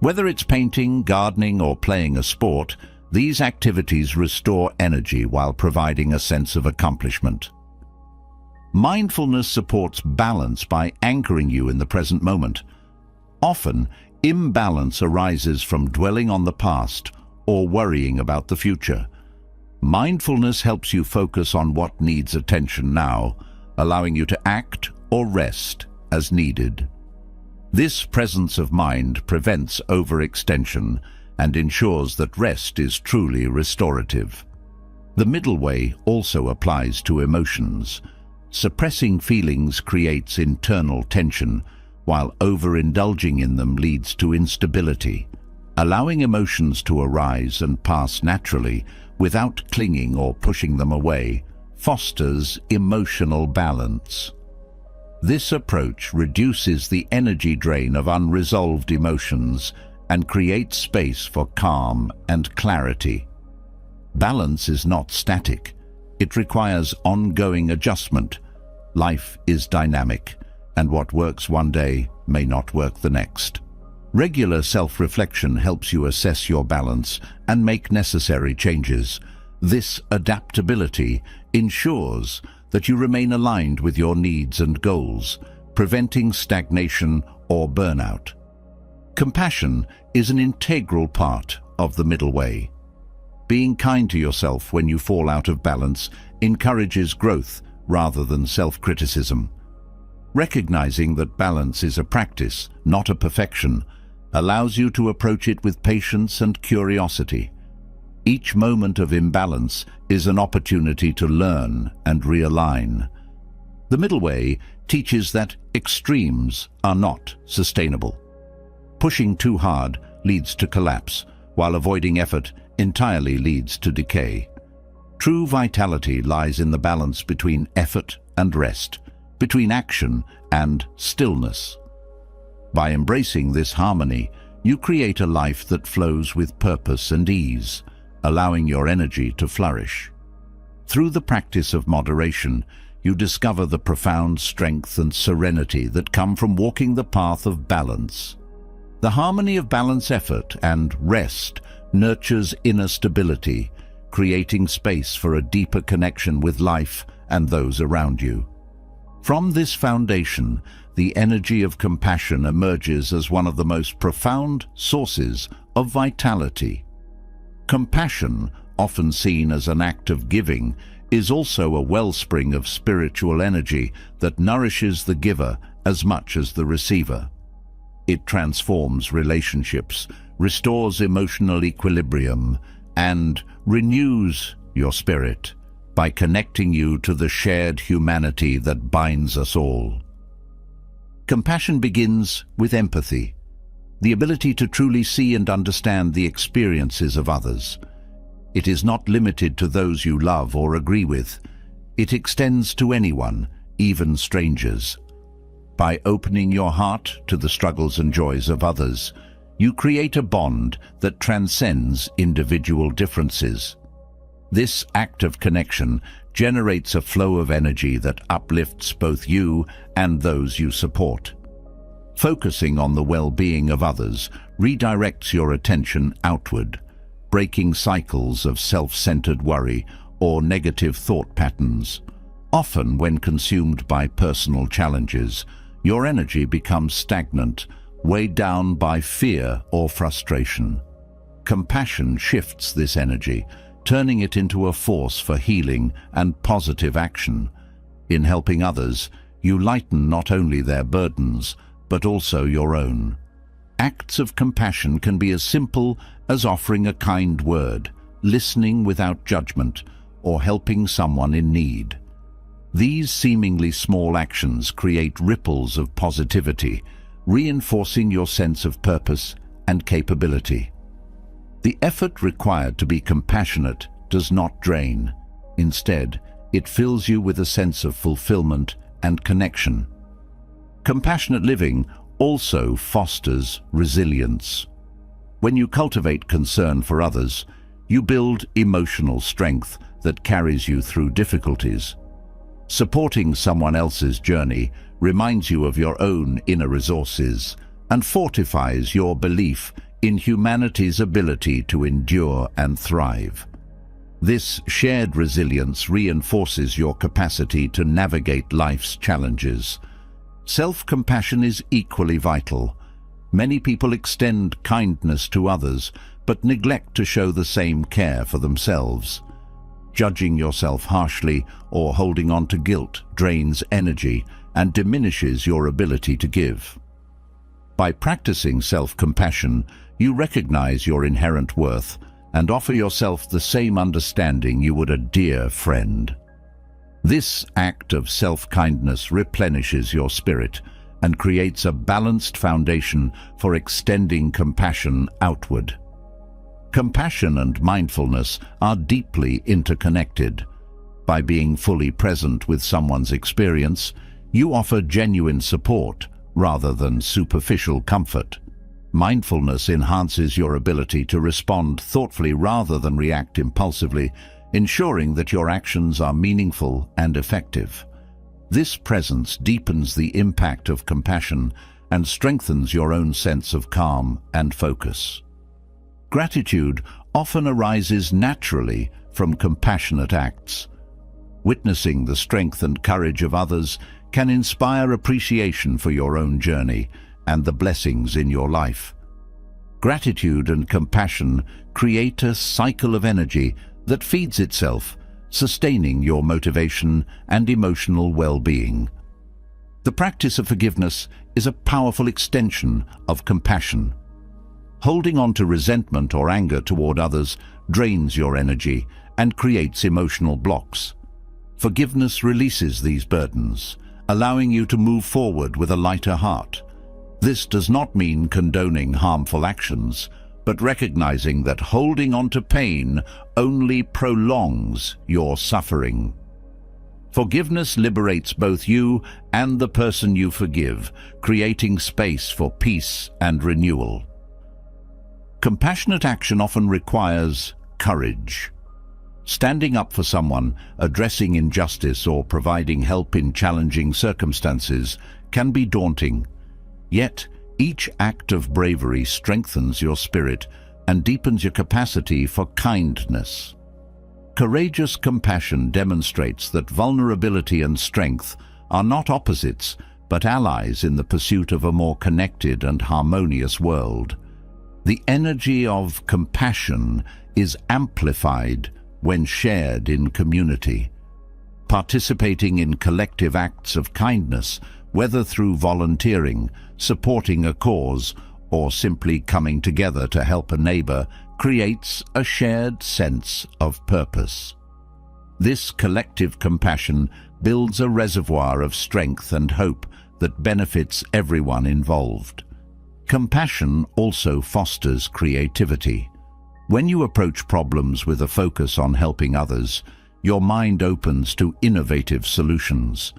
Whether it's painting, gardening, or playing a sport, these activities restore energy while providing a sense of accomplishment. Mindfulness supports balance by anchoring you in the present moment. Often, imbalance arises from dwelling on the past or worrying about the future. Mindfulness helps you focus on what needs attention now, allowing you to act or rest as needed. This presence of mind prevents overextension and ensures that rest is truly restorative. The middle way also applies to emotions. Suppressing feelings creates internal tension, while overindulging in them leads to instability. Allowing emotions to arise and pass naturally without clinging or pushing them away fosters emotional balance. This approach reduces the energy drain of unresolved emotions and creates space for calm and clarity. Balance is not static. It requires ongoing adjustment. Life is dynamic, and what works one day may not work the next. Regular self-reflection helps you assess your balance and make necessary changes. This adaptability ensures that you remain aligned with your needs and goals, preventing stagnation or burnout. Compassion is an integral part of the middle way. Being kind to yourself when you fall out of balance encourages growth rather than self-criticism. Recognizing that balance is a practice, not a perfection, allows you to approach it with patience and curiosity. Each moment of imbalance is an opportunity to learn and realign. The middle way teaches that extremes are not sustainable. Pushing too hard leads to collapse, while avoiding effort entirely leads to decay. True vitality lies in the balance between effort and rest, between action and stillness. By embracing this harmony, you create a life that flows with purpose and ease, allowing your energy to flourish. Through the practice of moderation, you discover the profound strength and serenity that come from walking the path of balance. The harmony of balance, effort, and rest nurtures inner stability, creating space for a deeper connection with life and those around you. From this foundation, the energy of compassion emerges as one of the most profound sources of vitality. Compassion, often seen as an act of giving, is also a wellspring of spiritual energy that nourishes the giver as much as the receiver. It transforms relationships, restores emotional equilibrium, and renews your spirit by connecting you to the shared humanity that binds us all. Compassion begins with empathy, the ability to truly see and understand the experiences of others. It is not limited to those you love or agree with. It extends to anyone, even strangers. By opening your heart to the struggles and joys of others, you create a bond that transcends individual differences. This act of connection generates a flow of energy that uplifts both you and those you support. Focusing on the well-being of others redirects your attention outward, breaking cycles of self-centered worry or negative thought patterns. Often, when consumed by personal challenges, your energy becomes stagnant, weighed down by fear or frustration. Compassion shifts this energy, turning it into a force for healing and positive action. In helping others, you lighten not only their burdens, but also your own. Acts of compassion can be as simple as offering a kind word, listening without judgment, or helping someone in need. These seemingly small actions create ripples of positivity, reinforcing your sense of purpose and capability. The effort required to be compassionate does not drain. Instead, it fills you with a sense of fulfillment and connection. Compassionate living also fosters resilience. When you cultivate concern for others, you build emotional strength that carries you through difficulties. Supporting someone else's journey reminds you of your own inner resources and fortifies your belief in humanity's ability to endure and thrive. This shared resilience reinforces your capacity to navigate life's challenges. Self-compassion is equally vital. Many people extend kindness to others, but neglect to show the same care for themselves. Judging yourself harshly or holding on to guilt drains energy and diminishes your ability to give. By practicing self-compassion, you recognize your inherent worth and offer yourself the same understanding you would a dear friend. This act of self-kindness replenishes your spirit and creates a balanced foundation for extending compassion outward. Compassion and mindfulness are deeply interconnected. By being fully present with someone's experience, you offer genuine support rather than superficial comfort. Mindfulness enhances your ability to respond thoughtfully rather than react impulsively, ensuring that your actions are meaningful and effective. This presence deepens the impact of compassion and strengthens your own sense of calm and focus. Gratitude often arises naturally from compassionate acts. Witnessing the strength and courage of others can inspire appreciation for your own journey and the blessings in your life. Gratitude and compassion create a cycle of energy that feeds itself, sustaining your motivation and emotional well-being. The practice of forgiveness is a powerful extension of compassion. Holding on to resentment or anger toward others drains your energy and creates emotional blocks. Forgiveness releases these burdens, allowing you to move forward with a lighter heart. This does not mean condoning harmful actions, but recognizing that holding on to pain only prolongs your suffering. Forgiveness liberates both you and the person you forgive, creating space for peace and renewal. Compassionate action often requires courage. Standing up for someone, addressing injustice, or providing help in challenging circumstances can be daunting. Yet, each act of bravery strengthens your spirit and deepens your capacity for kindness. Courageous compassion demonstrates that vulnerability and strength are not opposites, but allies in the pursuit of a more connected and harmonious world. The energy of compassion is amplified when shared in community. Participating in collective acts of kindness, whether through volunteering, supporting a cause, or simply coming together to help a neighbor, creates a shared sense of purpose. This collective compassion builds a reservoir of strength and hope that benefits everyone involved. Compassion also fosters creativity. When you approach problems with a focus on helping others, your mind opens to innovative solutions.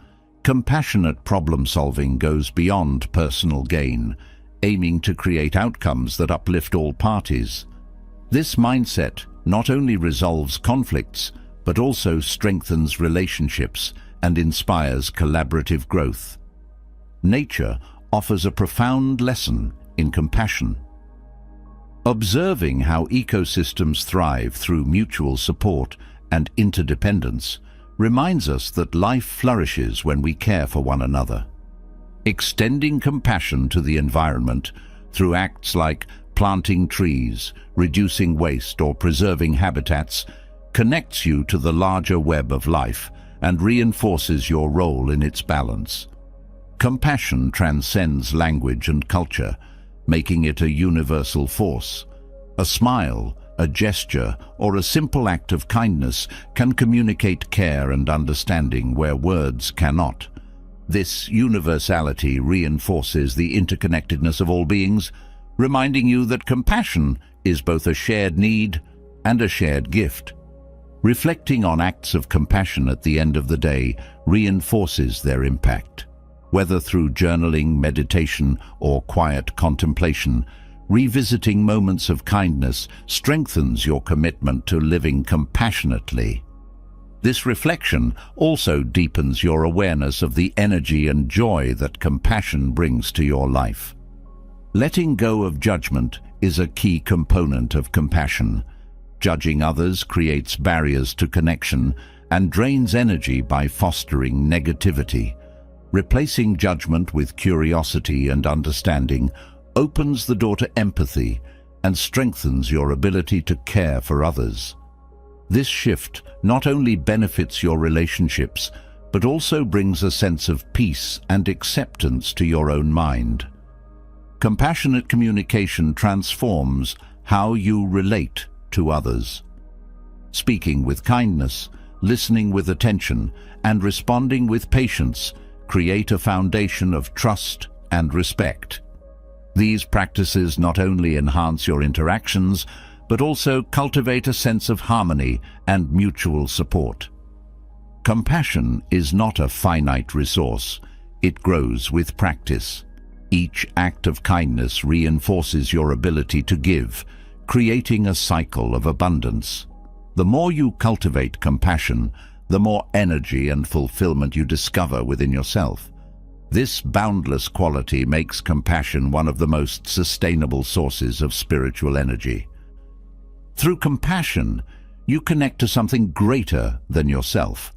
Compassionate problem-solving goes beyond personal gain, aiming to create outcomes that uplift all parties. This mindset not only resolves conflicts, but also strengthens relationships and inspires collaborative growth. Nature offers a profound lesson in compassion. Observing how ecosystems thrive through mutual support and interdependence reminds us that life flourishes when we care for one another. Extending compassion to the environment through acts like planting trees, reducing waste, or preserving habitats connects you to the larger web of life and reinforces your role in its balance. Compassion transcends language and culture, making it a universal force. A smile, a gesture, or a simple act of kindness can communicate care and understanding where words cannot. This universality reinforces the interconnectedness of all beings, reminding you that compassion is both a shared need and a shared gift. Reflecting on acts of compassion at the end of the day reinforces their impact. Whether through journaling, meditation, or quiet contemplation, revisiting moments of kindness strengthens your commitment to living compassionately. This reflection also deepens your awareness of the energy and joy that compassion brings to your life. Letting go of judgment is a key component of compassion. Judging others creates barriers to connection and drains energy by fostering negativity. Replacing judgment with curiosity and understanding opens the door to empathy and strengthens your ability to care for others. This shift not only benefits your relationships, but also brings a sense of peace and acceptance to your own mind. Compassionate communication transforms how you relate to others. Speaking with kindness, listening with attention, and responding with patience create a foundation of trust and respect. These practices not only enhance your interactions, but also cultivate a sense of harmony and mutual support. Compassion is not a finite resource. It grows with practice. Each act of kindness reinforces your ability to give, creating a cycle of abundance. The more you cultivate compassion, the more energy and fulfillment you discover within yourself. This boundless quality makes compassion one of the most sustainable sources of spiritual energy. Through compassion, you connect to something greater than yourself.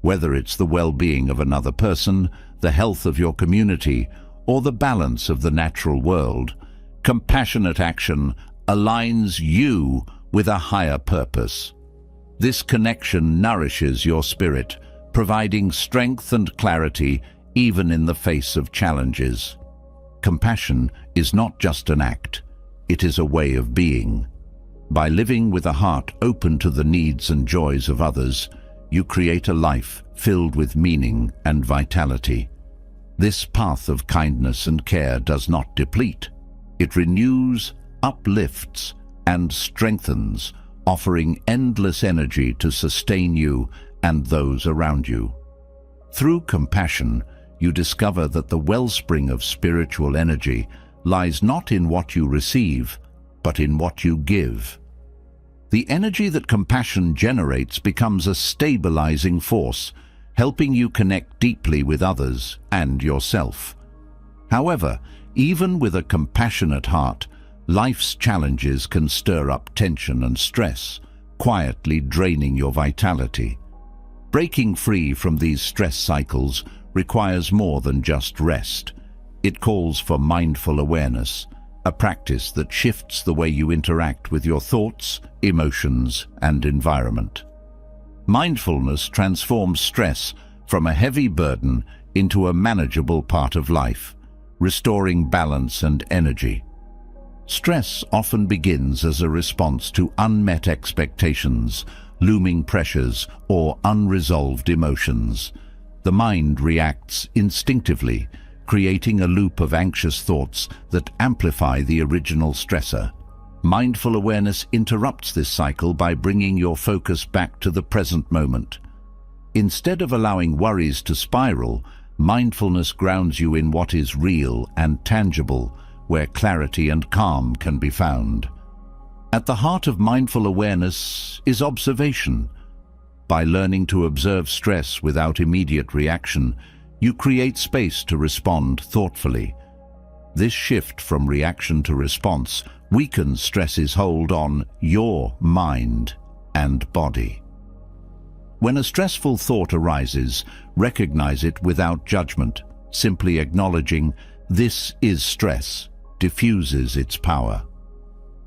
Whether it's the well-being of another person, the health of your community, or the balance of the natural world, compassionate action aligns you with a higher purpose. This connection nourishes your spirit, providing strength and clarity even in the face of challenges. Compassion is not just an act, it is a way of being. By living with a heart open to the needs and joys of others, you create a life filled with meaning and vitality. This path of kindness and care does not deplete. It renews, uplifts, and strengthens, offering endless energy to sustain you and those around you. Through compassion, you discover that the wellspring of spiritual energy lies not in what you receive, but in what you give. The energy that compassion generates becomes a stabilizing force, helping you connect deeply with others and yourself. However, even with a compassionate heart, life's challenges can stir up tension and stress, quietly draining your vitality. Breaking free from these stress cycles requires more than just rest. It calls for mindful awareness, a practice that shifts the way you interact with your thoughts, emotions, and environment. Mindfulness transforms stress from a heavy burden into a manageable part of life, restoring balance and energy. Stress often begins as a response to unmet expectations, looming pressures, or unresolved emotions. The mind reacts instinctively, creating a loop of anxious thoughts that amplify the original stressor. Mindful awareness interrupts this cycle by bringing your focus back to the present moment. Instead of allowing worries to spiral, mindfulness grounds you in what is real and tangible, where clarity and calm can be found. At the heart of mindful awareness is observation. By learning to observe stress without immediate reaction, you create space to respond thoughtfully. This shift from reaction to response weakens stress's hold on your mind and body. When a stressful thought arises, recognize it without judgment. Simply acknowledging this is stress diffuses its power.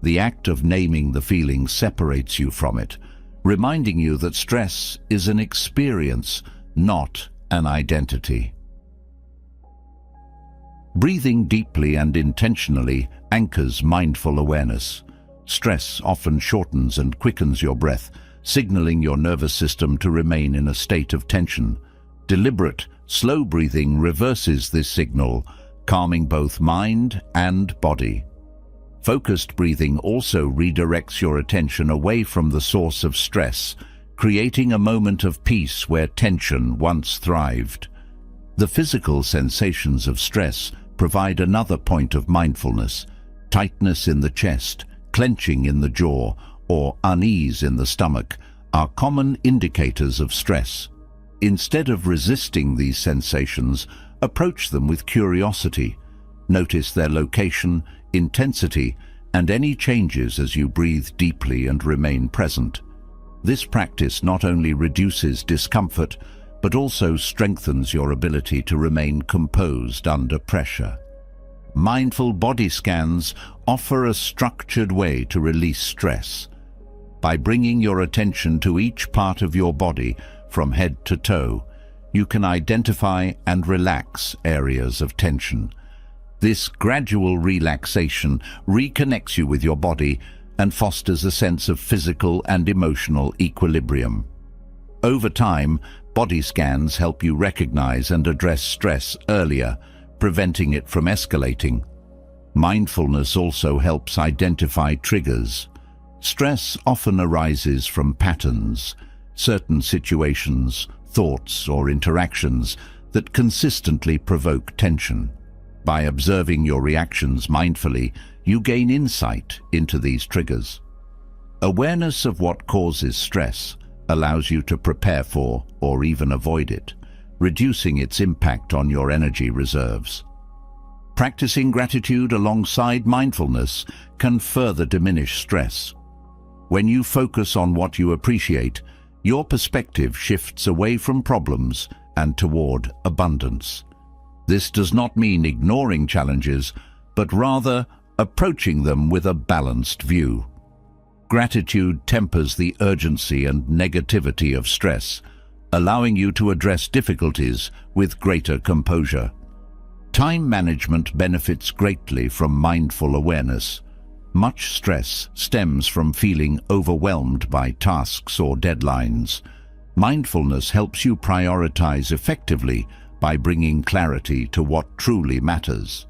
The act of naming the feeling separates you from it, reminding you that stress is an experience, not an identity. Breathing deeply and intentionally anchors mindful awareness. Stress often shortens and quickens your breath, signaling your nervous system to remain in a state of tension. Deliberate, slow breathing reverses this signal, calming both mind and body. Focused breathing also redirects your attention away from the source of stress, creating a moment of peace where tension once thrived. The physical sensations of stress provide another point of mindfulness. Tightness in the chest, clenching in the jaw, or unease in the stomach are common indicators of stress. Instead of resisting these sensations, approach them with curiosity. Notice their location, intensity, and any changes as you breathe deeply and remain present. This practice not only reduces discomfort, but also strengthens your ability to remain composed under pressure. Mindful body scans offer a structured way to release stress. By bringing your attention to each part of your body, from head to toe, you can identify and relax areas of tension. This gradual relaxation reconnects you with your body and fosters a sense of physical and emotional equilibrium. Over time, body scans help you recognize and address stress earlier, preventing it from escalating. Mindfulness also helps identify triggers. Stress often arises from patterns, certain situations, thoughts, or interactions that consistently provoke tension. By observing your reactions mindfully, you gain insight into these triggers. Awareness of what causes stress allows you to prepare for or even avoid it, reducing its impact on your energy reserves. Practicing gratitude alongside mindfulness can further diminish stress. When you focus on what you appreciate, your perspective shifts away from problems and toward abundance. This does not mean ignoring challenges, but rather approaching them with a balanced view. Gratitude tempers the urgency and negativity of stress, allowing you to address difficulties with greater composure. Time management benefits greatly from mindful awareness. Much stress stems from feeling overwhelmed by tasks or deadlines. Mindfulness helps you prioritize effectively by bringing clarity to what truly matters.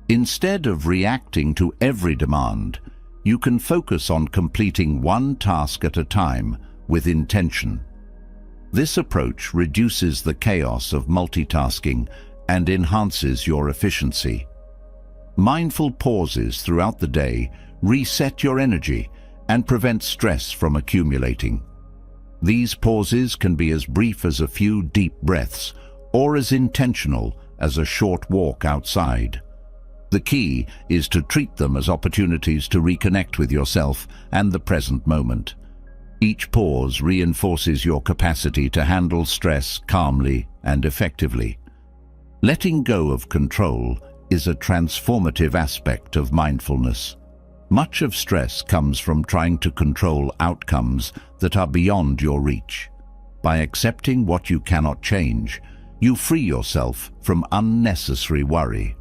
Instead of reacting to every demand, you can focus on completing one task at a time with intention. This approach reduces the chaos of multitasking and enhances your efficiency. Mindful pauses throughout the day reset your energy and prevent stress from accumulating. These pauses can be as brief as a few deep breaths or as intentional as a short walk outside. The key is to treat them as opportunities to reconnect with yourself and the present moment. Each pause reinforces your capacity to handle stress calmly and effectively. Letting go of control is a transformative aspect of mindfulness. Much of stress comes from trying to control outcomes that are beyond your reach. By accepting what you cannot change, you free yourself from unnecessary worry.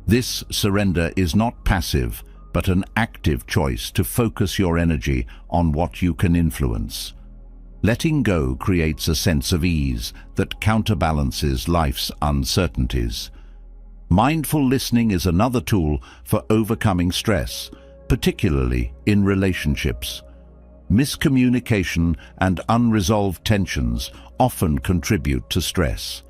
This surrender is not passive, but an active choice to focus your energy on what you can influence. Letting go creates a sense of ease that counterbalances life's uncertainties. Mindful listening is another tool for overcoming stress, particularly in relationships. Miscommunication and unresolved tensions often contribute to stress.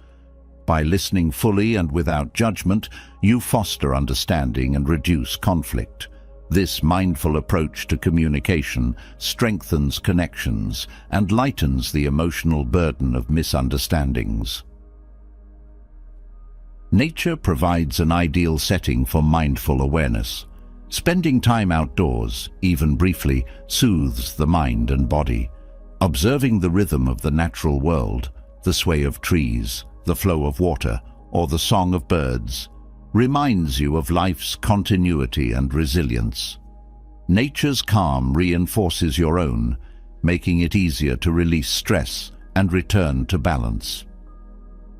By listening fully and without judgment, you foster understanding and reduce conflict. This mindful approach to communication strengthens connections and lightens the emotional burden of misunderstandings. Nature provides an ideal setting for mindful awareness. Spending time outdoors, even briefly, soothes the mind and body. Observing the rhythm of the natural world, the sway of trees, the flow of water, or the song of birds, reminds you of life's continuity and resilience. Nature's calm reinforces your own, making it easier to release stress and return to balance.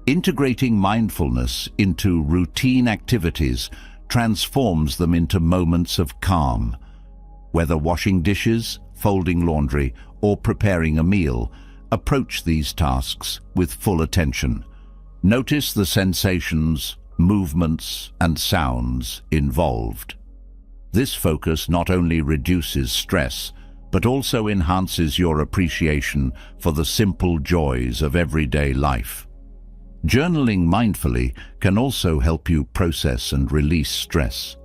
Integrating mindfulness into routine activities transforms them into moments of calm. Whether washing dishes, folding laundry, or preparing a meal, approach these tasks with full attention. Notice the sensations, movements, and sounds involved. This focus not only reduces stress, but also enhances your appreciation for the simple joys of everyday life. Journaling mindfully can also help you process and release stress.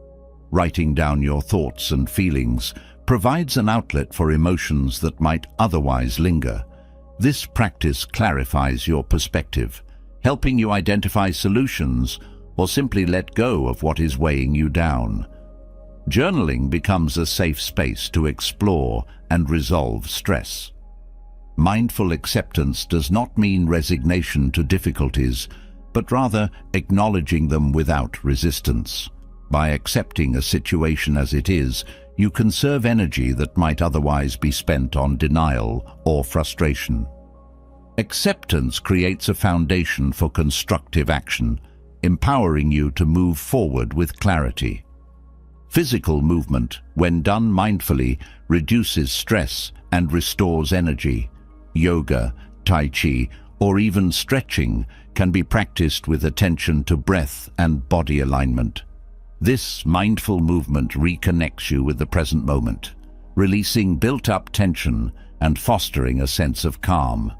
Writing down your thoughts and feelings provides an outlet for emotions that might otherwise linger. This practice clarifies your perspective, helping you identify solutions or simply let go of what is weighing you down. Journaling becomes a safe space to explore and resolve stress. Mindful acceptance does not mean resignation to difficulties, but rather acknowledging them without resistance. By accepting a situation as it is, you conserve energy that might otherwise be spent on denial or frustration. Acceptance creates a foundation for constructive action, empowering you to move forward with clarity. Physical movement, when done mindfully, reduces stress and restores energy. Yoga, Tai Chi, or even stretching can be practiced with attention to breath and body alignment. This mindful movement reconnects you with the present moment, releasing built-up tension and fostering a sense of calm.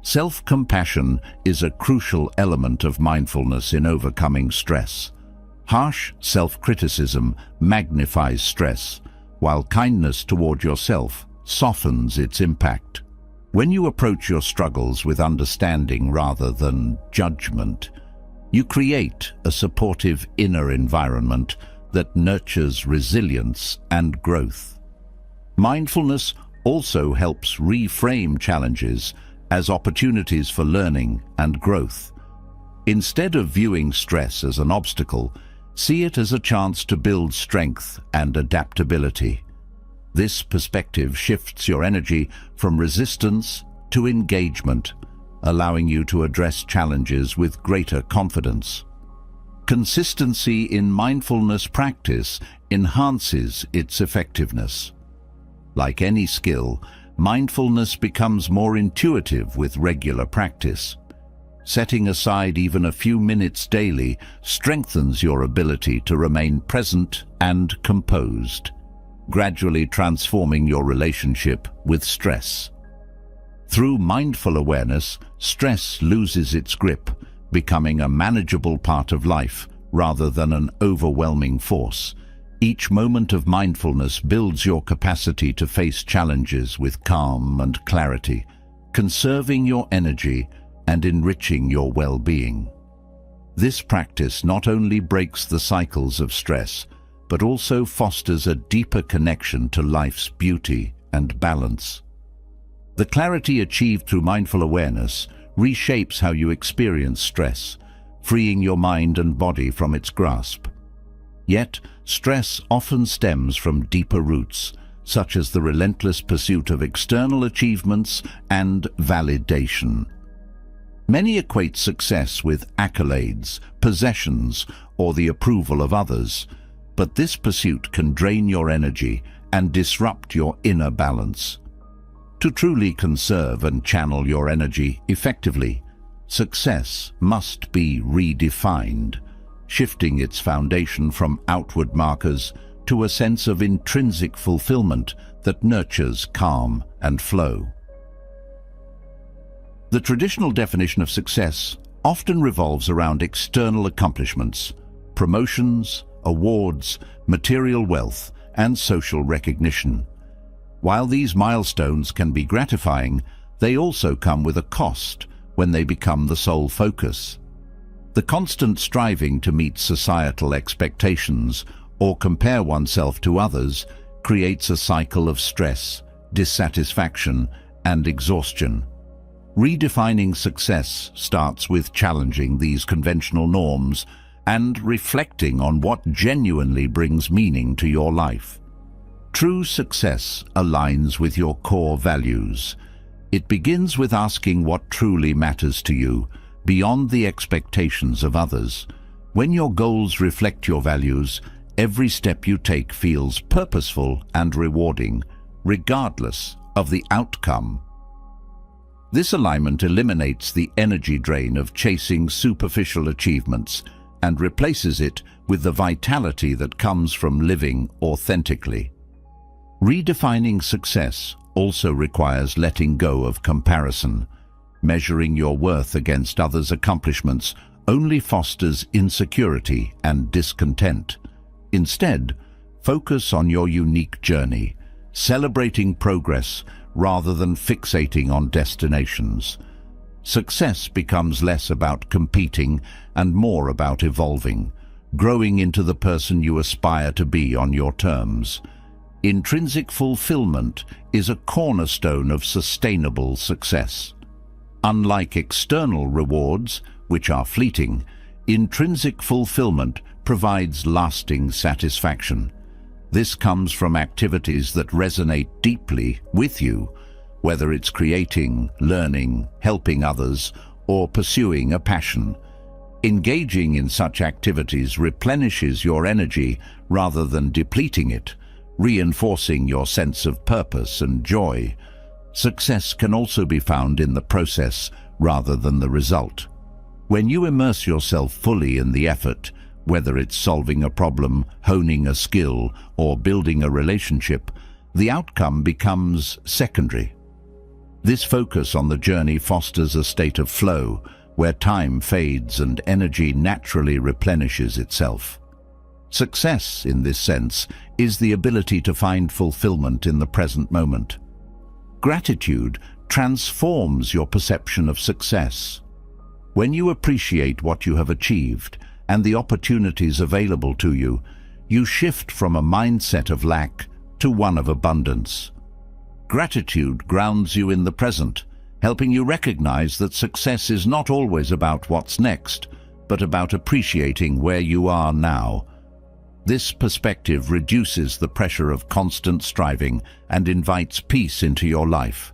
Self-compassion is a crucial element of mindfulness in overcoming stress. Harsh self-criticism magnifies stress, while kindness toward yourself softens its impact. When you approach your struggles with understanding rather than judgment, you create a supportive inner environment that nurtures resilience and growth. Mindfulness also helps reframe challenges as opportunities for learning and growth. Instead of viewing stress as an obstacle, see it as a chance to build strength and adaptability. This perspective shifts your energy from resistance to engagement, allowing you to address challenges with greater confidence. Consistency in mindfulness practice enhances its effectiveness. Like any skill, mindfulness becomes more intuitive with regular practice. Setting aside even a few minutes daily strengthens your ability to remain present and composed, gradually transforming your relationship with stress. Through mindful awareness, stress loses its grip, becoming a manageable part of life rather than an overwhelming force. Each moment of mindfulness builds your capacity to face challenges with calm and clarity, conserving your energy and enriching your well-being. This practice not only breaks the cycles of stress, but also fosters a deeper connection to life's beauty and balance. The clarity achieved through mindful awareness reshapes how you experience stress, freeing your mind and body from its grasp. Yet, stress often stems from deeper roots, such as the relentless pursuit of external achievements and validation. Many equate success with accolades, possessions, or the approval of others, but this pursuit can drain your energy and disrupt your inner balance. To truly conserve and channel your energy effectively, success must be redefined, shifting its foundation from outward markers to a sense of intrinsic fulfillment that nurtures calm and flow. The traditional definition of success often revolves around external accomplishments, promotions, awards, material wealth, and social recognition. While these milestones can be gratifying, they also come with a cost when they become the sole focus. The constant striving to meet societal expectations or compare oneself to others creates a cycle of stress, dissatisfaction, and exhaustion. Redefining success starts with challenging these conventional norms and reflecting on what genuinely brings meaning to your life. True success aligns with your core values. It begins with asking what truly matters to you, beyond the expectations of others. When your goals reflect your values, every step you take feels purposeful and rewarding, regardless of the outcome. This alignment eliminates the energy drain of chasing superficial achievements and replaces it with the vitality that comes from living authentically. Redefining success also requires letting go of comparison. Measuring your worth against others' accomplishments only fosters insecurity and discontent. Instead, focus on your unique journey, celebrating progress rather than fixating on destinations. Success becomes less about competing and more about evolving, growing into the person you aspire to be on your terms. Intrinsic fulfillment is a cornerstone of sustainable success. Unlike external rewards, which are fleeting, intrinsic fulfillment provides lasting satisfaction. This comes from activities that resonate deeply with you, whether it's creating, learning, helping others, or pursuing a passion. Engaging in such activities replenishes your energy rather than depleting it, reinforcing your sense of purpose and joy. Success can also be found in the process rather than the result. When you immerse yourself fully in the effort, whether it's solving a problem, honing a skill, or building a relationship, the outcome becomes secondary. This focus on the journey fosters a state of flow, where time fades and energy naturally replenishes itself. Success, in this sense, is the ability to find fulfillment in the present moment. Gratitude transforms your perception of success. When you appreciate what you have achieved and the opportunities available to you, you shift from a mindset of lack to one of abundance. Gratitude grounds you in the present, helping you recognize that success is not always about what's next, but about appreciating where you are now. This perspective reduces the pressure of constant striving and invites peace into your life.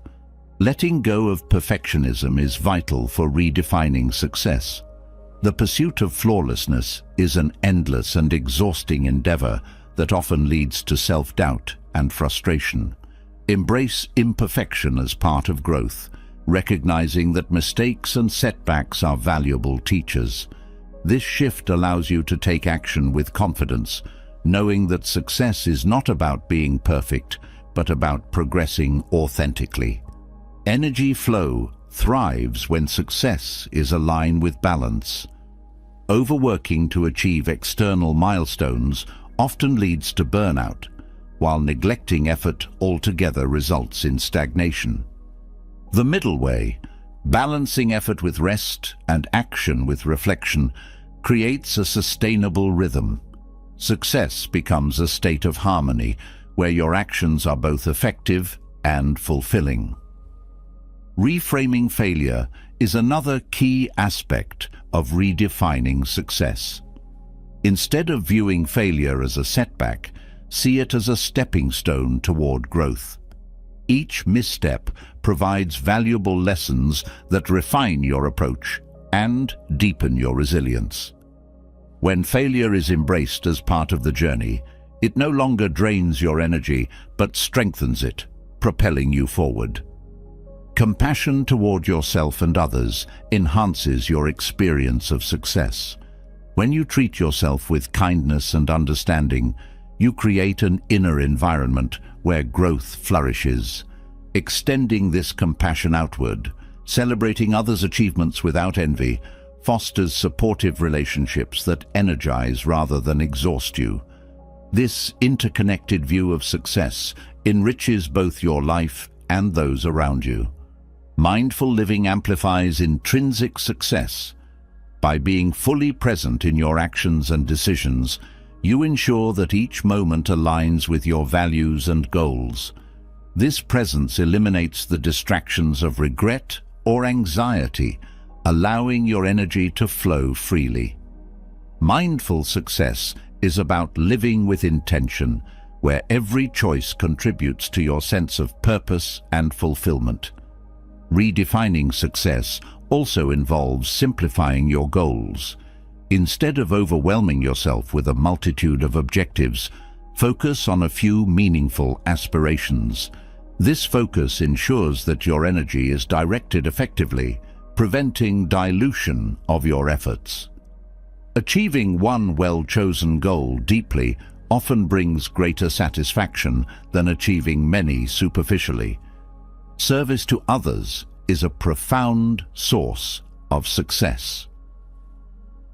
Letting go of perfectionism is vital for redefining success. The pursuit of flawlessness is an endless and exhausting endeavor that often leads to self-doubt and frustration. Embrace imperfection as part of growth, recognizing that mistakes and setbacks are valuable teachers. This shift allows you to take action with confidence, knowing that success is not about being perfect, but about progressing authentically. Energy flow thrives when success is aligned with balance. Overworking to achieve external milestones often leads to burnout, while neglecting effort altogether results in stagnation. The middle way, balancing effort with rest and action with reflection, creates a sustainable rhythm. Success becomes a state of harmony where your actions are both effective and fulfilling. Reframing failure is another key aspect of redefining success. Instead of viewing failure as a setback, see it as a stepping stone toward growth. Each misstep provides valuable lessons that refine your approach and deepen your resilience. When failure is embraced as part of the journey, it no longer drains your energy but strengthens it, propelling you forward. Compassion toward yourself and others enhances your experience of success. When you treat yourself with kindness and understanding, you create an inner environment where growth flourishes. Extending this compassion outward, celebrating others' achievements without envy, fosters supportive relationships that energize rather than exhaust you. This interconnected view of success enriches both your life and those around you. Mindful living amplifies intrinsic success. By being fully present in your actions and decisions, you ensure that each moment aligns with your values and goals. This presence eliminates the distractions of regret or anxiety, allowing your energy to flow freely. Mindful success is about living with intention, where every choice contributes to your sense of purpose and fulfillment. Redefining success also involves simplifying your goals. Instead of overwhelming yourself with a multitude of objectives, focus on a few meaningful aspirations. This focus ensures that your energy is directed effectively, preventing dilution of your efforts. Achieving one well-chosen goal deeply often brings greater satisfaction than achieving many superficially. Service to others is a profound source of success.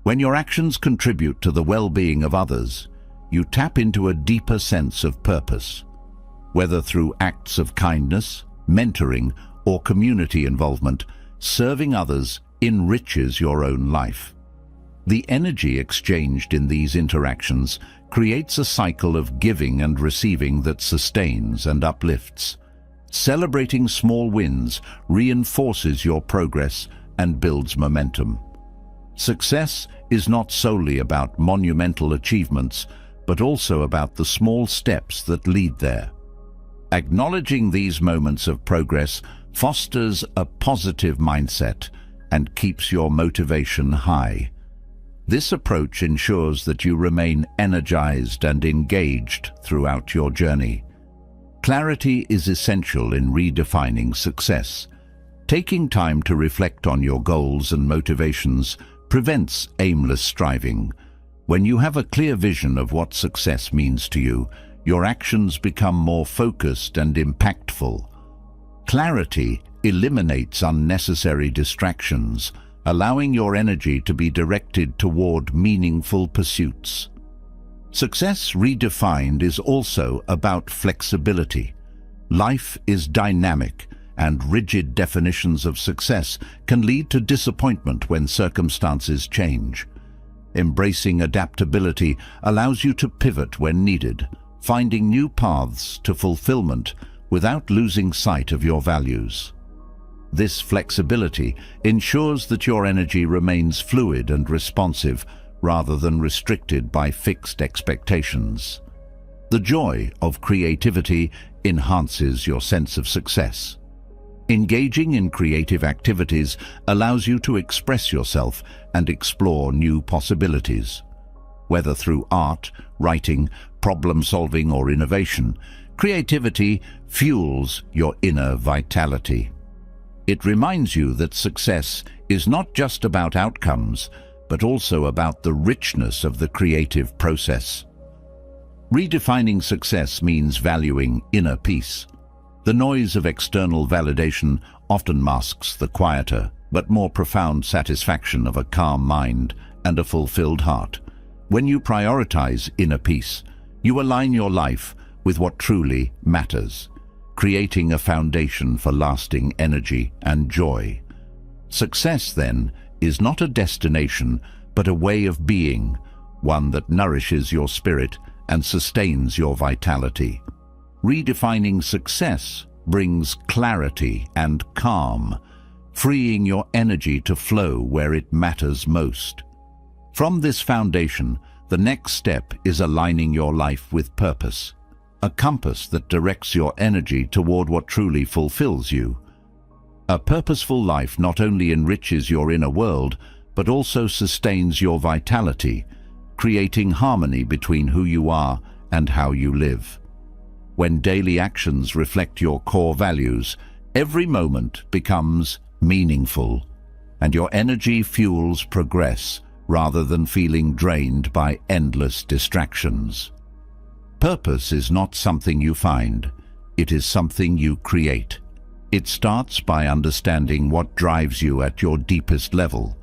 When your actions contribute to the well-being of others, you tap into a deeper sense of purpose. Whether through acts of kindness, mentoring, or community involvement, serving others enriches your own life. The energy exchanged in these interactions creates a cycle of giving and receiving that sustains and uplifts. Celebrating small wins reinforces your progress and builds momentum. Success is not solely about monumental achievements, but also about the small steps that lead there. Acknowledging these moments of progress fosters a positive mindset and keeps your motivation high. This approach ensures that you remain energized and engaged throughout your journey. Clarity is essential in redefining success. Taking time to reflect on your goals and motivations prevents aimless striving. When you have a clear vision of what success means to you, your actions become more focused and impactful. Clarity eliminates unnecessary distractions, allowing your energy to be directed toward meaningful pursuits. Success redefined is also about flexibility. Life is dynamic, and rigid definitions of success can lead to disappointment when circumstances change. Embracing adaptability allows you to pivot when needed, finding new paths to fulfillment without losing sight of your values. This flexibility ensures that your energy remains fluid and responsive rather than restricted by fixed expectations. The joy of creativity enhances your sense of success. Engaging in creative activities allows you to express yourself and explore new possibilities. Whether through art, writing, problem-solving, or innovation, creativity fuels your inner vitality. It reminds you that success is not just about outcomes, but also about the richness of the creative process. Redefining success means valuing inner peace. The noise of external validation often masks the quieter, but more profound satisfaction of a calm mind and a fulfilled heart. When you prioritize inner peace, You align your life with what truly matters, creating a foundation for lasting energy and joy. Success, then, is not a destination, but a way of being, one that nourishes your spirit and sustains your vitality. Redefining success brings clarity and calm, freeing your energy to flow where it matters most. From this foundation, the next step is aligning your life with purpose, a compass that directs your energy toward what truly fulfills you. A purposeful life not only enriches your inner world, but also sustains your vitality, creating harmony between who you are and how you live. When daily actions reflect your core values, every moment becomes meaningful, and your energy fuels progress rather than feeling drained by endless distractions. Purpose is not something you find, it is something you create. It starts by understanding what drives you at your deepest level.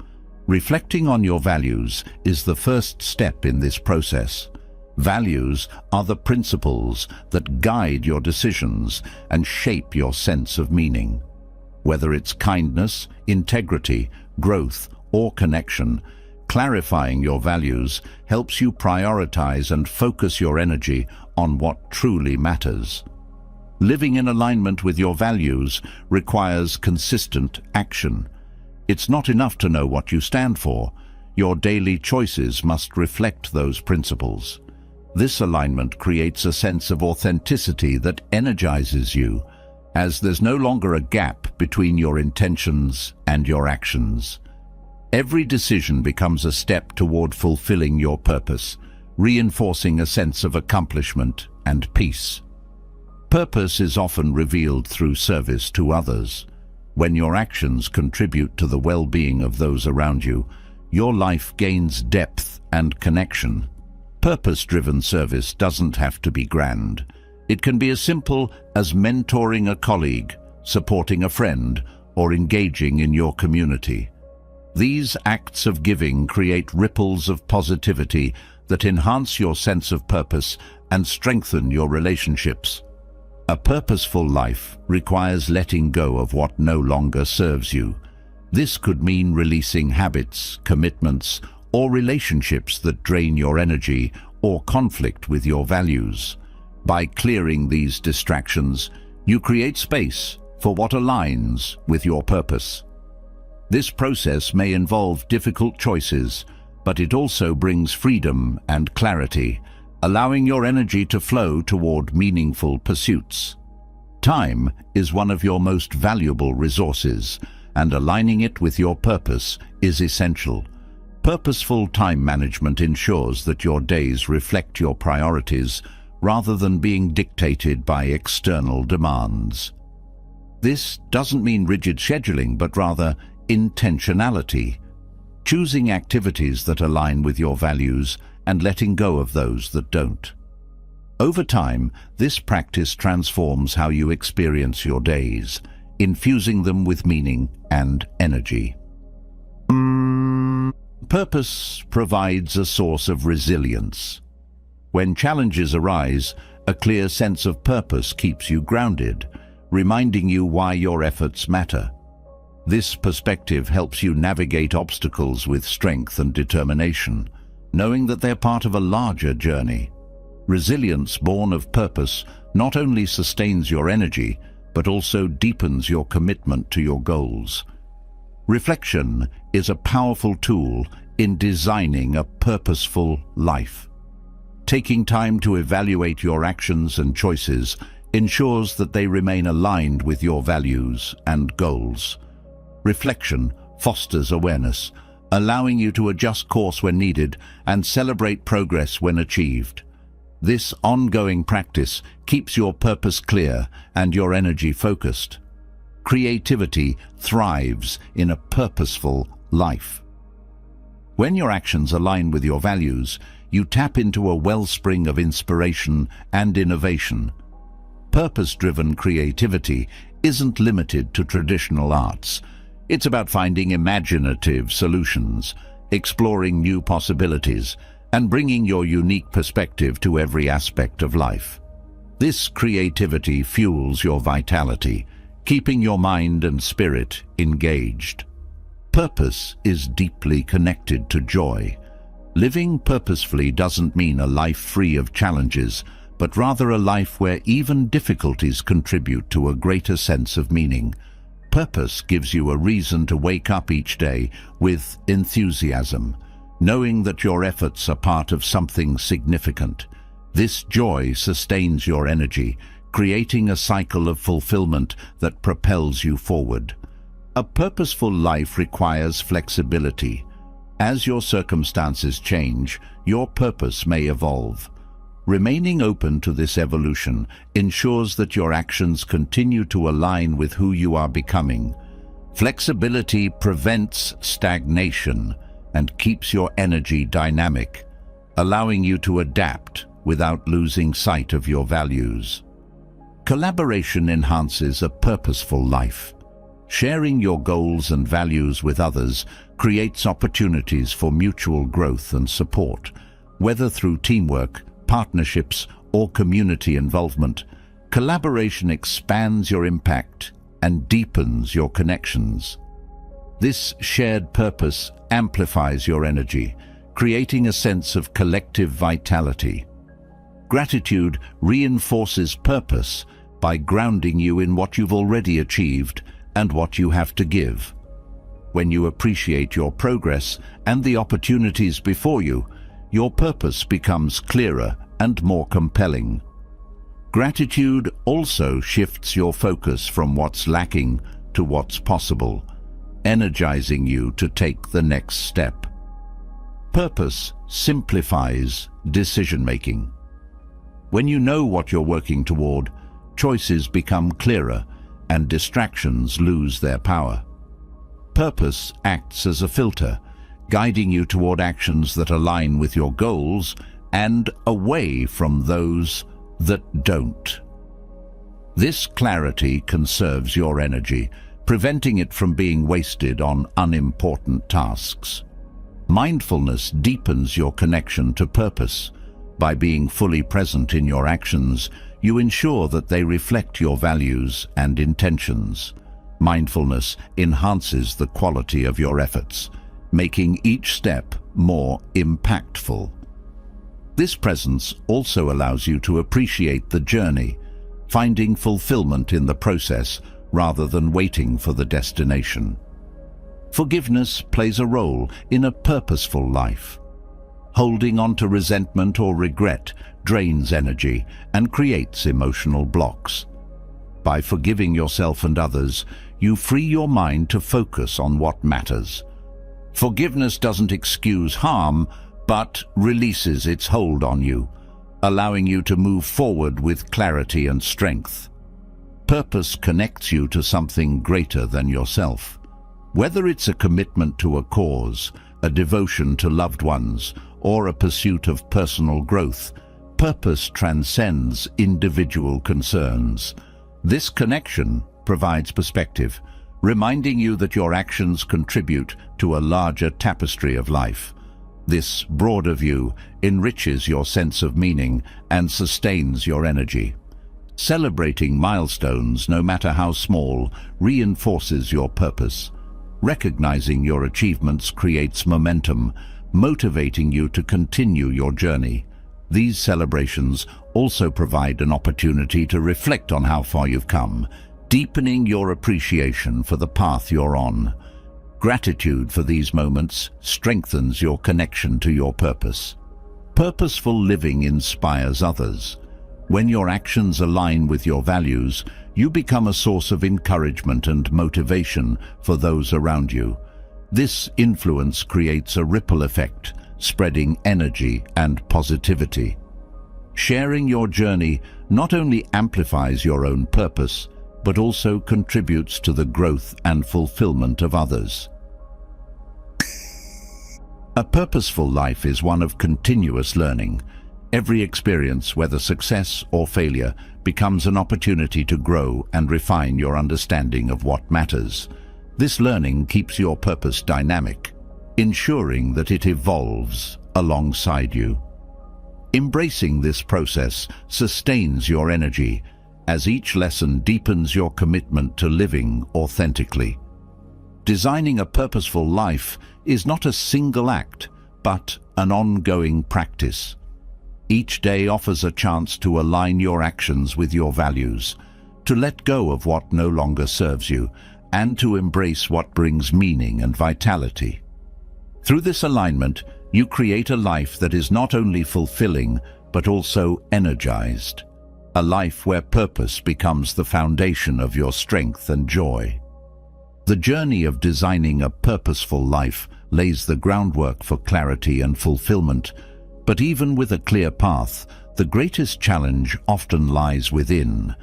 Reflecting on your values is the first step in this process. Values are the principles that guide your decisions and shape your sense of meaning. Whether it's kindness, integrity, growth, or connection, clarifying your values helps you prioritize and focus your energy on what truly matters. Living in alignment with your values requires consistent action. It's not enough to know what you stand for. Your daily choices must reflect those principles. This alignment creates a sense of authenticity that energizes you, as there's no longer a gap between your intentions and your actions. Every decision becomes a step toward fulfilling your purpose, reinforcing a sense of accomplishment and peace. Purpose is often revealed through service to others. When your actions contribute to the well-being of those around you, your life gains depth and connection. Purpose-driven service doesn't have to be grand. It can be as simple as mentoring a colleague, supporting a friend, or engaging in your community. These acts of giving create ripples of positivity that enhance your sense of purpose and strengthen your relationships. A purposeful life requires letting go of what no longer serves you. This could mean releasing habits, commitments, or relationships that drain your energy or conflict with your values. By clearing these distractions, you create space for what aligns with your purpose. This process may involve difficult choices, but it also brings freedom and clarity, allowing your energy to flow toward meaningful pursuits. Time is one of your most valuable resources, and aligning it with your purpose is essential. Purposeful time management ensures that your days reflect your priorities rather than being dictated by external demands. This doesn't mean rigid scheduling, but rather intentionality, choosing activities that align with your values and letting go of those that don't. Over time, this practice transforms how you experience your days, infusing them with meaning and energy. Purpose provides a source of resilience. When challenges arise, a clear sense of purpose keeps you grounded, reminding you why your efforts matter. This perspective helps you navigate obstacles with strength and determination, knowing that they're part of a larger journey. Resilience born of purpose not only sustains your energy, but also deepens your commitment to your goals. Reflection is a powerful tool in designing a purposeful life. Taking time to evaluate your actions and choices ensures that they remain aligned with your values and goals. Reflection fosters awareness, allowing you to adjust course when needed and celebrate progress when achieved. This ongoing practice keeps your purpose clear and your energy focused. Creativity thrives in a purposeful life. When your actions align with your values, you tap into a wellspring of inspiration and innovation. Purpose-driven creativity isn't limited to traditional arts. It's about finding imaginative solutions, exploring new possibilities, and bringing your unique perspective to every aspect of life. This creativity fuels your vitality, keeping your mind and spirit engaged. Purpose is deeply connected to joy. Living purposefully doesn't mean a life free of challenges, but rather a life where even difficulties contribute to a greater sense of meaning. Purpose gives you a reason to wake up each day with enthusiasm, knowing that your efforts are part of something significant. This joy sustains your energy, creating a cycle of fulfillment that propels you forward. A purposeful life requires flexibility. As your circumstances change, your purpose may evolve. Remaining open to this evolution ensures that your actions continue to align with who you are becoming. Flexibility prevents stagnation and keeps your energy dynamic, allowing you to adapt without losing sight of your values. Collaboration enhances a purposeful life. Sharing your goals and values with others creates opportunities for mutual growth and support, whether through teamwork, partnerships, or community involvement. Collaboration expands your impact and deepens your connections. This shared purpose amplifies your energy, creating a sense of collective vitality. Gratitude reinforces purpose by grounding you in what you've already achieved and what you have to give. When you appreciate your progress and the opportunities before you, your purpose becomes clearer and more compelling. Gratitude also shifts your focus from what's lacking to what's possible, energizing you to take the next step. Purpose simplifies decision-making. When you know what you're working toward, choices become clearer and distractions lose their power. Purpose acts as a filter, guiding you toward actions that align with your goals and away from those that don't. This clarity conserves your energy, preventing it from being wasted on unimportant tasks. Mindfulness deepens your connection to purpose. By being fully present in your actions, you ensure that they reflect your values and intentions. Mindfulness enhances the quality of your efforts, making each step more impactful. This presence also allows you to appreciate the journey, finding fulfillment in the process rather than waiting for the destination. Forgiveness plays a role in a purposeful life. Holding on to resentment or regret drains energy and creates emotional blocks. By forgiving yourself and others, you free your mind to focus on what matters. Forgiveness doesn't excuse harm, but releases its hold on you, allowing you to move forward with clarity and strength. Purpose connects you to something greater than yourself. Whether it's a commitment to a cause, a devotion to loved ones, or a pursuit of personal growth, purpose transcends individual concerns. This connection provides perspective, reminding you that your actions contribute to a larger tapestry of life. This broader view enriches your sense of meaning and sustains your energy. Celebrating milestones, no matter how small, reinforces your purpose. Recognizing your achievements creates momentum, motivating you to continue your journey. These celebrations also provide an opportunity to reflect on how far you've come, deepening your appreciation for the path you're on. Gratitude for these moments strengthens your connection to your purpose. Purposeful living inspires others. When your actions align with your values, you become a source of encouragement and motivation for those around you. This influence creates a ripple effect, spreading energy and positivity. Sharing your journey not only amplifies your own purpose, but also contributes to the growth and fulfillment of others. A purposeful life is one of continuous learning. Every experience, whether success or failure, becomes an opportunity to grow and refine your understanding of what matters. This learning keeps your purpose dynamic, ensuring that it evolves alongside you. Embracing this process sustains your energy, as each lesson deepens your commitment to living authentically. Designing a purposeful life is not a single act, but an ongoing practice. Each day offers a chance to align your actions with your values, to let go of what no longer serves you, and to embrace what brings meaning and vitality. Through this alignment, you create a life that is not only fulfilling, but also energized. A life where purpose becomes the foundation of your strength and joy. The journey of designing a purposeful life lays the groundwork for clarity and fulfillment, but even with a clear path, the greatest challenge often lies within,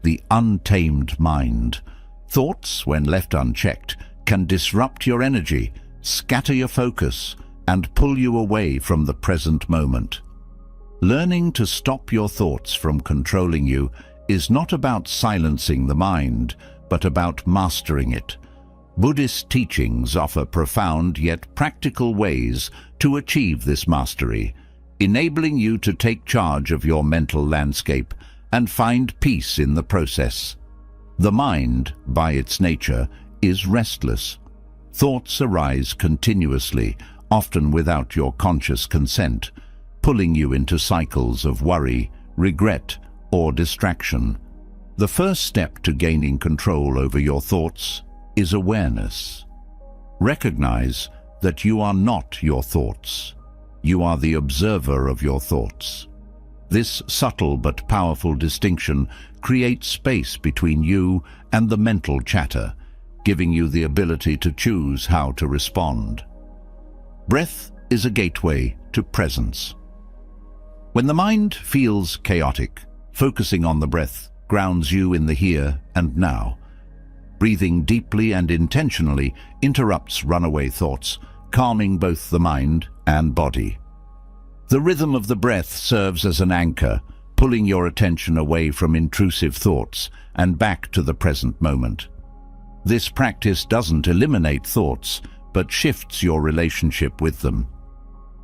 the untamed mind. Thoughts, when left unchecked, can disrupt your energy, scatter your focus, and pull you away from the present moment. Learning to stop your thoughts from controlling you is not about silencing the mind, but about mastering it. Buddhist teachings offer profound yet practical ways to achieve this mastery, enabling you to take charge of your mental landscape and find peace in the process. The mind, by its nature, is restless. Thoughts arise continuously, often without your conscious consent, pulling you into cycles of worry, regret, or distraction. The first step to gaining control over your thoughts is awareness. Recognize that you are not your thoughts. You are the observer of your thoughts. This subtle but powerful distinction creates space between you and the mental chatter, giving you the ability to choose how to respond. Breath is a gateway to presence. When the mind feels chaotic, focusing on the breath grounds you in the here and now. Breathing deeply and intentionally interrupts runaway thoughts, calming both the mind and body. The rhythm of the breath serves as an anchor, pulling your attention away from intrusive thoughts and back to the present moment. This practice doesn't eliminate thoughts, but shifts your relationship with them.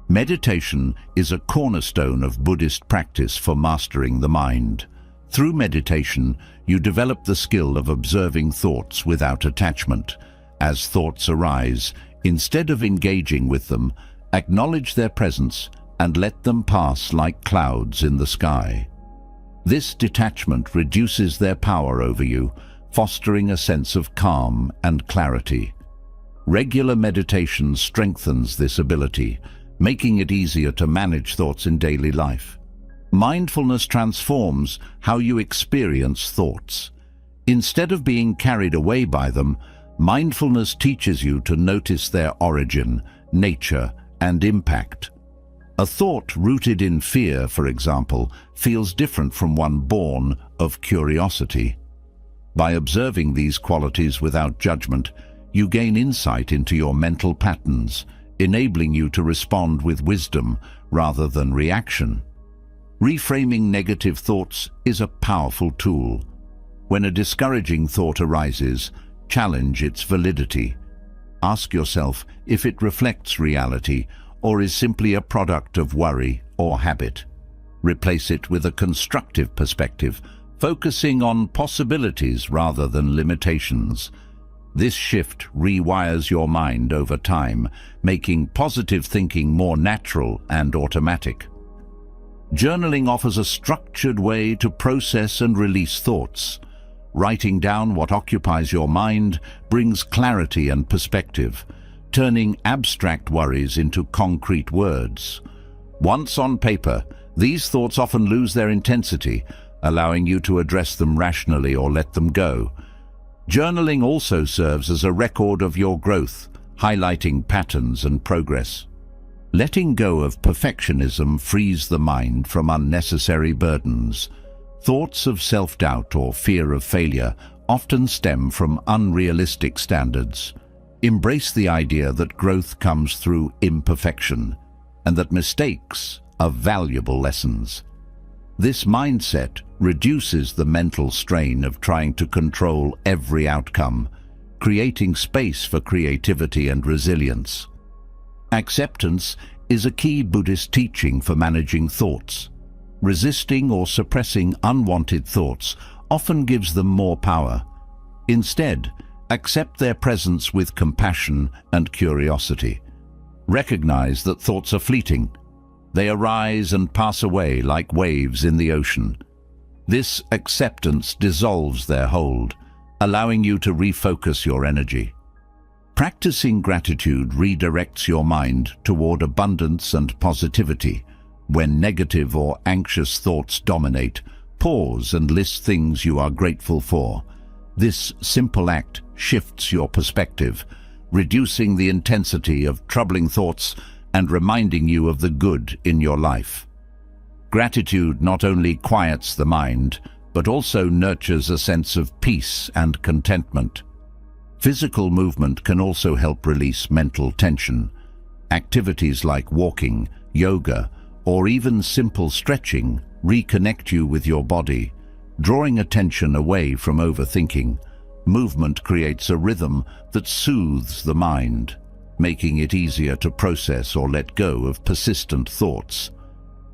Meditation is a cornerstone of Buddhist practice for mastering the mind. Through meditation, you develop the skill of observing thoughts without attachment. As thoughts arise, instead of engaging with them, acknowledge their presence and let them pass like clouds in the sky. This detachment reduces their power over you, fostering a sense of calm and clarity. Regular meditation strengthens this ability, making it easier to manage thoughts in daily life. Mindfulness transforms how you experience thoughts. Instead of being carried away by them, mindfulness teaches you to notice their origin, nature, and impact. A thought rooted in fear, for example, feels different from one born of curiosity. By observing these qualities without judgment, you gain insight into your mental patterns, enabling you to respond with wisdom rather than reaction. Reframing negative thoughts is a powerful tool. When a discouraging thought arises, challenge its validity. Ask yourself if it reflects reality or is simply a product of worry or habit. Replace it with a constructive perspective, focusing on possibilities rather than limitations. This shift rewires your mind over time, making positive thinking more natural and automatic. Journaling offers a structured way to process and release thoughts. Writing down what occupies your mind brings clarity and perspective, turning abstract worries into concrete words. Once on paper, these thoughts often lose their intensity, allowing you to address them rationally or let them go. Journaling also serves as a record of your growth, highlighting patterns and progress. Letting go of perfectionism frees the mind from unnecessary burdens. Thoughts of self-doubt or fear of failure often stem from unrealistic standards. Embrace the idea that growth comes through imperfection, and that mistakes are valuable lessons. This mindset reduces the mental strain of trying to control every outcome, creating space for creativity and resilience. Acceptance is a key Buddhist teaching for managing thoughts. Resisting or suppressing unwanted thoughts often gives them more power. Instead, accept their presence with compassion and curiosity. Recognize that thoughts are fleeting. They arise and pass away like waves in the ocean. This acceptance dissolves their hold, allowing you to refocus your energy. Practicing gratitude redirects your mind toward abundance and positivity. When negative or anxious thoughts dominate, pause and list things you are grateful for. This simple act shifts your perspective, reducing the intensity of troubling thoughts and reminding you of the good in your life. Gratitude not only quiets the mind, but also nurtures a sense of peace and contentment. Physical movement can also help release mental tension. Activities like walking, yoga, or even simple stretching reconnect you with your body, drawing attention away from overthinking. Movement creates a rhythm that soothes the mind, making it easier to process or let go of persistent thoughts.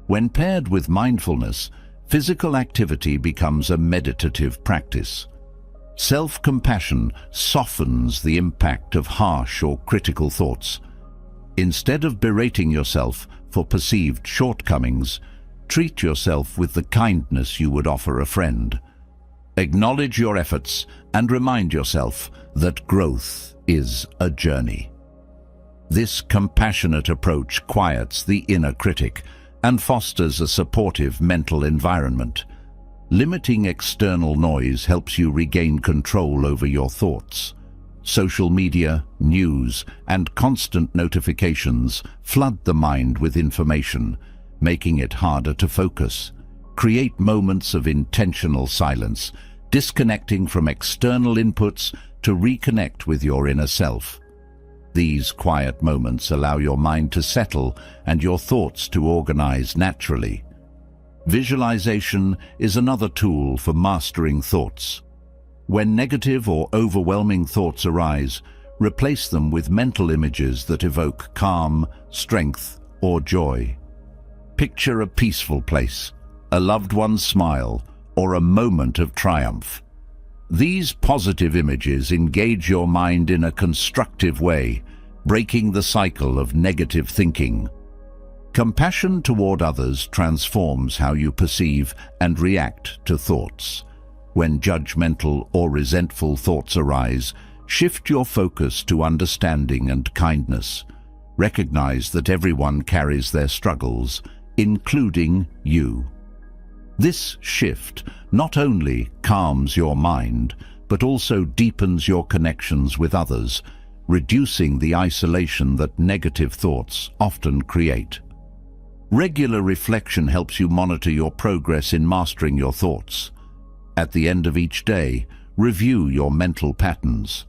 When paired with mindfulness, physical activity becomes a meditative practice. Self-compassion softens the impact of harsh or critical thoughts. Instead of berating yourself for perceived shortcomings, treat yourself with the kindness you would offer a friend. Acknowledge your efforts and remind yourself that growth is a journey. This compassionate approach quiets the inner critic and fosters a supportive mental environment. Limiting external noise helps you regain control over your thoughts. Social media, news, and constant notifications flood the mind with information, making it harder to focus. Create moments of intentional silence, disconnecting from external inputs to reconnect with your inner self. These quiet moments allow your mind to settle and your thoughts to organize naturally. Visualization is another tool for mastering thoughts. When negative or overwhelming thoughts arise, replace them with mental images that evoke calm, strength, or joy. Picture a peaceful place, a loved one's smile, or a moment of triumph. These positive images engage your mind in a constructive way, breaking the cycle of negative thinking. Compassion toward others transforms how you perceive and react to thoughts. When judgmental or resentful thoughts arise, shift your focus to understanding and kindness. Recognize that everyone carries their struggles, including you. This shift not only calms your mind, but also deepens your connections with others, reducing the isolation that negative thoughts often create. Regular reflection helps you monitor your progress in mastering your thoughts. At the end of each day, review your mental patterns.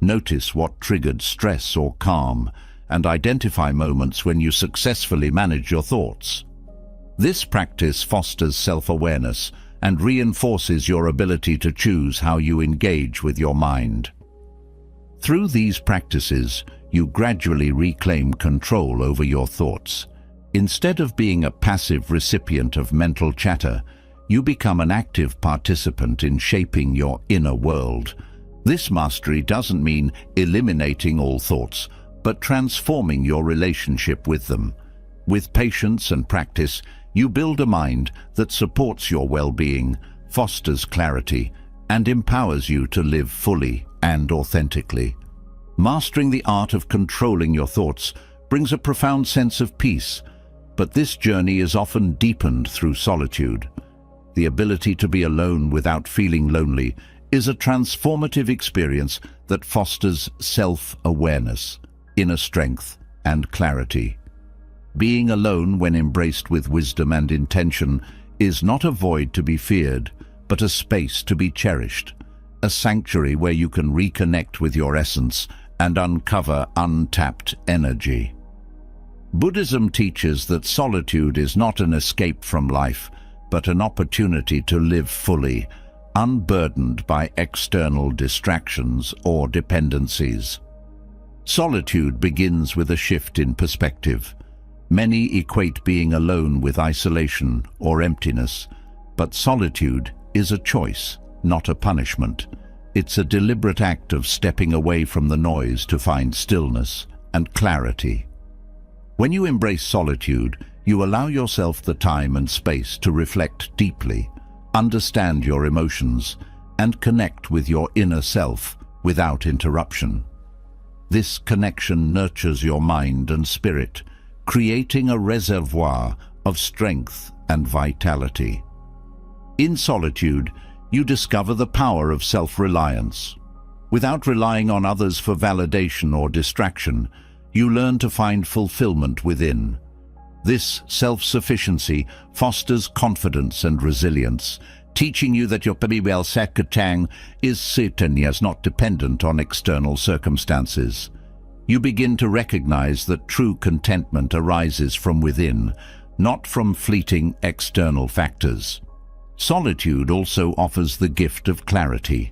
Notice what triggered stress or calm, and identify moments when you successfully manage your thoughts. This practice fosters self-awareness and reinforces your ability to choose how you engage with your mind. Through these practices, you gradually reclaim control over your thoughts. Instead of being a passive recipient of mental chatter, you become an active participant in shaping your inner world. This mastery doesn't mean eliminating all thoughts, but transforming your relationship with them. With patience and practice, you build a mind that supports your well-being, fosters clarity, and empowers you to live fully and authentically. Mastering the art of controlling your thoughts brings a profound sense of peace, but this journey is often deepened through solitude. The ability to be alone without feeling lonely is a transformative experience that fosters self-awareness, inner strength, and clarity. Being alone, when embraced with wisdom and intention, is not a void to be feared, but a space to be cherished, a sanctuary where you can reconnect with your essence and uncover untapped energy. Buddhism teaches that solitude is not an escape from life, but an opportunity to live fully, unburdened by external distractions or dependencies. Solitude begins with a shift in perspective. Many equate being alone with isolation or emptiness, but solitude is a choice, not a punishment. It's a deliberate act of stepping away from the noise to find stillness and clarity. When you embrace solitude, you allow yourself the time and space to reflect deeply, understand your emotions, and connect with your inner self without interruption. This connection nurtures your mind and spirit, creating a reservoir of strength and vitality. In solitude, you discover the power of self-reliance. Without relying on others for validation or distraction, you learn to find fulfillment within. This self-sufficiency fosters confidence and resilience, teaching you that your well-sakatang is certainly not dependent on external circumstances. You begin to recognize that true contentment arises from within, not from fleeting external factors. Solitude also offers the gift of clarity.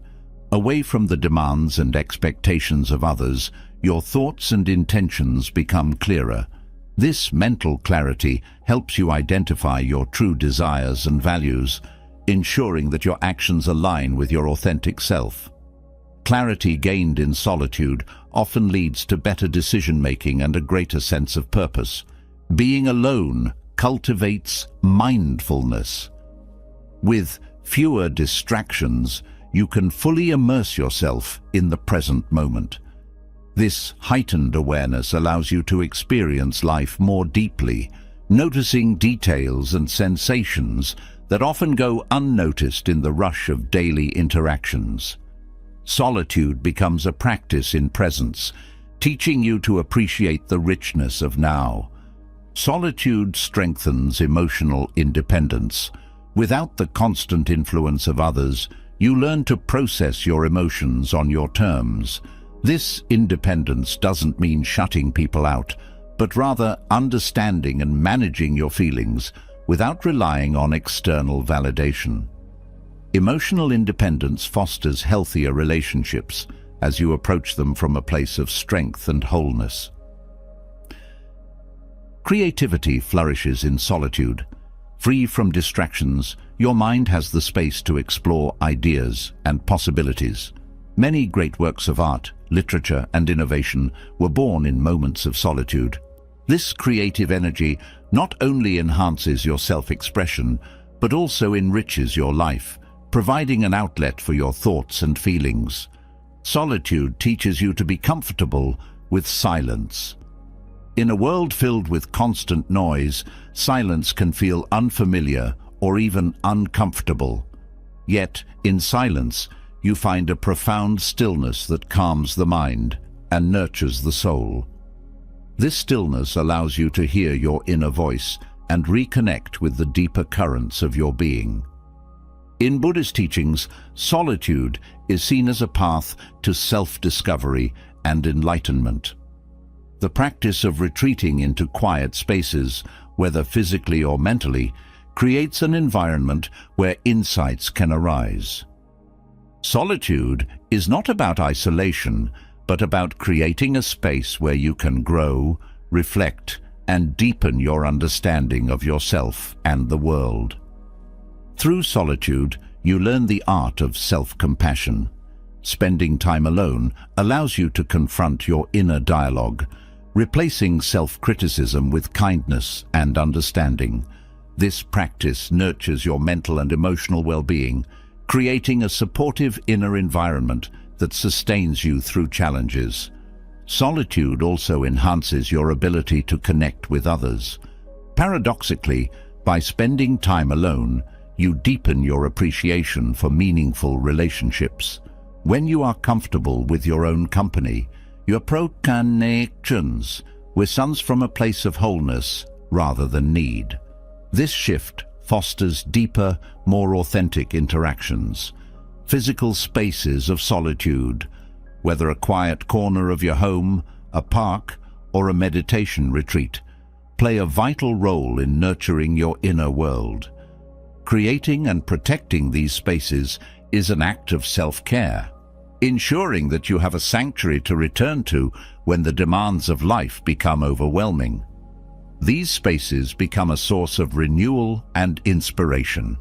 Away from the demands and expectations of others, your thoughts and intentions become clearer. This mental clarity helps you identify your true desires and values, ensuring that your actions align with your authentic self. Clarity gained in solitude often leads to better decision-making and a greater sense of purpose. Being alone cultivates mindfulness. With fewer distractions, you can fully immerse yourself in the present moment. This heightened awareness allows you to experience life more deeply, noticing details and sensations that often go unnoticed in the rush of daily interactions. Solitude becomes a practice in presence, teaching you to appreciate the richness of now. Solitude strengthens emotional independence. Without the constant influence of others, you learn to process your emotions on your terms. This independence doesn't mean shutting people out, but rather understanding and managing your feelings without relying on external validation. Emotional independence fosters healthier relationships as you approach them from a place of strength and wholeness. Creativity flourishes in solitude. Free from distractions, your mind has the space to explore ideas and possibilities. Many great works of art, literature, and innovation were born in moments of solitude. This creative energy not only enhances your self-expression, but also enriches your life, providing an outlet for your thoughts and feelings. Solitude teaches you to be comfortable with silence. In a world filled with constant noise, silence can feel unfamiliar or even uncomfortable. Yet, in silence, you find a profound stillness that calms the mind and nurtures the soul. This stillness allows you to hear your inner voice and reconnect with the deeper currents of your being. In Buddhist teachings, solitude is seen as a path to self-discovery and enlightenment. The practice of retreating into quiet spaces, whether physically or mentally, creates an environment where insights can arise. Solitude is not about isolation, but about creating a space where you can grow, reflect, and deepen your understanding of yourself and the world. Through solitude, you learn the art of self-compassion. Spending time alone allows you to confront your inner dialogue, replacing self-criticism with kindness and understanding. This practice nurtures your mental and emotional well-being, creating a supportive inner environment that sustains you through challenges. Solitude also enhances your ability to connect with others. Paradoxically, by spending time alone, you deepen your appreciation for meaningful relationships. When you are comfortable with your own company, you approach connections with sons from a place of wholeness rather than need. This shift fosters deeper, more authentic interactions. Physical spaces of solitude, whether a quiet corner of your home, a park, or a meditation retreat, play a vital role in nurturing your inner world. Creating and protecting these spaces is an act of self-care, ensuring that you have a sanctuary to return to when the demands of life become overwhelming. These spaces become a source of renewal and inspiration.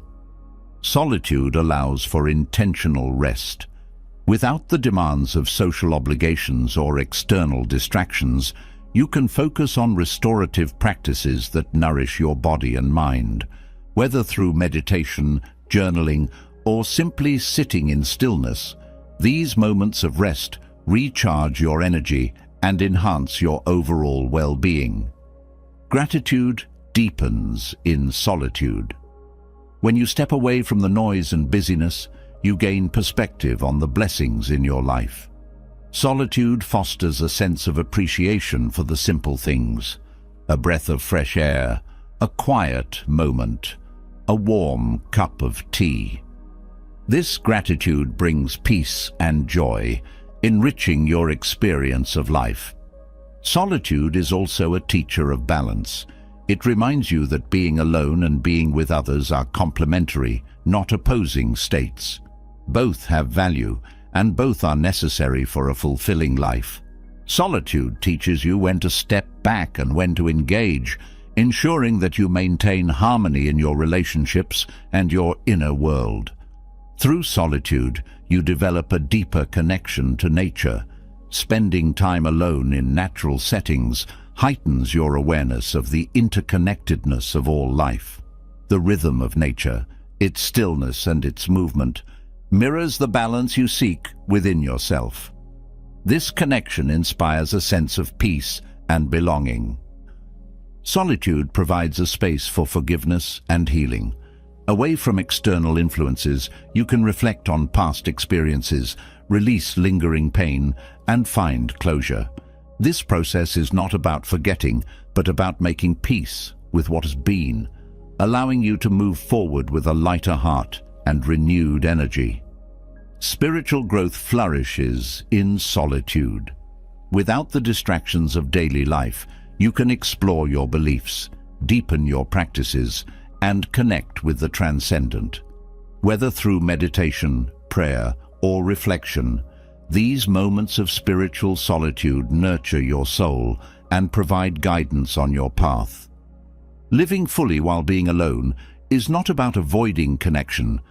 Solitude allows for intentional rest. Without the demands of social obligations or external distractions, you can focus on restorative practices that nourish your body and mind. Whether through meditation, journaling, or simply sitting in stillness, these moments of rest recharge your energy and enhance your overall well-being. Gratitude deepens in solitude. When you step away from the noise and busyness, you gain perspective on the blessings in your life. Solitude fosters a sense of appreciation for the simple things: a breath of fresh air, a quiet moment, a warm cup of tea. This gratitude brings peace and joy, enriching your experience of life. Solitude is also a teacher of balance. It reminds you that being alone and being with others are complementary, not opposing states. Both have value, and both are necessary for a fulfilling life. Solitude teaches you when to step back and when to engage, ensuring that you maintain harmony in your relationships and your inner world. Through solitude, you develop a deeper connection to nature. Spending time alone in natural settings heightens your awareness of the interconnectedness of all life. The rhythm of nature, its stillness and its movement, mirrors the balance you seek within yourself. This connection inspires a sense of peace and belonging. Solitude provides a space for forgiveness and healing. Away from external influences, you can reflect on past experiences, release lingering pain, and find closure. This process is not about forgetting, but about making peace with what has been, allowing you to move forward with a lighter heart and renewed energy. Spiritual growth flourishes in solitude. Without the distractions of daily life, you can explore your beliefs, deepen your practices, and connect with the transcendent. Whether through meditation, prayer, or reflection, these moments of spiritual solitude nurture your soul and provide guidance on your path. Living fully while being alone is not about avoiding connection,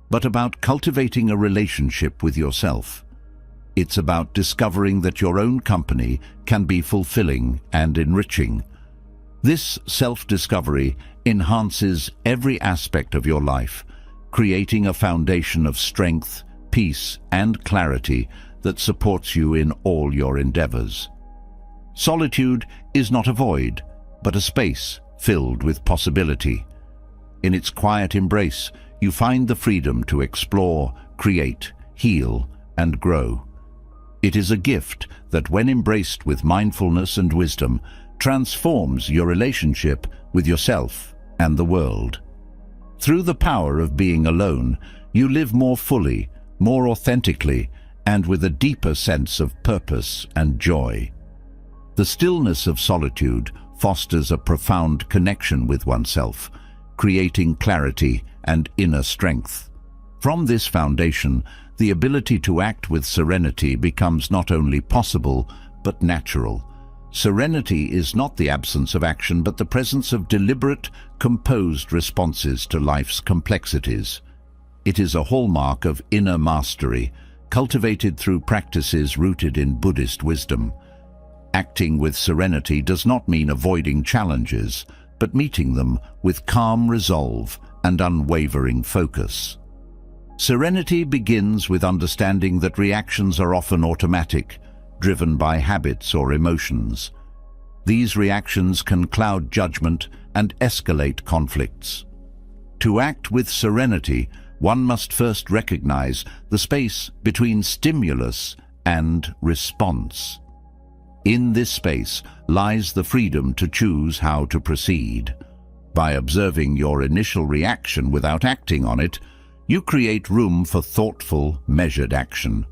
but about cultivating a relationship with yourself. It's about discovering that your own company can be fulfilling and enriching. This self-discovery enhances every aspect of your life, creating a foundation of strength, peace, and clarity that supports you in all your endeavors. Solitude is not a void, but a space filled with possibility. In its quiet embrace, you find the freedom to explore, create, heal, and grow. It is a gift that, when embraced with mindfulness and wisdom, transforms your relationship with yourself and the world. Through the power of being alone, you live more fully, more authentically, and with a deeper sense of purpose and joy. The stillness of solitude fosters a profound connection with oneself, creating clarity and inner strength. From this foundation, the ability to act with serenity becomes not only possible, but natural. Serenity is not the absence of action, but the presence of deliberate, composed responses to life's complexities. It is a hallmark of inner mastery, cultivated through practices rooted in Buddhist wisdom. Acting with serenity does not mean avoiding challenges, but meeting them with calm resolve and unwavering focus. Serenity begins with understanding that reactions are often automatic, driven by habits or emotions. These reactions can cloud judgment and escalate conflicts. To act with serenity, one must first recognize the space between stimulus and response. In this space lies the freedom to choose how to proceed. By observing your initial reaction without acting on it, you create room for thoughtful, measured action.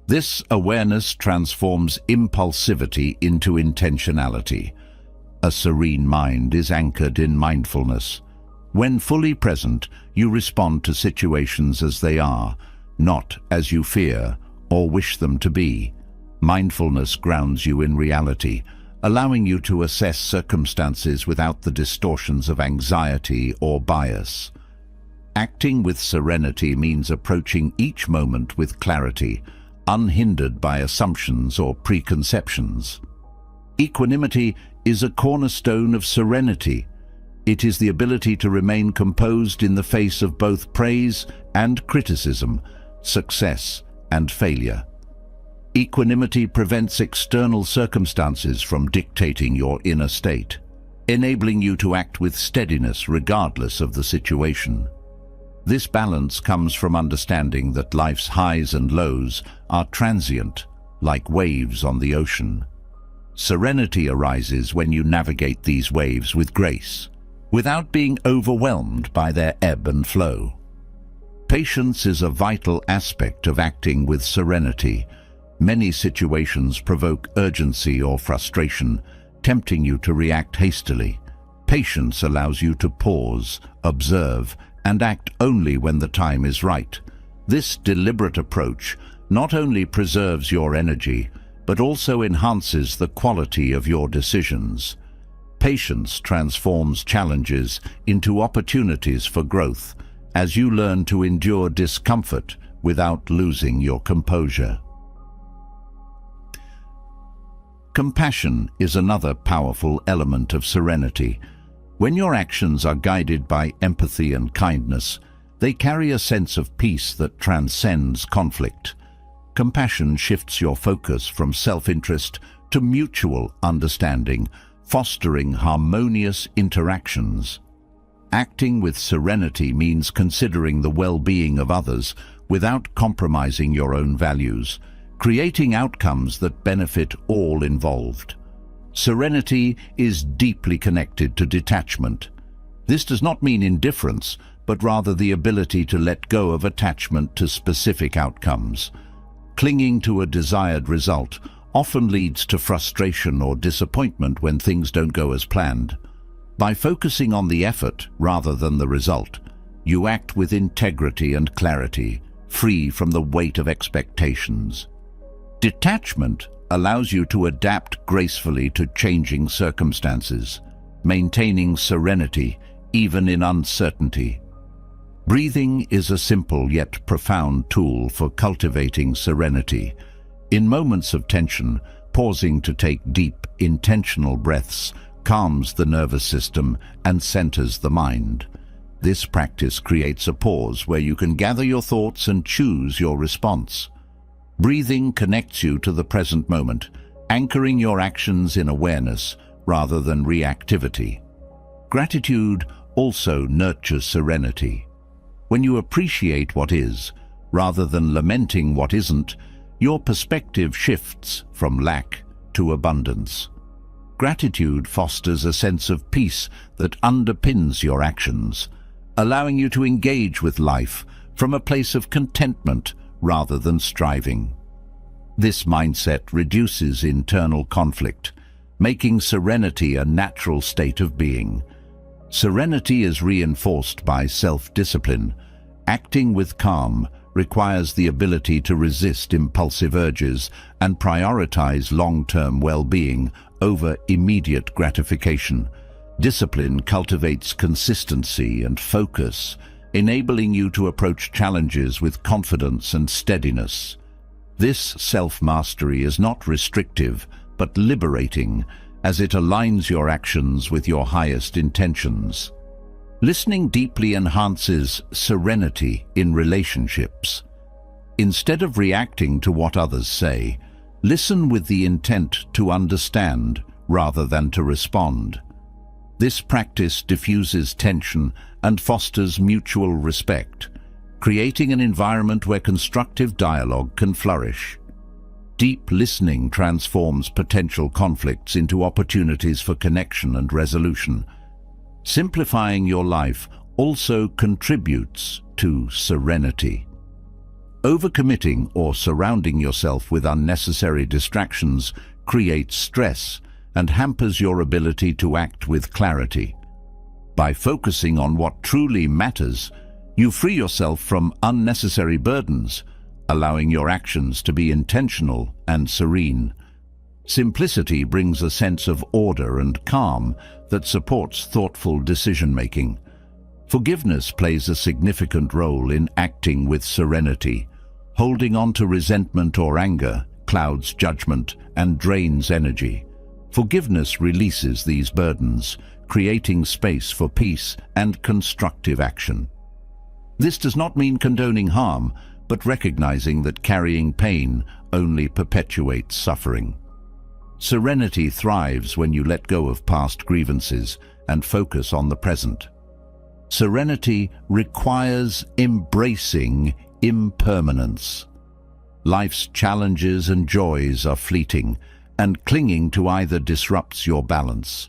This awareness transforms impulsivity into intentionality. A serene mind is anchored in mindfulness. When fully present, you respond to situations as they are, not as you fear or wish them to be. Mindfulness grounds you in reality, allowing you to assess circumstances without the distortions of anxiety or bias. Acting with serenity means approaching each moment with clarity, unhindered by assumptions or preconceptions. Equanimity is a cornerstone of serenity. It is the ability to remain composed in the face of both praise and criticism, success and failure. Equanimity prevents external circumstances from dictating your inner state, enabling you to act with steadiness regardless of the situation. This balance comes from understanding that life's highs and lows are transient, like waves on the ocean. Serenity arises when you navigate these waves with grace, without being overwhelmed by their ebb and flow. Patience is a vital aspect of acting with serenity. Many situations provoke urgency or frustration, tempting you to react hastily. Patience allows you to pause, observe, and act only when the time is right. This deliberate approach not only preserves your energy, but also enhances the quality of your decisions. Patience transforms challenges into opportunities for growth as you learn to endure discomfort without losing your composure. Compassion is another powerful element of serenity. When your actions are guided by empathy and kindness, they carry a sense of peace that transcends conflict. Compassion shifts your focus from self-interest to mutual understanding, fostering harmonious interactions. Acting with serenity means considering the well-being of others without compromising your own values, creating outcomes that benefit all involved. Serenity is deeply connected to detachment. This does not mean indifference, but rather the ability to let go of attachment to specific outcomes. Clinging to a desired result often leads to frustration or disappointment when things don't go as planned. By focusing on the effort rather than the result, you act with integrity and clarity, free from the weight of expectations. Detachment allows you to adapt gracefully to changing circumstances, maintaining serenity even in uncertainty. Breathing is a simple yet profound tool for cultivating serenity. In moments of tension, pausing to take deep, intentional breaths calms the nervous system and centers the mind. This practice creates a pause where you can gather your thoughts and choose your response. Breathing connects you to the present moment, anchoring your actions in awareness rather than reactivity. Gratitude also nurtures serenity. When you appreciate what is, rather than lamenting what isn't, your perspective shifts from lack to abundance. Gratitude fosters a sense of peace that underpins your actions, allowing you to engage with life from a place of contentment rather than striving. This mindset reduces internal conflict, making serenity a natural state of being. Serenity is reinforced by self-discipline. Acting with calm requires the ability to resist impulsive urges and prioritize long-term well-being over immediate gratification. Discipline cultivates consistency and focus, enabling you to approach challenges with confidence and steadiness. This self-mastery is not restrictive, but liberating, as it aligns your actions with your highest intentions. Listening deeply enhances serenity in relationships. Instead of reacting to what others say, listen with the intent to understand rather than to respond. This practice diffuses tension and fosters mutual respect, creating an environment where constructive dialogue can flourish. Deep listening transforms potential conflicts into opportunities for connection and resolution. Simplifying your life also contributes to serenity. Overcommitting or surrounding yourself with unnecessary distractions creates stress and hampers your ability to act with clarity. By focusing on what truly matters, you free yourself from unnecessary burdens, allowing your actions to be intentional and serene. Simplicity brings a sense of order and calm that supports thoughtful decision-making. Forgiveness plays a significant role in acting with serenity. Holding on to resentment or anger clouds judgment and drains energy. Forgiveness releases these burdens, creating space for peace and constructive action. This does not mean condoning harm, but recognizing that carrying pain only perpetuates suffering. Serenity thrives when you let go of past grievances and focus on the present. Serenity requires embracing impermanence. Life's challenges and joys are fleeting, and clinging to either disrupts your balance.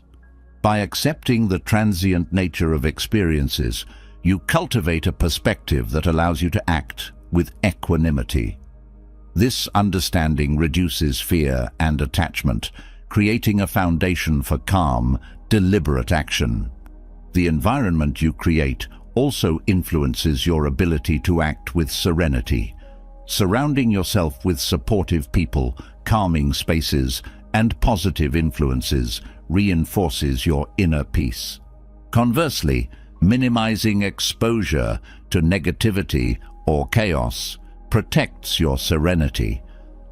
By accepting the transient nature of experiences, you cultivate a perspective that allows you to act with equanimity. This understanding reduces fear and attachment, creating a foundation for calm, deliberate action. The environment you create also influences your ability to act with serenity. Surrounding yourself with supportive people, calming spaces, and positive influences reinforces your inner peace. Conversely, minimizing exposure to negativity or chaos protects your serenity,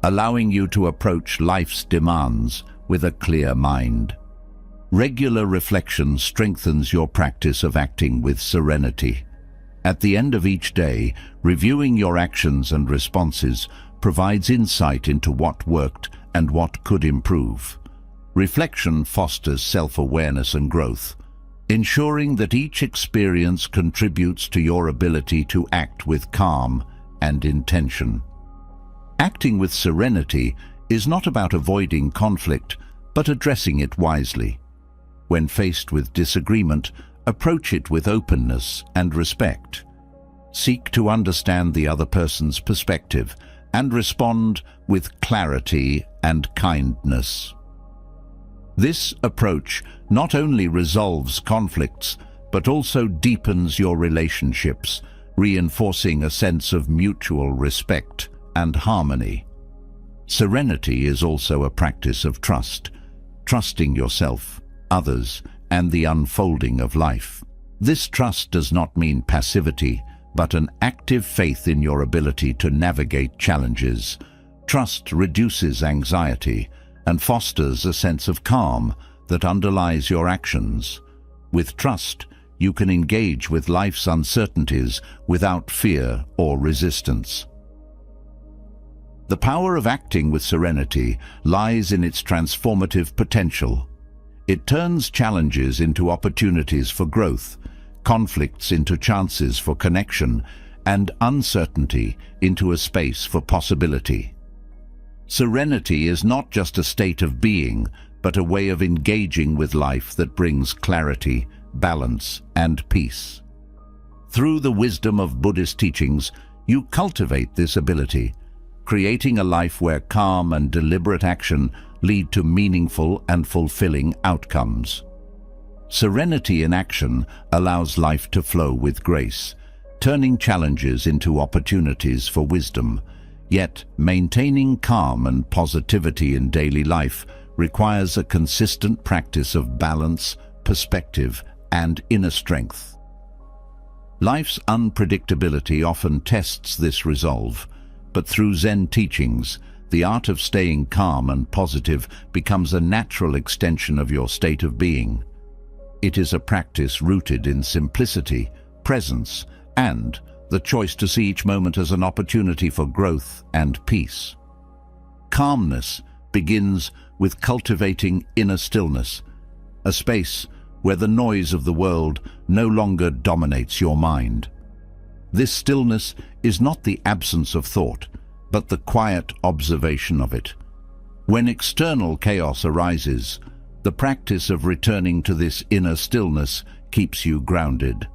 allowing you to approach life's demands with a clear mind. Regular reflection strengthens your practice of acting with serenity. At the end of each day, reviewing your actions and responses provides insight into what worked and what could improve. Reflection fosters self-awareness and growth, ensuring that each experience contributes to your ability to act with calm and intention. Acting with serenity is not about avoiding conflict, but addressing it wisely. When faced with disagreement, approach it with openness and respect. Seek to understand the other person's perspective and respond with clarity and kindness. This approach not only resolves conflicts, but also deepens your relationships, reinforcing a sense of mutual respect and harmony. Serenity is also a practice of trust, trusting yourself, others, and the unfolding of life. This trust does not mean passivity, but an active faith in your ability to navigate challenges. Trust reduces anxiety and fosters a sense of calm that underlies your actions. With trust, you can engage with life's uncertainties without fear or resistance. The power of acting with serenity lies in its transformative potential. It turns challenges into opportunities for growth, conflicts into chances for connection, and uncertainty into a space for possibility. Serenity is not just a state of being, but a way of engaging with life that brings clarity, balance, and peace. Through the wisdom of Buddhist teachings, you cultivate this ability, creating a life where calm and deliberate action lead to meaningful and fulfilling outcomes. Serenity in action allows life to flow with grace, turning challenges into opportunities for wisdom. Yet, maintaining calm and positivity in daily life requires a consistent practice of balance, perspective, and inner strength. Life's unpredictability often tests this resolve, but through Zen teachings, the art of staying calm and positive becomes a natural extension of your state of being. It is a practice rooted in simplicity, presence, and the choice to see each moment as an opportunity for growth and peace. Calmness begins with cultivating inner stillness, a space where the noise of the world no longer dominates your mind. This stillness is not the absence of thought, but the quiet observation of it. When external chaos arises, the practice of returning to this inner stillness keeps you grounded.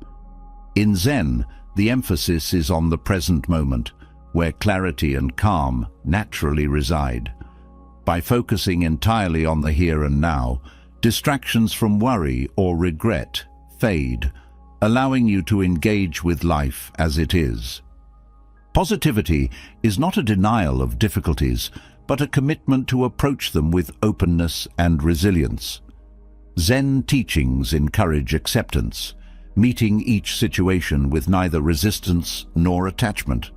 In Zen, the emphasis is on the present moment, where clarity and calm naturally reside. By focusing entirely on the here and now, distractions from worry or regret fade, allowing you to engage with life as it is. Positivity is not a denial of difficulties, but a commitment to approach them with openness and resilience. Zen teachings encourage acceptance, meeting each situation with neither resistance nor attachment.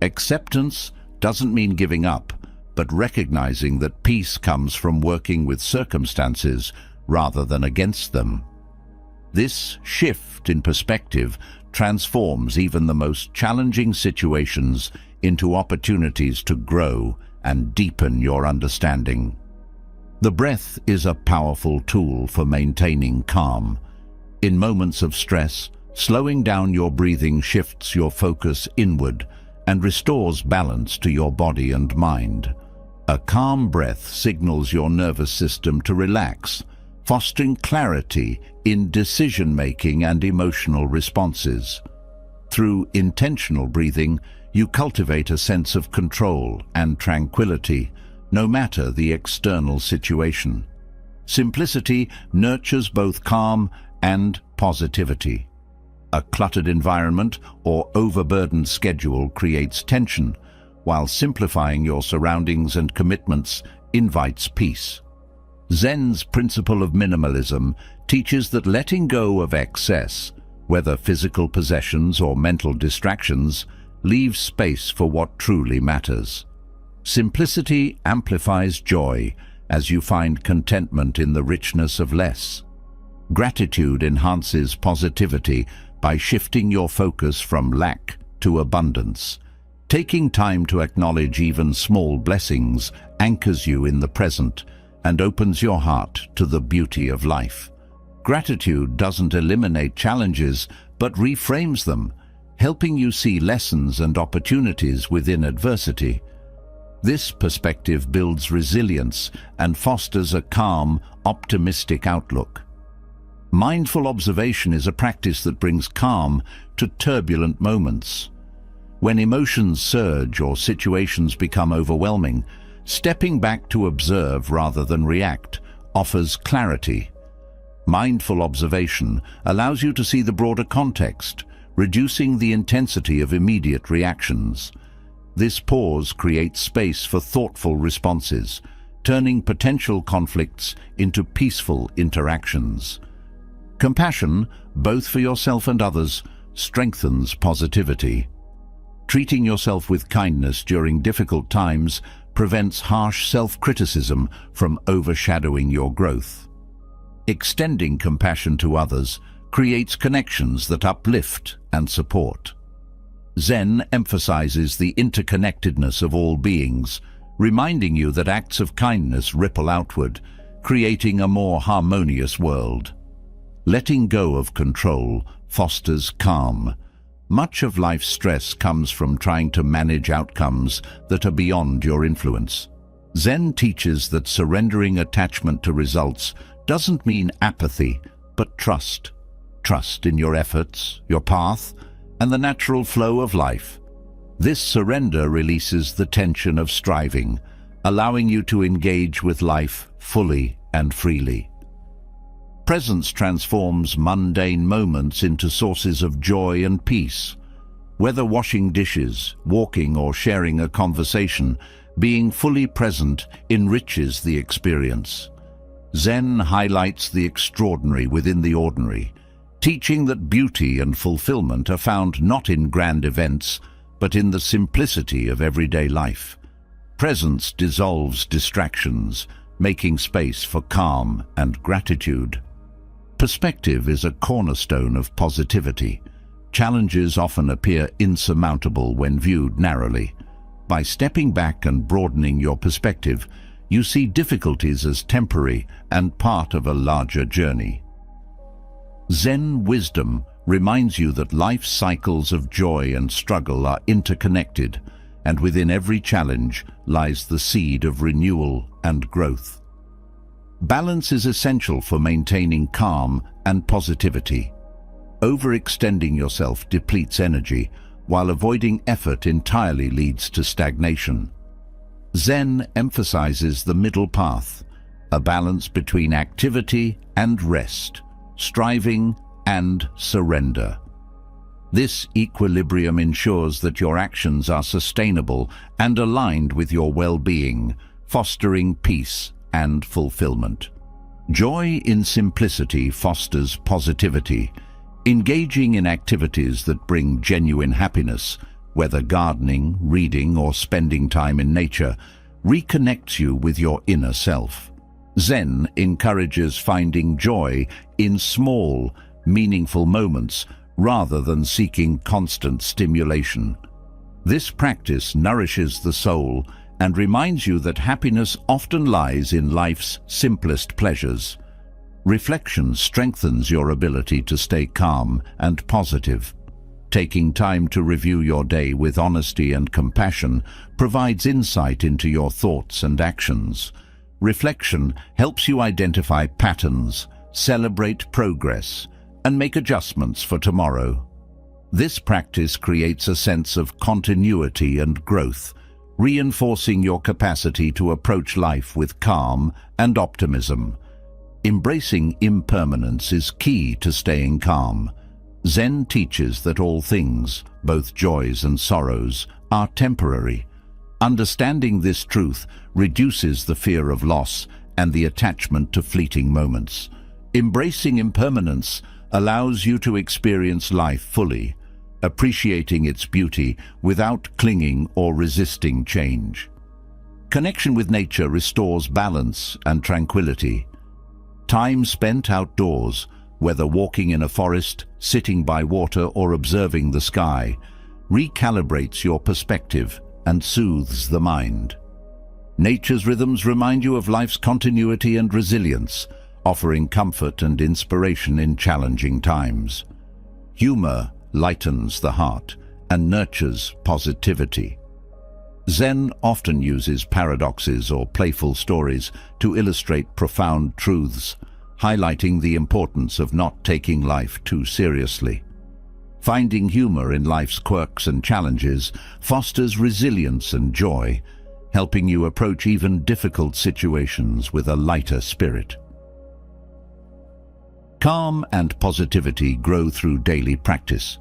Acceptance doesn't mean giving up, but recognizing that peace comes from working with circumstances rather than against them. This shift in perspective transforms even the most challenging situations into opportunities to grow and deepen your understanding. The breath is a powerful tool for maintaining calm. In moments of stress, slowing down your breathing shifts your focus inward and restores balance to your body and mind. A calm breath signals your nervous system to relax, fostering clarity in decision-making and emotional responses. Through intentional breathing, you cultivate a sense of control and tranquility, no matter the external situation. Simplicity nurtures both calm and positivity. A cluttered environment or overburdened schedule creates tension, while simplifying your surroundings and commitments invites peace. Zen's principle of minimalism teaches that letting go of excess, whether physical possessions or mental distractions, leaves space for what truly matters. Simplicity amplifies joy as you find contentment in the richness of less. Gratitude enhances positivity by shifting your focus from lack to abundance. Taking time to acknowledge even small blessings anchors you in the present and opens your heart to the beauty of life. Gratitude doesn't eliminate challenges, but reframes them, helping you see lessons and opportunities within adversity. This perspective builds resilience and fosters a calm, optimistic outlook. Mindful observation is a practice that brings calm to turbulent moments. When emotions surge or situations become overwhelming, stepping back to observe rather than react offers clarity. Mindful observation allows you to see the broader context, reducing the intensity of immediate reactions. This pause creates space for thoughtful responses, turning potential conflicts into peaceful interactions. Compassion, both for yourself and others, strengthens positivity. Treating yourself with kindness during difficult times prevents harsh self-criticism from overshadowing your growth. Extending compassion to others creates connections that uplift and support. Zen emphasizes the interconnectedness of all beings, reminding you that acts of kindness ripple outward, creating a more harmonious world. Letting go of control fosters calm. Much of life's stress comes from trying to manage outcomes that are beyond your influence. Zen teaches that surrendering attachment to results doesn't mean apathy, but trust. Trust in your efforts, your path, and the natural flow of life. This surrender releases the tension of striving, allowing you to engage with life fully and freely. Presence transforms mundane moments into sources of joy and peace. Whether washing dishes, walking, or sharing a conversation, being fully present enriches the experience. Zen highlights the extraordinary within the ordinary, teaching that beauty and fulfillment are found not in grand events, but in the simplicity of everyday life. Presence dissolves distractions, making space for calm and gratitude. Perspective is a cornerstone of positivity. Challenges often appear insurmountable when viewed narrowly. By stepping back and broadening your perspective, you see difficulties as temporary and part of a larger journey. Zen wisdom reminds you that life's cycles of joy and struggle are interconnected, and within every challenge lies the seed of renewal and growth. Balance is essential for maintaining calm and positivity. Overextending yourself depletes energy, while avoiding effort entirely leads to stagnation. Zen emphasizes the middle path, a balance between activity and rest, striving and surrender. This equilibrium ensures that your actions are sustainable and aligned with your well-being, fostering peace and fulfillment. Joy in simplicity fosters positivity. Engaging in activities that bring genuine happiness, whether gardening, reading, or spending time in nature, reconnects you with your inner self. Zen encourages finding joy in small, meaningful moments rather than seeking constant stimulation. This practice nourishes the soul and reminds you that happiness often lies in life's simplest pleasures. Reflection strengthens your ability to stay calm and positive. Taking time to review your day with honesty and compassion provides insight into your thoughts and actions. Reflection helps you identify patterns, celebrate progress, and make adjustments for tomorrow. This practice creates a sense of continuity and growth, reinforcing your capacity to approach life with calm and optimism. Embracing impermanence is key to staying calm. Zen teaches that all things, both joys and sorrows, are temporary. Understanding this truth reduces the fear of loss and the attachment to fleeting moments. Embracing impermanence allows you to experience life fully, appreciating its beauty without clinging or resisting change. Connection with nature restores balance and tranquility. Time spent outdoors, whether walking in a forest, sitting by water, or observing the sky, recalibrates your perspective and soothes the mind. Nature's rhythms remind you of life's continuity and resilience, offering comfort and inspiration in challenging times. Humor lightens the heart and nurtures positivity. Zen often uses paradoxes or playful stories to illustrate profound truths, highlighting the importance of not taking life too seriously. Finding humor in life's quirks and challenges fosters resilience and joy, helping you approach even difficult situations with a lighter spirit. Calm and positivity grow through daily practice.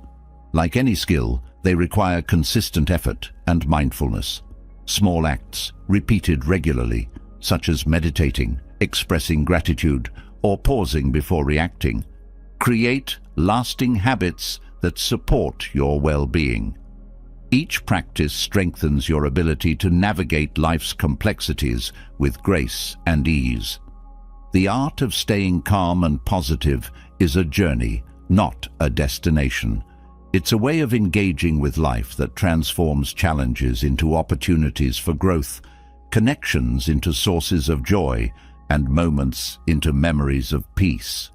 Like any skill, they require consistent effort and mindfulness. Small acts, repeated regularly, such as meditating, expressing gratitude, or pausing before reacting, create lasting habits that support your well-being. Each practice strengthens your ability to navigate life's complexities with grace and ease. The art of staying calm and positive is a journey, not a destination. It's a way of engaging with life that transforms challenges into opportunities for growth, connections into sources of joy, and moments into memories of peace.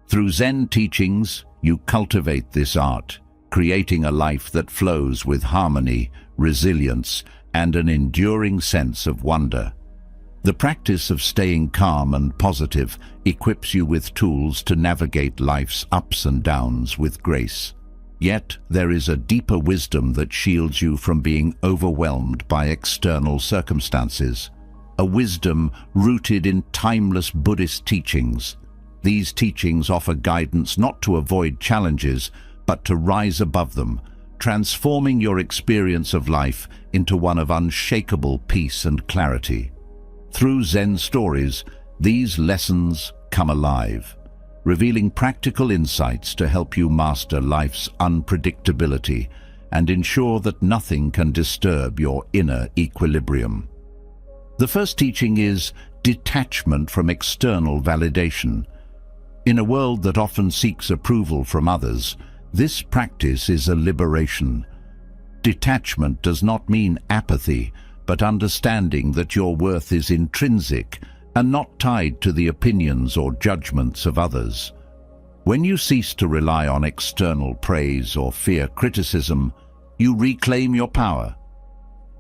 Through Zen teachings, you cultivate this art, creating a life that flows with harmony, resilience, and an enduring sense of wonder. The practice of staying calm and positive equips you with tools to navigate life's ups and downs with grace. Yet there is a deeper wisdom that shields you from being overwhelmed by external circumstances, a wisdom rooted in timeless Buddhist teachings. These teachings offer guidance not to avoid challenges, but to rise above them, transforming your experience of life into one of unshakable peace and clarity. Through Zen stories, these lessons come alive, revealing practical insights to help you master life's unpredictability and ensure that nothing can disturb your inner equilibrium. The first teaching is detachment from external validation. In a world that often seeks approval from others, this practice is a liberation. Detachment does not mean apathy, but understanding that your worth is intrinsic and not tied to the opinions or judgments of others. When you cease to rely on external praise or fear criticism, you reclaim your power.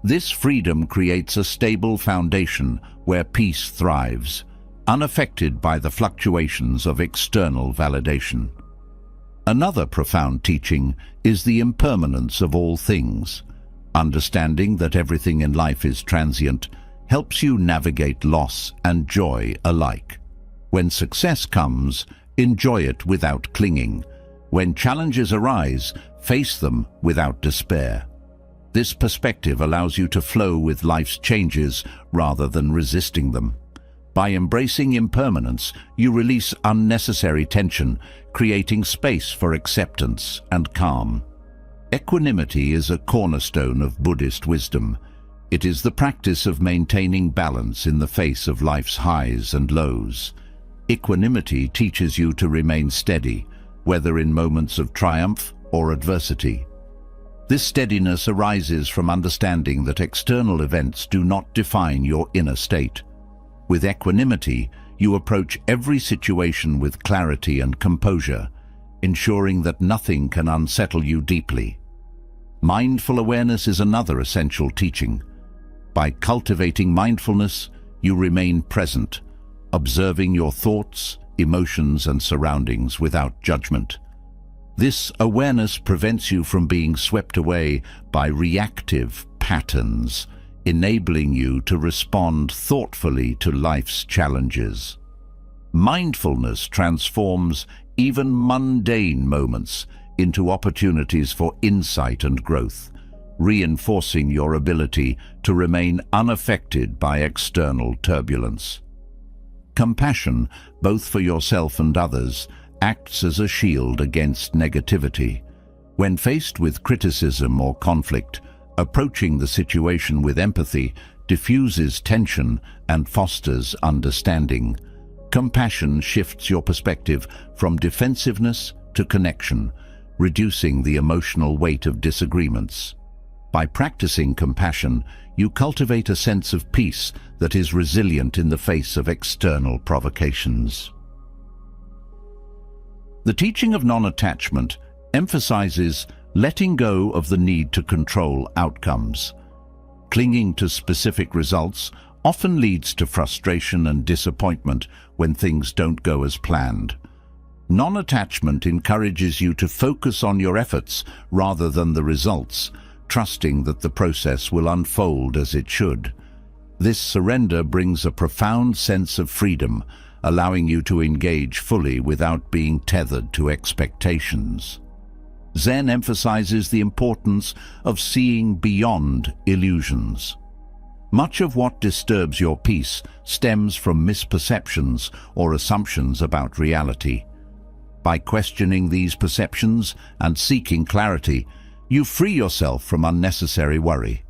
This freedom creates a stable foundation where peace thrives, unaffected by the fluctuations of external validation. Another profound teaching is the impermanence of all things. Understanding that everything in life is transient helps you navigate loss and joy alike. When success comes, enjoy it without clinging. When challenges arise, face them without despair. This perspective allows you to flow with life's changes rather than resisting them. By embracing impermanence, you release unnecessary tension, creating space for acceptance and calm. Equanimity is a cornerstone of Buddhist wisdom. It is the practice of maintaining balance in the face of life's highs and lows. Equanimity teaches you to remain steady, whether in moments of triumph or adversity. This steadiness arises from understanding that external events do not define your inner state. With equanimity, you approach every situation with clarity and composure, ensuring that nothing can unsettle you deeply. Mindful awareness is another essential teaching. By cultivating mindfulness, you remain present, observing your thoughts, emotions, and surroundings without judgment. This awareness prevents you from being swept away by reactive patterns, enabling you to respond thoughtfully to life's challenges. Mindfulness transforms even mundane moments into opportunities for insight and growth, reinforcing your ability to remain unaffected by external turbulence. Compassion, both for yourself and others, acts as a shield against negativity. When faced with criticism or conflict, approaching the situation with empathy diffuses tension and fosters understanding. Compassion shifts your perspective from defensiveness to connection, reducing the emotional weight of disagreements. By practicing compassion, you cultivate a sense of peace that is resilient in the face of external provocations. The teaching of non-attachment emphasizes letting go of the need to control outcomes. Clinging to specific results often leads to frustration and disappointment when things don't go as planned. Non-attachment encourages you to focus on your efforts rather than the results, trusting that the process will unfold as it should. This surrender brings a profound sense of freedom, allowing you to engage fully without being tethered to expectations. Zen emphasizes the importance of seeing beyond illusions. Much of what disturbs your peace stems from misperceptions or assumptions about reality. By questioning these perceptions and seeking clarity, you free yourself from unnecessary worry.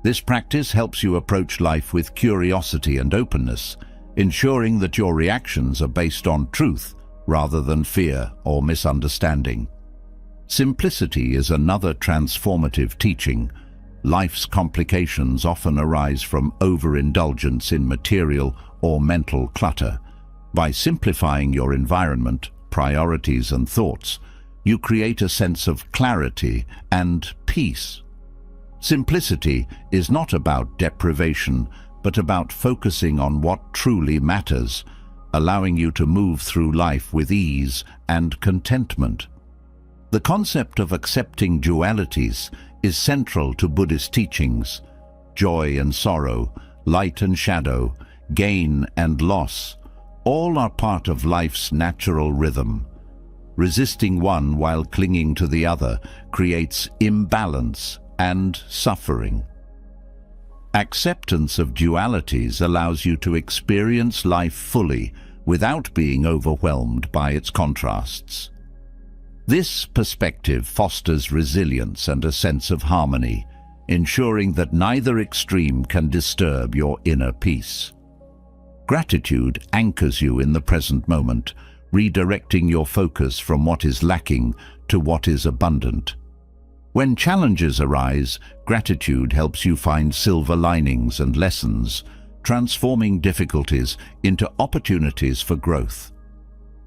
This practice helps you approach life with curiosity and openness, ensuring that your reactions are based on truth rather than fear or misunderstanding. Simplicity is another transformative teaching. Life's complications often arise from overindulgence in material or mental clutter. By simplifying your environment, priorities, and thoughts, you create a sense of clarity and peace. Simplicity is not about deprivation, but about focusing on what truly matters, allowing you to move through life with ease and contentment. The concept of accepting dualities is central to Buddhist teachings. Joy and sorrow, light and shadow, gain and loss, all are part of life's natural rhythm. Resisting one while clinging to the other creates imbalance and suffering. Acceptance of dualities allows you to experience life fully without being overwhelmed by its contrasts. This perspective fosters resilience and a sense of harmony, ensuring that neither extreme can disturb your inner peace. Gratitude anchors you in the present moment, redirecting your focus from what is lacking to what is abundant. When challenges arise, gratitude helps you find silver linings and lessons, transforming difficulties into opportunities for growth.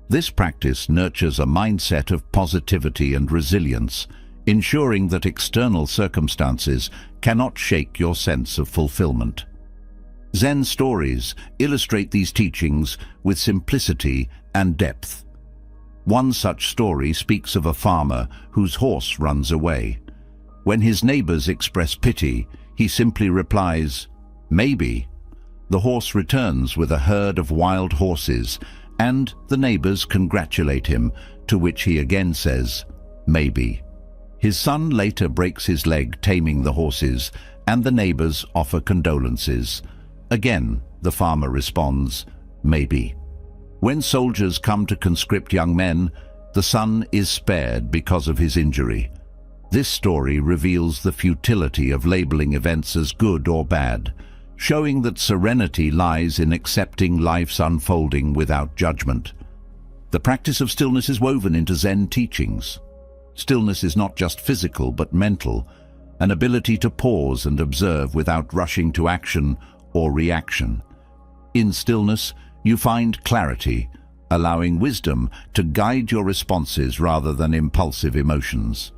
This practice nurtures a mindset of positivity and resilience, ensuring that external circumstances cannot shake your sense of fulfillment. Zen stories illustrate these teachings with simplicity and depth. One such story speaks of a farmer whose horse runs away. When his neighbors express pity, he simply replies, "Maybe." The horse returns with a herd of wild horses, and the neighbors congratulate him, to which he again says, "Maybe." His son later breaks his leg taming the horses, and the neighbors offer condolences. Again, the farmer responds, "Maybe." When soldiers come to conscript young men, the son is spared because of his injury. This story reveals the futility of labeling events as good or bad, showing that serenity lies in accepting life's unfolding without judgment. The practice of stillness is woven into Zen teachings. Stillness is not just physical but mental, an ability to pause and observe without rushing to action or reaction. In stillness, you find clarity, allowing wisdom to guide your responses rather than impulsive emotions.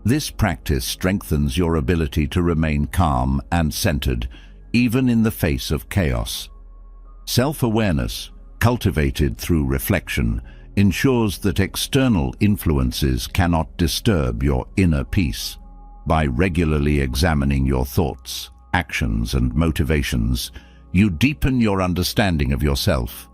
This practice strengthens your ability to remain calm and centered, even in the face of chaos. Self-awareness, cultivated through reflection, ensures that external influences cannot disturb your inner peace. By regularly examining your thoughts, actions, and motivations, you deepen your understanding of yourself.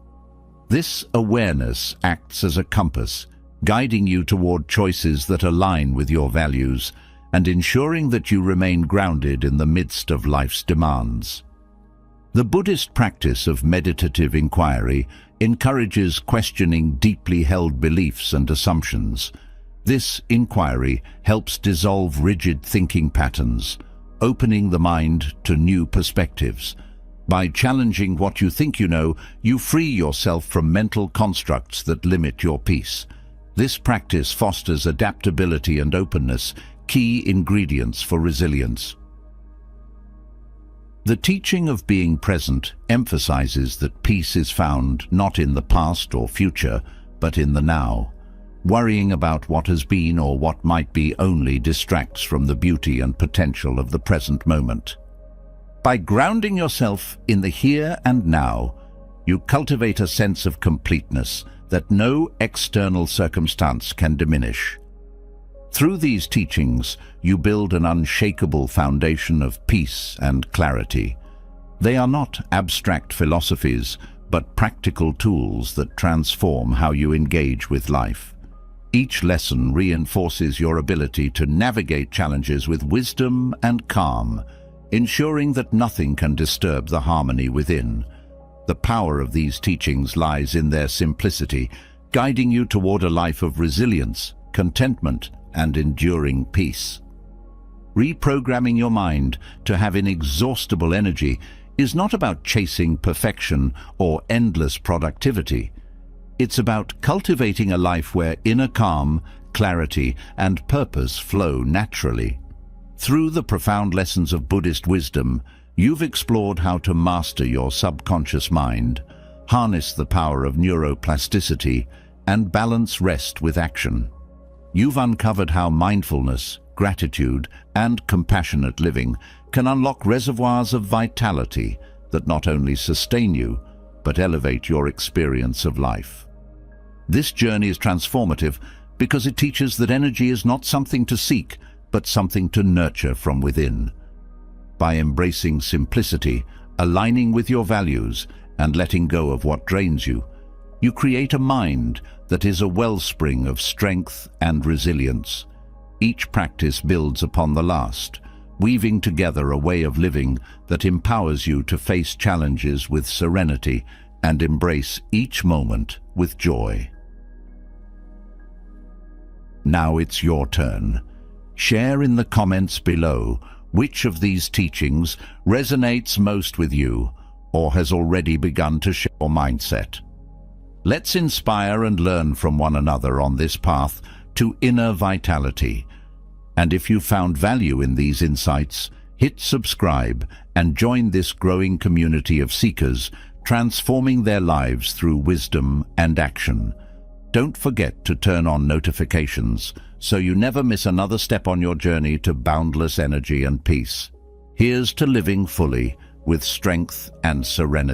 This awareness acts as a compass, guiding you toward choices that align with your values and ensuring that you remain grounded in the midst of life's demands. The Buddhist practice of meditative inquiry encourages questioning deeply held beliefs and assumptions. This inquiry helps dissolve rigid thinking patterns, opening the mind to new perspectives. By challenging what you think you know, you free yourself from mental constructs that limit your peace. This practice fosters adaptability and openness, key ingredients for resilience. The teaching of being present emphasizes that peace is found not in the past or future, but in the now. Worrying about what has been or what might be only distracts from the beauty and potential of the present moment. By grounding yourself in the here and now, you cultivate a sense of completeness that no external circumstance can diminish. Through these teachings, you build an unshakable foundation of peace and clarity. They are not abstract philosophies, but practical tools that transform how you engage with life. Each lesson reinforces your ability to navigate challenges with wisdom and calm, ensuring that nothing can disturb the harmony within. The power of these teachings lies in their simplicity, guiding you toward a life of resilience, contentment, and enduring peace. Reprogramming your mind to have inexhaustible energy is not about chasing perfection or endless productivity. It's about cultivating a life where inner calm, clarity, and purpose flow naturally. Through the profound lessons of Buddhist wisdom, you've explored how to master your subconscious mind, harness the power of neuroplasticity, and balance rest with action. You've uncovered how mindfulness, gratitude, and compassionate living can unlock reservoirs of vitality that not only sustain you, but elevate your experience of life. This journey is transformative because it teaches that energy is not something to seek, but something to nurture from within. By embracing simplicity, aligning with your values, and letting go of what drains you, you create a mind that is a wellspring of strength and resilience. Each practice builds upon the last, weaving together a way of living that empowers you to face challenges with serenity and embrace each moment with joy. Now it's your turn. Share in the comments below which of these teachings resonates most with you or has already begun to shape your mindset. Let's inspire and learn from one another on this path to inner vitality. And if you found value in these insights, hit subscribe and join this growing community of seekers transforming their lives through wisdom and action. Don't forget to turn on notifications so you never miss another step on your journey to boundless energy and peace. Here's to living fully with strength and serenity.